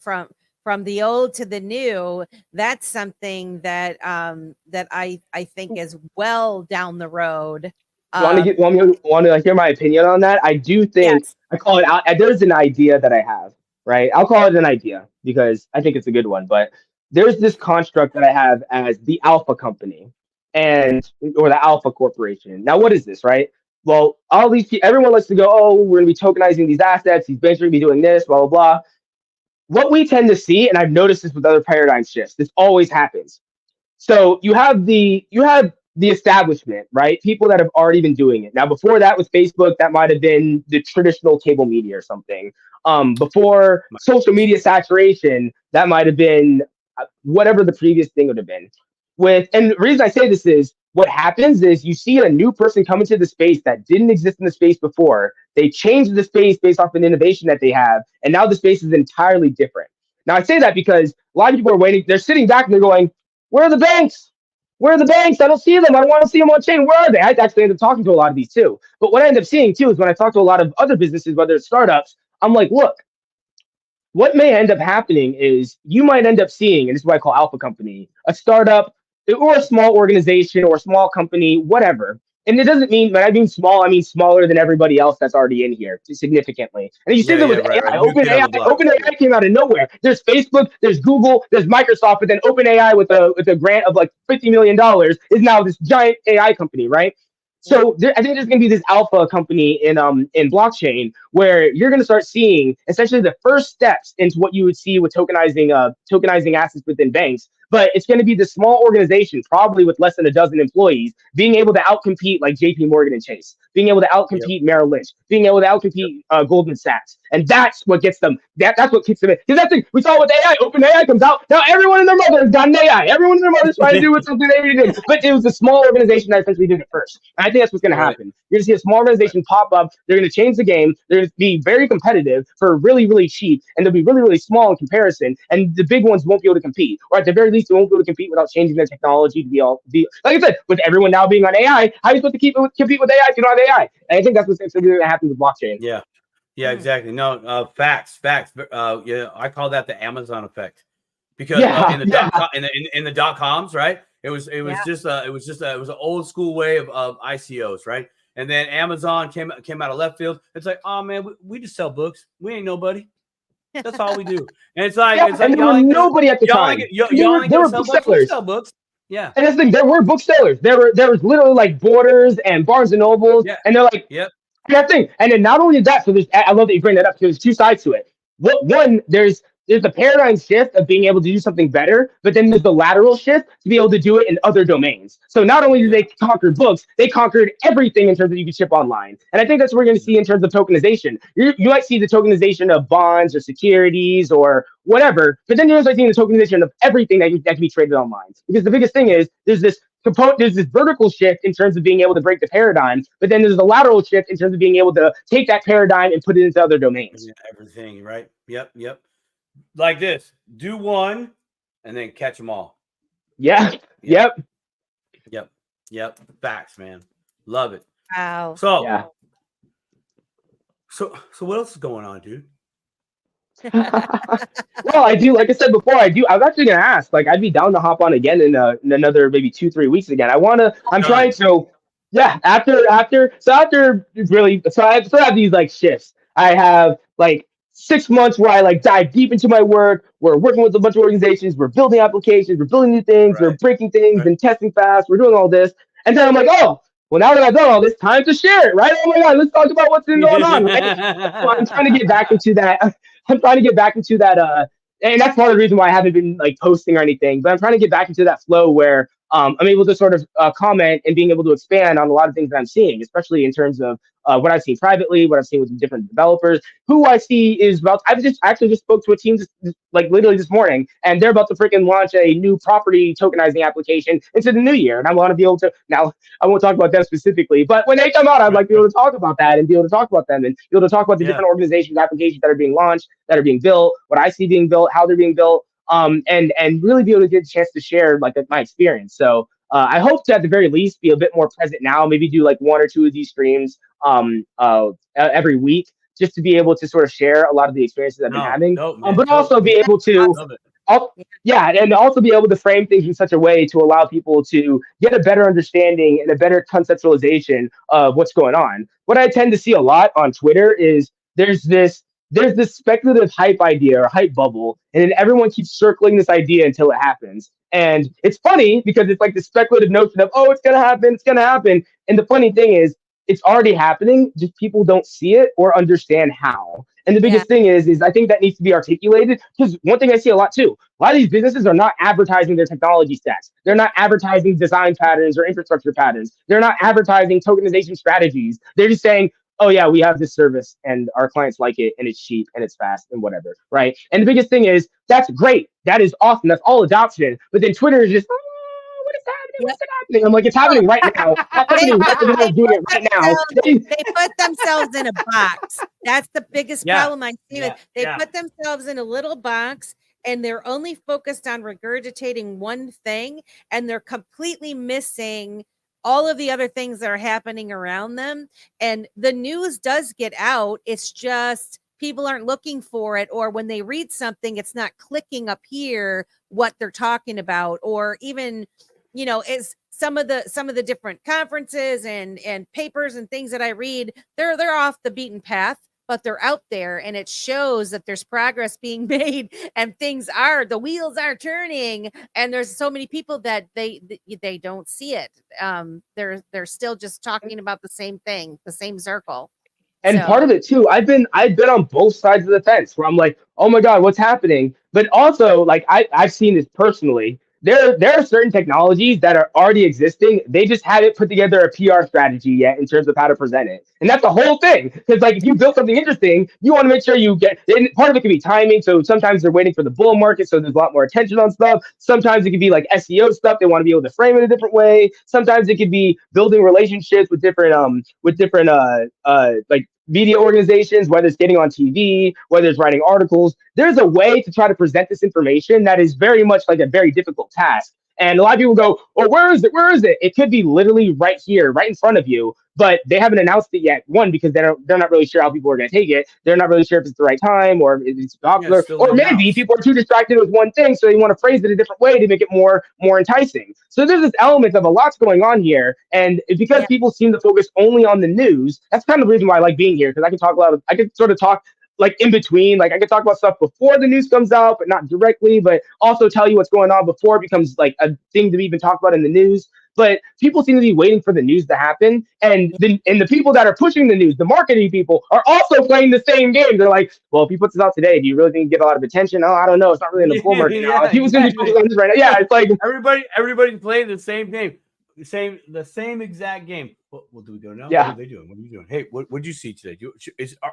From the old to the new. That's something that that I think is well down the road. Want to hear my opinion on that? I do think, yes. I call it out. There's an idea that I have, right? I'll call it an idea because I think it's a good one. But there's this construct that I have as the Alpha Company or the Alpha Corporation. Now, what is this, right? Well, all these everyone likes to go, oh, we're going to be tokenizing these assets. These banks are going to be doing this, blah blah blah. What we tend to see, and I've noticed this with other paradigm shifts, this always happens. So you have the establishment, right? People that have already been doing it. Now, before that with Facebook, that might have been the traditional cable media or something. Before social media saturation, that might have been whatever the previous thing would have been. And the reason I say this is, what happens is you see a new person come into the space that didn't exist in the space before. They change the space based off an innovation that they have, and now the space is entirely different. Now, I say that because a lot of people are waiting. They're sitting back and they're going, where are the banks? Where are the banks? I don't see them. I don't want to see them on chain. Where are they? I actually end up talking to a lot of these too. But what I end up seeing too is when I talk to a lot of other businesses, whether it's startups, I'm like, look, what may end up happening is you might end up seeing, and this is what I call Alpha Company, a startup or a small organization or a small company, whatever. And it doesn't mean, when I mean small, I mean smaller than everybody else that's already in here significantly. And you see that with AI. OpenAI came out of nowhere. There's Facebook, there's Google, there's Microsoft, but then OpenAI with a grant of like $50 million is now this giant AI company, right? So I think there's going to be this Alpha Company in blockchain where you're going to start seeing essentially the first steps into what you would see with tokenizing assets within banks. But it's going to be the small organization, probably with less than a dozen employees, being able to outcompete like JP Morgan and Chase, being able to outcompete Merrill Lynch, being able to outcompete Goldman Sachs. And that's what gets them. That's what kicks them in. Because that's the thing we saw with AI. OpenAI comes out. Now everyone and their mother has got an AI. Everyone and their mother's trying to do with something they already did. But it was a small organization that essentially did it first. And I think that's what's going to happen. You're going to see a small organization pop up. They're going to change the game. They're going to be very competitive for really, really cheap. And they'll be really, really small in comparison. And the big ones won't be able to compete. Or at the very least, they won't be able to compete without changing their technology to be like I said, with everyone now being on AI, how are you supposed to compete with AI if you don't have AI? And I think that's what's going to happen with blockchain. Yeah, exactly. No, facts. Yeah, I call that the Amazon effect, because in the dot-coms, right? It was an old school way of ICOs, right? And then Amazon came out of left field. It's like, oh man, we just sell books. We ain't nobody. That's all we do. And it's like, y'all nobody at the time. Y'all ain't gonna sell books. We sell books. Yeah. And that's the thing. There were booksellers. There was literally like Borders and Barnes and Nobles, and they're like, that thing. And then not only that, so I love that you bring that up, because there's two sides to it. One, there's the paradigm shift of being able to do something better, but then there's the lateral shift to be able to do it in other domains. So not only did they conquer books, they conquered everything in terms of you can ship online. And I think that's what we're going to see in terms of tokenization. You might see the tokenization of bonds or securities or whatever, but then you're also seeing the tokenization of everything that can be traded online. Because the biggest thing is there's this vertical shift in terms of being able to break the paradigm, but then there's the lateral shift in terms of being able to take that paradigm and put it into other domains. Yeah, everything, right? Yep. Like this, do one and then catch them all. Yep. Facts, man. Love it. Wow. So what else is going on, dude? Well, I do. Like I said before, I was actually going to ask. Like, I'd be down to hop on again in another maybe 2-3 weeks again. I'm trying to. Yeah. After really. So I have these like shifts. I have like 6 months where I like dive deep into my work. We're working with a bunch of organizations. We're building applications. We're building new things. We're breaking things and testing fast. We're doing all this. And then I'm like, oh, well, now that I've done all this, time to share it, right? Oh my God, let's talk about what's been going on, right? So I'm trying to get back into that. I'm trying to get back into that. And that's part of the reason why I haven't been like posting or anything. But I'm trying to get back into that flow where I'm able to sort of comment and being able to expand on a lot of things that I'm seeing, especially in terms of what I've seen privately, what I've seen with different developers. Who I see is about. I've just actually just spoke to a team like literally this morning, and they're about to freaking launch a new property tokenizing application into the new year. And I want to be able to now. I won't talk about them specifically, but when they come out, I'd like to be able to talk about that and be able to talk about them and be able to talk about the different organizations, applications that are being launched, that are being built, what I see being built, how they're being built, and really be able to get a chance to share like my experience. So I hope to at the very least be a bit more present now. Maybe do like 1 or 2 of these streams every week, just to be able to sort of share a lot of the experiences I've been having, but also be able to. Yeah, and also be able to frame things in such a way to allow people to get a better understanding and a better conceptualization of what's going on. What I tend to see a lot on Twitter is there's this speculative hype idea or hype bubble, and then everyone keeps circling this idea until it happens. And it's funny because it's like the speculative notion of, oh, it's gonna happen, it's gonna happen. And the funny thing is, it's already happening, just people don't see it or understand how. And the biggest thing is I think that needs to be articulated, because one thing I see a lot too, a lot of these businesses are not advertising their technology stacks. They're not advertising design patterns or infrastructure patterns. They're not advertising tokenization strategies. They're just saying, oh yeah, we have this service and our clients like it and it's cheap and it's fast and whatever, right? And the biggest thing is, that's great. That is awesome. That's all adoption. But then Twitter is just, oh, what is happening? What's happening? I'm like, it's happening right now. That's happening right now. They're doing it right now. They put themselves in a box. That's the biggest problem I see. They put themselves in a little box, and they're only focused on regurgitating one thing, and they're completely missing all of the other things that are happening around them. And the news does get out. It's just people aren't looking for it, or when they read something, it's not clicking up here what they're talking about, or even, you know, is some of the different conferences and papers and things that I read, they're off the beaten path, but they're out there, and it shows that there's progress being made and the wheels are turning, and there's so many people that they don't see it. They're still just talking about the same thing, the same circle. And part of it too, I've been on both sides of the fence where I'm like, oh my God, what's happening? But also, like, I've seen this personally. There are certain technologies that are already existing. They just haven't put together a PR strategy yet in terms of how to present it. And that's the whole thing. Because like, if you build something interesting, you want to make sure you get, and part of it can be timing. So sometimes they're waiting for the bull market, so there's a lot more attention on stuff. Sometimes it could be like SEO stuff. They want to be able to frame it a different way. Sometimes it could be building relationships with different like media organizations, whether it's getting on TV, whether it's writing articles. There's a way to try to present this information that is very much like a very difficult task. And a lot of people go, oh, where is it? Where is it? It could be literally right here, right in front of you, but they haven't announced it yet. One, because they're not really sure how people are going to take it. They're not really sure if it's the right time or if it's popular, or maybe people are too distracted with one thing, so they want to phrase it a different way to make it more enticing. So there's this element of a lot's going on here, and because people seem to focus only on the news, that's kind of the reason why I like being here, because I can sort of talk like in between, like I could talk about stuff before the news comes out, but not directly, but also tell you what's going on before it becomes like a thing to even talk about in the news. But people seem to be waiting for the news to happen. And the people that are pushing the news, the marketing people, are also playing the same game. They're like, well, if he puts this out today, do you really think you get a lot of attention? Oh, I don't know. It's not really in the bull market now. People's going to be focused on this right now. Yeah, it's like everybody's playing the same game. The same exact game. Well, do we go now? Yeah. What are they doing? What are you doing? Hey, what did you see today?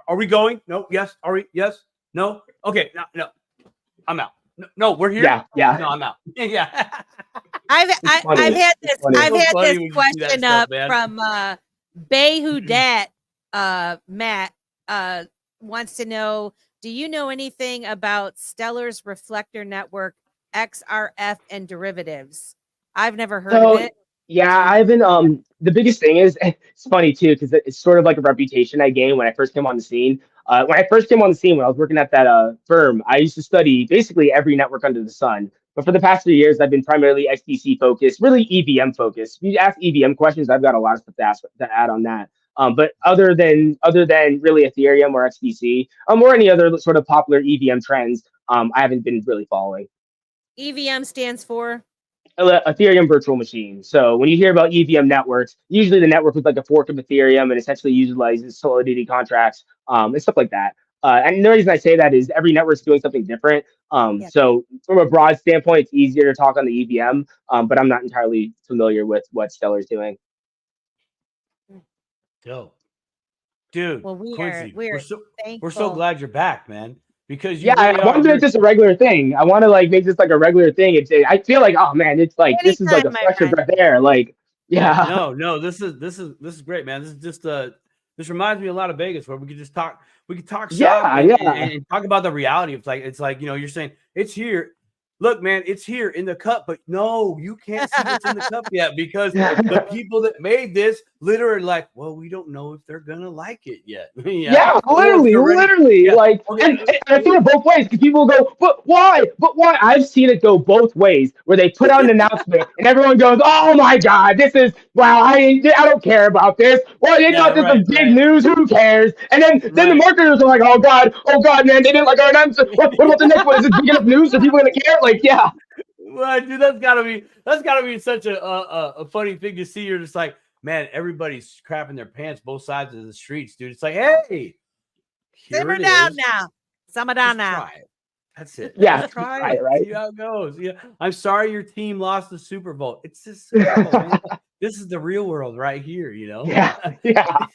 Are we going? No. Yes. Are we? Yes. No. Okay. No. I'm out. No, we're here. Yeah. No, I'm out. Yeah. I've had this question up from Bayhudat. Matt wants to know, do you know anything about Stellar's Reflector Network, XRF, and derivatives? I've never heard of it. Yeah, I've been the biggest thing is, it's funny too, because it's sort of like a reputation I gained when I first came on the scene. When I was working at that firm, I used to study basically every network under the sun. But for the past 3 years, I've been primarily XDC focused, really EVM focused. If you ask EVM questions, I've got a lot of stuff to add on that. But other than really Ethereum or XDC, or any other sort of popular EVM trends, I haven't been really following. EVM stands for? Ethereum virtual machine. So when you hear about EVM networks, usually the network is like a fork of Ethereum and essentially utilizes Solidity contracts and stuff like that. And the reason I say that is every network is doing something different. Yeah. So from a broad standpoint, it's easier to talk on the EVM, but I'm not entirely familiar with what Stellar's doing. Dope. Dude, Well, Quincy, we're we're so glad you're back, man. Because you Yeah, really I want to make this a regular thing. I want to like make this like a regular thing. I feel like, oh man, it's like this is like a Anytime, my fresh friend. breath air. Like, yeah. No, this is great, man. This is just this reminds me a lot of Vegas where we could just talk, shop and talk about the reality of like, it's like, you know, you're saying it's here. Look, man, it's here in the cup, but no, you can't see what's in the cup yet because the people that made this literally like, well, we don't know if they're gonna like it yet. Yeah, literally. Yeah. Like, Okay. and I see it both ways because people go, but why? But why? I've seen it go both ways where they put out an announcement and everyone goes, oh my God, this is, wow, I don't care about this. Well, they thought this was big news. Who cares? And then the marketers are like, oh God, man, they didn't like our announcement. What about the next one? Is it big enough news? Are people gonna care? Like, yeah. Well, dude, that's gotta be such a funny thing to see. You're just like, man, everybody's crapping their pants both sides of the streets, dude. It's like, hey, simmer down now. Simmer down now. Try it. That's it. Yeah, just try it. Right? See how it goes. Yeah, I'm sorry your team lost the Super Bowl. It's just Super Bowl, man. This is the real world right here, you know. Yeah.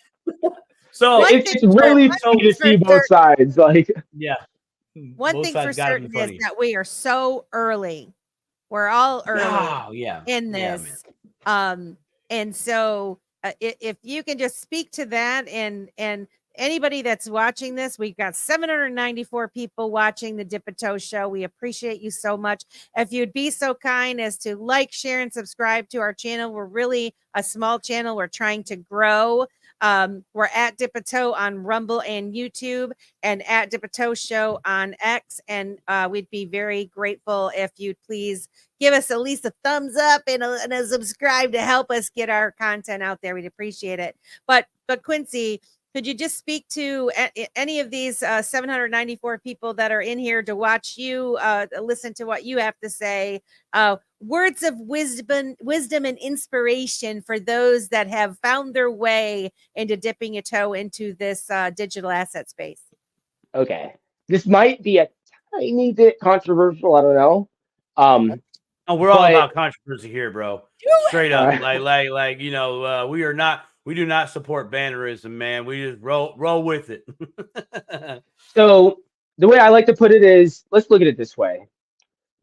So it's really funny to see both sides. Like, yeah. One thing for certain is that we are so early. We're all early in this. And so if you can just speak to that and anybody that's watching this, we've got 794 people watching the Dip and Toe show. We appreciate you so much. If you'd be so kind as to like, share, and subscribe to our channel. We're really a small channel. We're trying to grow. We're at Dip and Toe on Rumble and YouTube and at Dip and Toe Show on X. And we'd be very grateful if you'd please give us at least a thumbs up and a subscribe to help us get our content out there. We'd appreciate it. But Quincy, could you just speak to any of these 794 people that are in here to watch you listen to what you have to say? Words of wisdom and inspiration for those that have found their way into dipping a toe into this digital asset space. Okay, this might be a tiny bit controversial. I don't know. Oh, we're all about controversy here, bro. Straight up, like you know, we do not support bannerism, man. We just roll with it. So the way I like to put it is, let's look at it this way.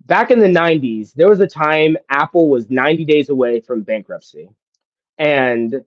Back in the 90s, there was a time Apple was 90 days away from bankruptcy. And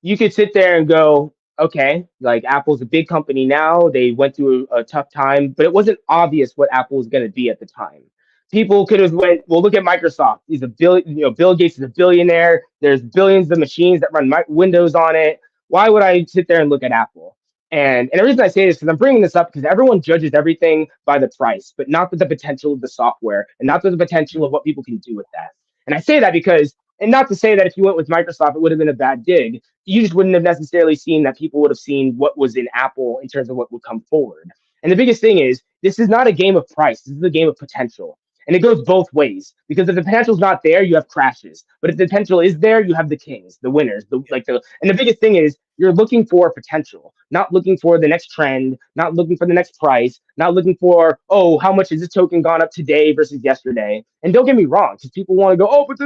you could sit there and go, okay, like Apple's a big company now. They went through a tough time, but it wasn't obvious what Apple was going to be at the time. People could have went, well, look at Microsoft. He's a Bill Gates is a billionaire. There's billions of machines that run Windows on it. Why would I sit there and look at Apple? And the reason I say this is because I'm bringing this up because everyone judges everything by the price, but not with the potential of the software and not with the potential of what people can do with that. And I say that because, and not to say that if you went with Microsoft, it would have been a bad dig. You just wouldn't have necessarily seen that people would have seen what was in Apple in terms of what would come forward. And the biggest thing is, this is not a game of price. This is a game of potential. And it goes both ways, because if the potential's not there, you have crashes. But if the potential is there, you have the kings, the winners. And the biggest thing is you're looking for potential, not looking for the next trend, not looking for the next price, not looking for, oh, how much has this token gone up today versus yesterday? And don't get me wrong, because people want to go, oh, but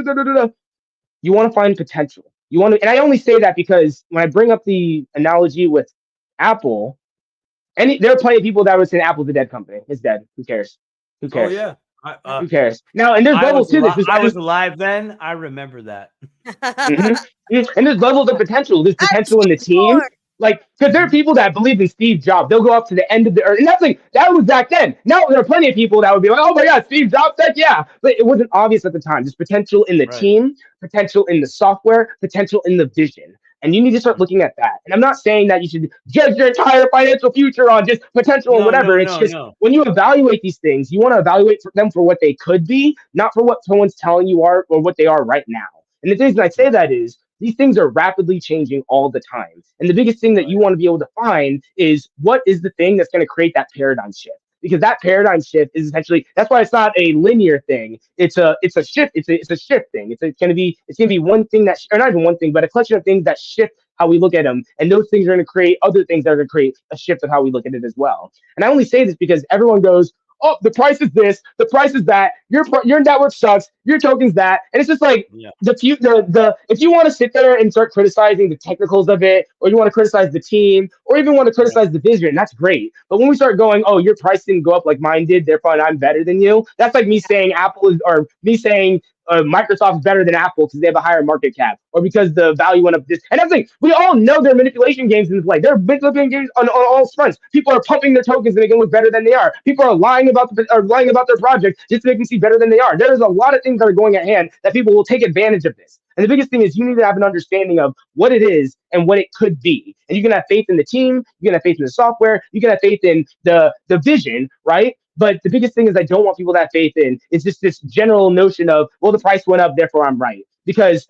you want to find potential. You want to, and I only say that because when I bring up the analogy with Apple, there are plenty of people that would say Apple's a dead company. It's dead. Who cares? Who cares? Oh yeah. Who cares? Now, and there's levels to this. I was alive then. I remember that. And there's levels of potential. There's potential in the team. Like, because there are people that believe in Steve Jobs. They'll go up to the end of the earth. And that's like, that was back then. Now there are plenty of people that would be like, oh my God, Steve Jobs said, yeah. But it wasn't obvious at the time. There's potential in the team, potential in the software, potential in the vision. And you need to start looking at that. And I'm not saying that you should judge your entire financial future on just potential or whatever. It's just when you evaluate these things, you want to evaluate them for what they could be, not for what someone's telling you are or what they are right now. And the reason I say that is these things are rapidly changing all the time. And the biggest thing that you want to be able to find is what is the thing that's going to create that paradigm shift. because that paradigm shift is essentially, that's why it's not a linear thing. It's a shift. It's a shift thing. It's gonna be one thing that, or not even one thing, but a collection of things that shift how we look at them, and those things are going to create other things that are going to create a shift of how we look at it as well. And I only say this because everyone goes, oh, the price is this, the price is that, your network sucks, your token's that. And it's just like, if you want to sit there and start criticizing the technicals of it, or you want to criticize the team, or even want to criticize the vision, that's great. But when we start going, oh, your price didn't go up like mine did, therefore I'm better than you, that's like me saying Apple is, or me saying Microsoft is better than Apple because they have a higher market cap, or because the value went up this. And everything, we all know there are manipulation games in play. There are manipulation games on all fronts. People are pumping their tokens to make them look better than they are. People are lying about their project just to make them see better than they are. There's a lot of things that are going at hand that people will take advantage of this. And the biggest thing is you need to have an understanding of what it is and what it could be. And you can have faith in the team, you can have faith in the software, you can have faith in the vision, right? But the biggest thing is I don't want people to have faith in is just this general notion of, well, the price went up, therefore I'm right. Because,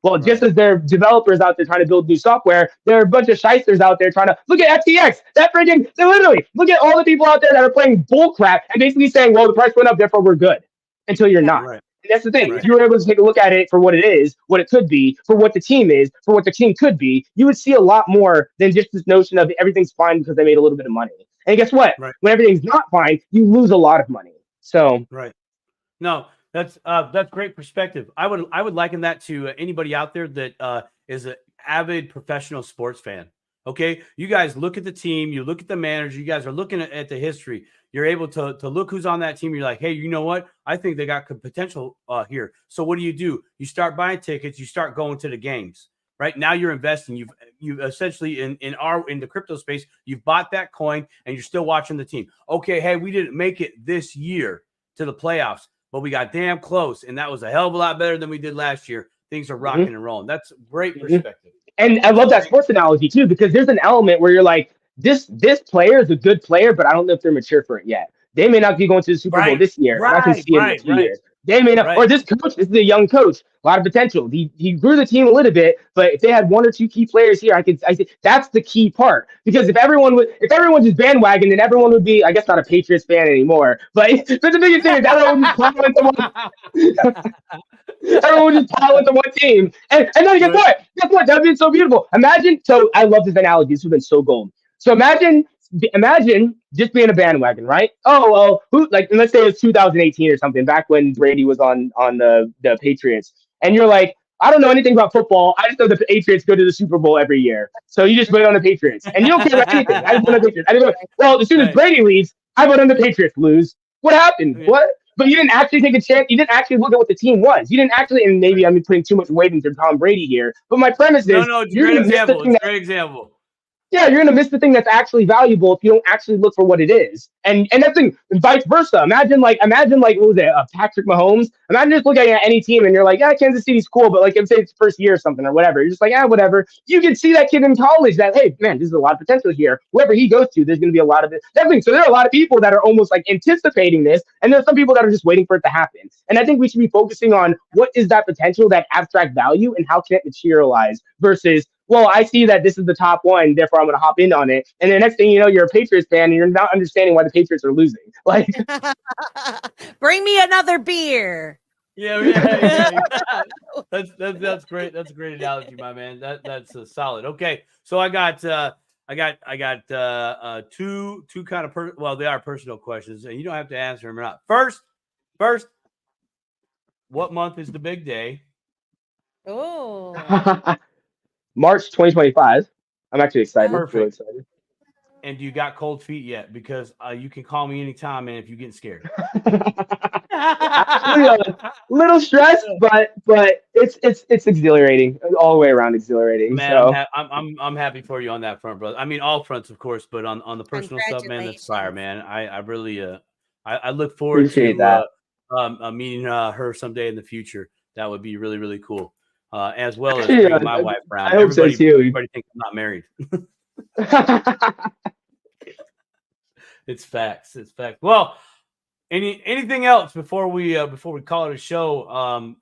well, just as there are developers out there trying to build new software, there are a bunch of shysters out there trying to look at FTX. Literally, look at all the people out there that are playing bull crap and basically saying, well, the price went up, therefore we're good. Until you're not. Right. And that's the thing. If you were able to take a look at it for what it is, what it could be, for what the team is, for what the team could be, you would see a lot more than just this notion of everything's fine because they made a little bit of money. And guess what? Right. When everything's not fine, you lose a lot of money. So no, that's great perspective. I would liken that to anybody out there that is an avid professional sports fan. Okay, you guys look at the team, you look at the manager, you guys are looking at the history. You're able to look who's on that team. You're like, hey, you know what? I think they got potential here. So what do? You start buying tickets. You start going to the games. Right now, you're investing. You've essentially in the crypto space. You've bought that coin, and you're still watching the team. Okay, hey, we didn't make it this year to the playoffs, but we got damn close, and that was a hell of a lot better than we did last year. Things are rocking and rolling. That's great perspective. And I love that sports analogy too, because there's an element where you're like, this player is a good player, but I don't know if they're mature for it yet. They may not be going to the Super Bowl this year. I can see it in 2 years. They may not, or this coach, this is a young coach, a lot of potential. He grew the team a little bit, but if they had one or two key players here, I say that's the key part. Because if everyone just bandwagon, then everyone would be, I guess, not a Patriots fan anymore. But the biggest thing is everyone just pile into one. Everyone just pile into one team, and then guess what? Guess what? That'd be so beautiful. Imagine. So I love this analogy. This would have been so gold. So imagine just being a bandwagon, right? Oh, well, and let's say it's 2018 or something, back when Brady was on the Patriots. And you're like, I don't know anything about football. I just know the Patriots go to the Super Bowl every year. So you just vote on the Patriots. And you don't care about anything. I just vote on the Patriots. Well, as soon as Brady leaves, I vote on the Patriots lose. What happened? What? But you didn't actually take a chance. You didn't actually look at what the team was. You didn't actually, and maybe I'm putting too much weight into Tom Brady here. But my premise is, it's a great example. It's a great example. Yeah, you're gonna miss the thing that's actually valuable if you don't actually look for what it is, and that thing, and vice versa. Imagine like what was it, Patrick Mahomes? Imagine just looking at any team and you're like, yeah, Kansas City's cool, but like, if say it's first year or something or whatever, you're just like, whatever. You can see that kid in college that, hey, man, there's a lot of potential here. Whoever he goes to, there's gonna be a lot of it. Definitely. So there are a lot of people that are almost like anticipating this, and there's some people that are just waiting for it to happen. And I think we should be focusing on what is that potential, that abstract value, and how can it materialize versus, well, I see that this is the top one, therefore I'm going to hop in on it. And the next thing you know, you're a Patriots fan and you're not understanding why the Patriots are losing. Like, bring me another beer. Yeah. That's great. That's a great analogy, my man. That's solid. Okay, so I got two kind of they are personal questions, and you don't have to answer them or not. First, what month is the big day? Oh. March 2025. I'm actually excited. Perfect. Really excited. And do you got cold feet yet? Because you can call me anytime, man, if you get scared. Actually, a little stressed, but it's exhilarating, all the way around exhilarating. Man, so I'm happy for you on that front, brother. I mean, all fronts, of course, but on the personal stuff, man, that's fire, man. I really I look forward to meeting her someday in the future. That would be really, really cool. As well as bringing my wife around. I hope so too. Everybody thinks I'm not married. It's facts. Well, Anything else before we call it a show?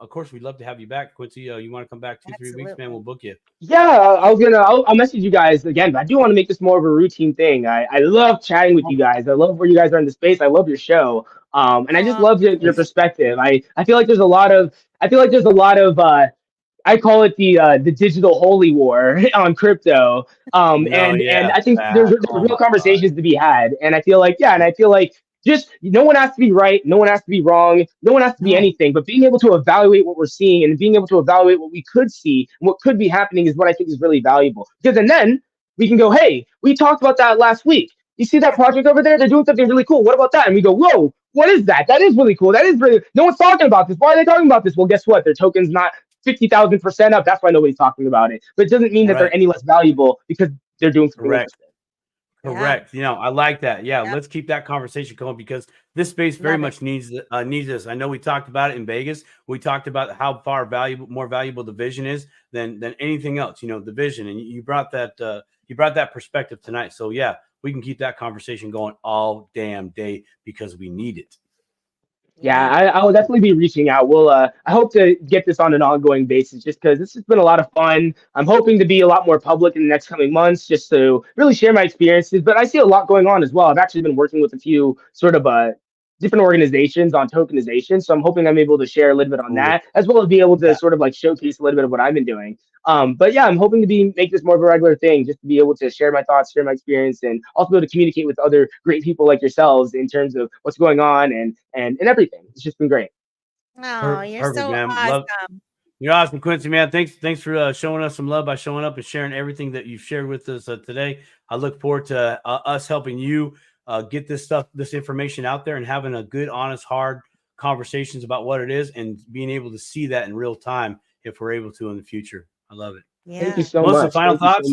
Of course, we'd love to have you back, Quincy. You want to come back 2-3 weeks, man? We'll book you. Yeah, I'll message you guys again, but I do want to make this more of a routine thing. I love chatting with you guys. I love where you guys are in the space. I love your show. And I just love your perspective. I feel like there's a lot of, I call it the digital holy war on crypto. And I think there's real conversations to be had. And I feel like, just no one has to be right, no one has to be wrong, no one has to be anything, but being able to evaluate what we're seeing and being able to evaluate what we could see and what could be happening is what I think is really valuable. Because and then we can go, hey, we talked about that last week. You see that project over there? They're doing something really cool. What about that? And we go, whoa, what is that? That is really cool. That is really, no one's talking about this. Why are they talking about this? Well, guess what? Their token's not 50,000% up. That's why nobody's talking about it. But it doesn't mean that they're any less valuable because they're doing something interesting. Correct. You know, I like that. Yeah, let's keep that conversation going because this space very much needs this. I know we talked about it in Vegas. We talked about how far more valuable the vision is than anything else. You know, the vision, and you brought that perspective tonight. So yeah, we can keep that conversation going all damn day because we need it. Yeah, I will definitely be reaching out. I hope to get this on an ongoing basis just because this has been a lot of fun. I'm hoping to be a lot more public in the next coming months just to really share my experiences. But I see a lot going on as well. I've actually been working with a few sort of different organizations on tokenization. So I'm hoping I'm able to share a little bit on that, as well as be able to sort of like showcase a little bit of what I've been doing. But yeah, I'm hoping to make this more of a regular thing, just to be able to share my thoughts, share my experience, and also be able to communicate with other great people like yourselves in terms of what's going on and everything. It's just been great. Oh, you're Perfect, so man. awesome. You're awesome, Quincy, man. Thanks for showing us some love by showing up and sharing everything that you've shared with us today. I look forward to us helping you get this information out there and having a good, honest, hard conversations about what it is and being able to see that in real time if we're able to in the future. I love it. Yeah. Thank you so much. Final thoughts?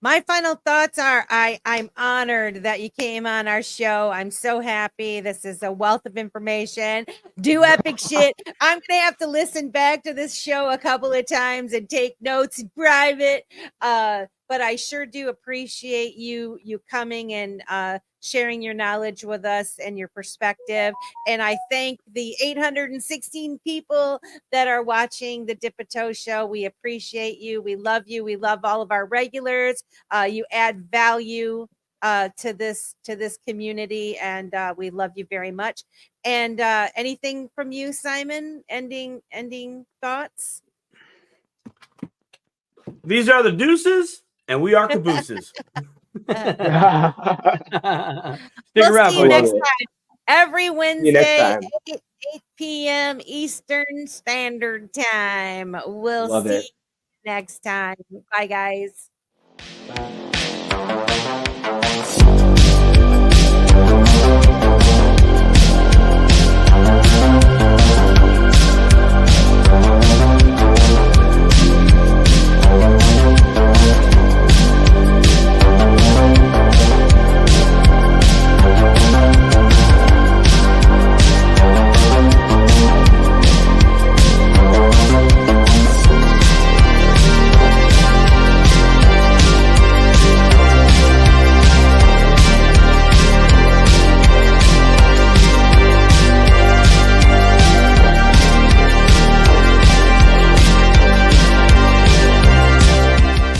My final thoughts are I'm honored that you came on our show. I'm so happy. This is a wealth of information. Do epic shit. I'm going to have to listen back to this show a couple of times and take notes in private. But I sure do appreciate you coming and sharing your knowledge with us and your perspective. And I thank the 816 people that are watching the Dipito Show. We appreciate you. We love you. We love all of our regulars. You add value to this community, and we love you very much. And anything from you, Simon? Ending thoughts? These are the deuces, and we are cabooses. We'll see you next time. Every Wednesday, 8 p.m. Eastern Standard Time. We'll see you next time. Bye, guys. Bye.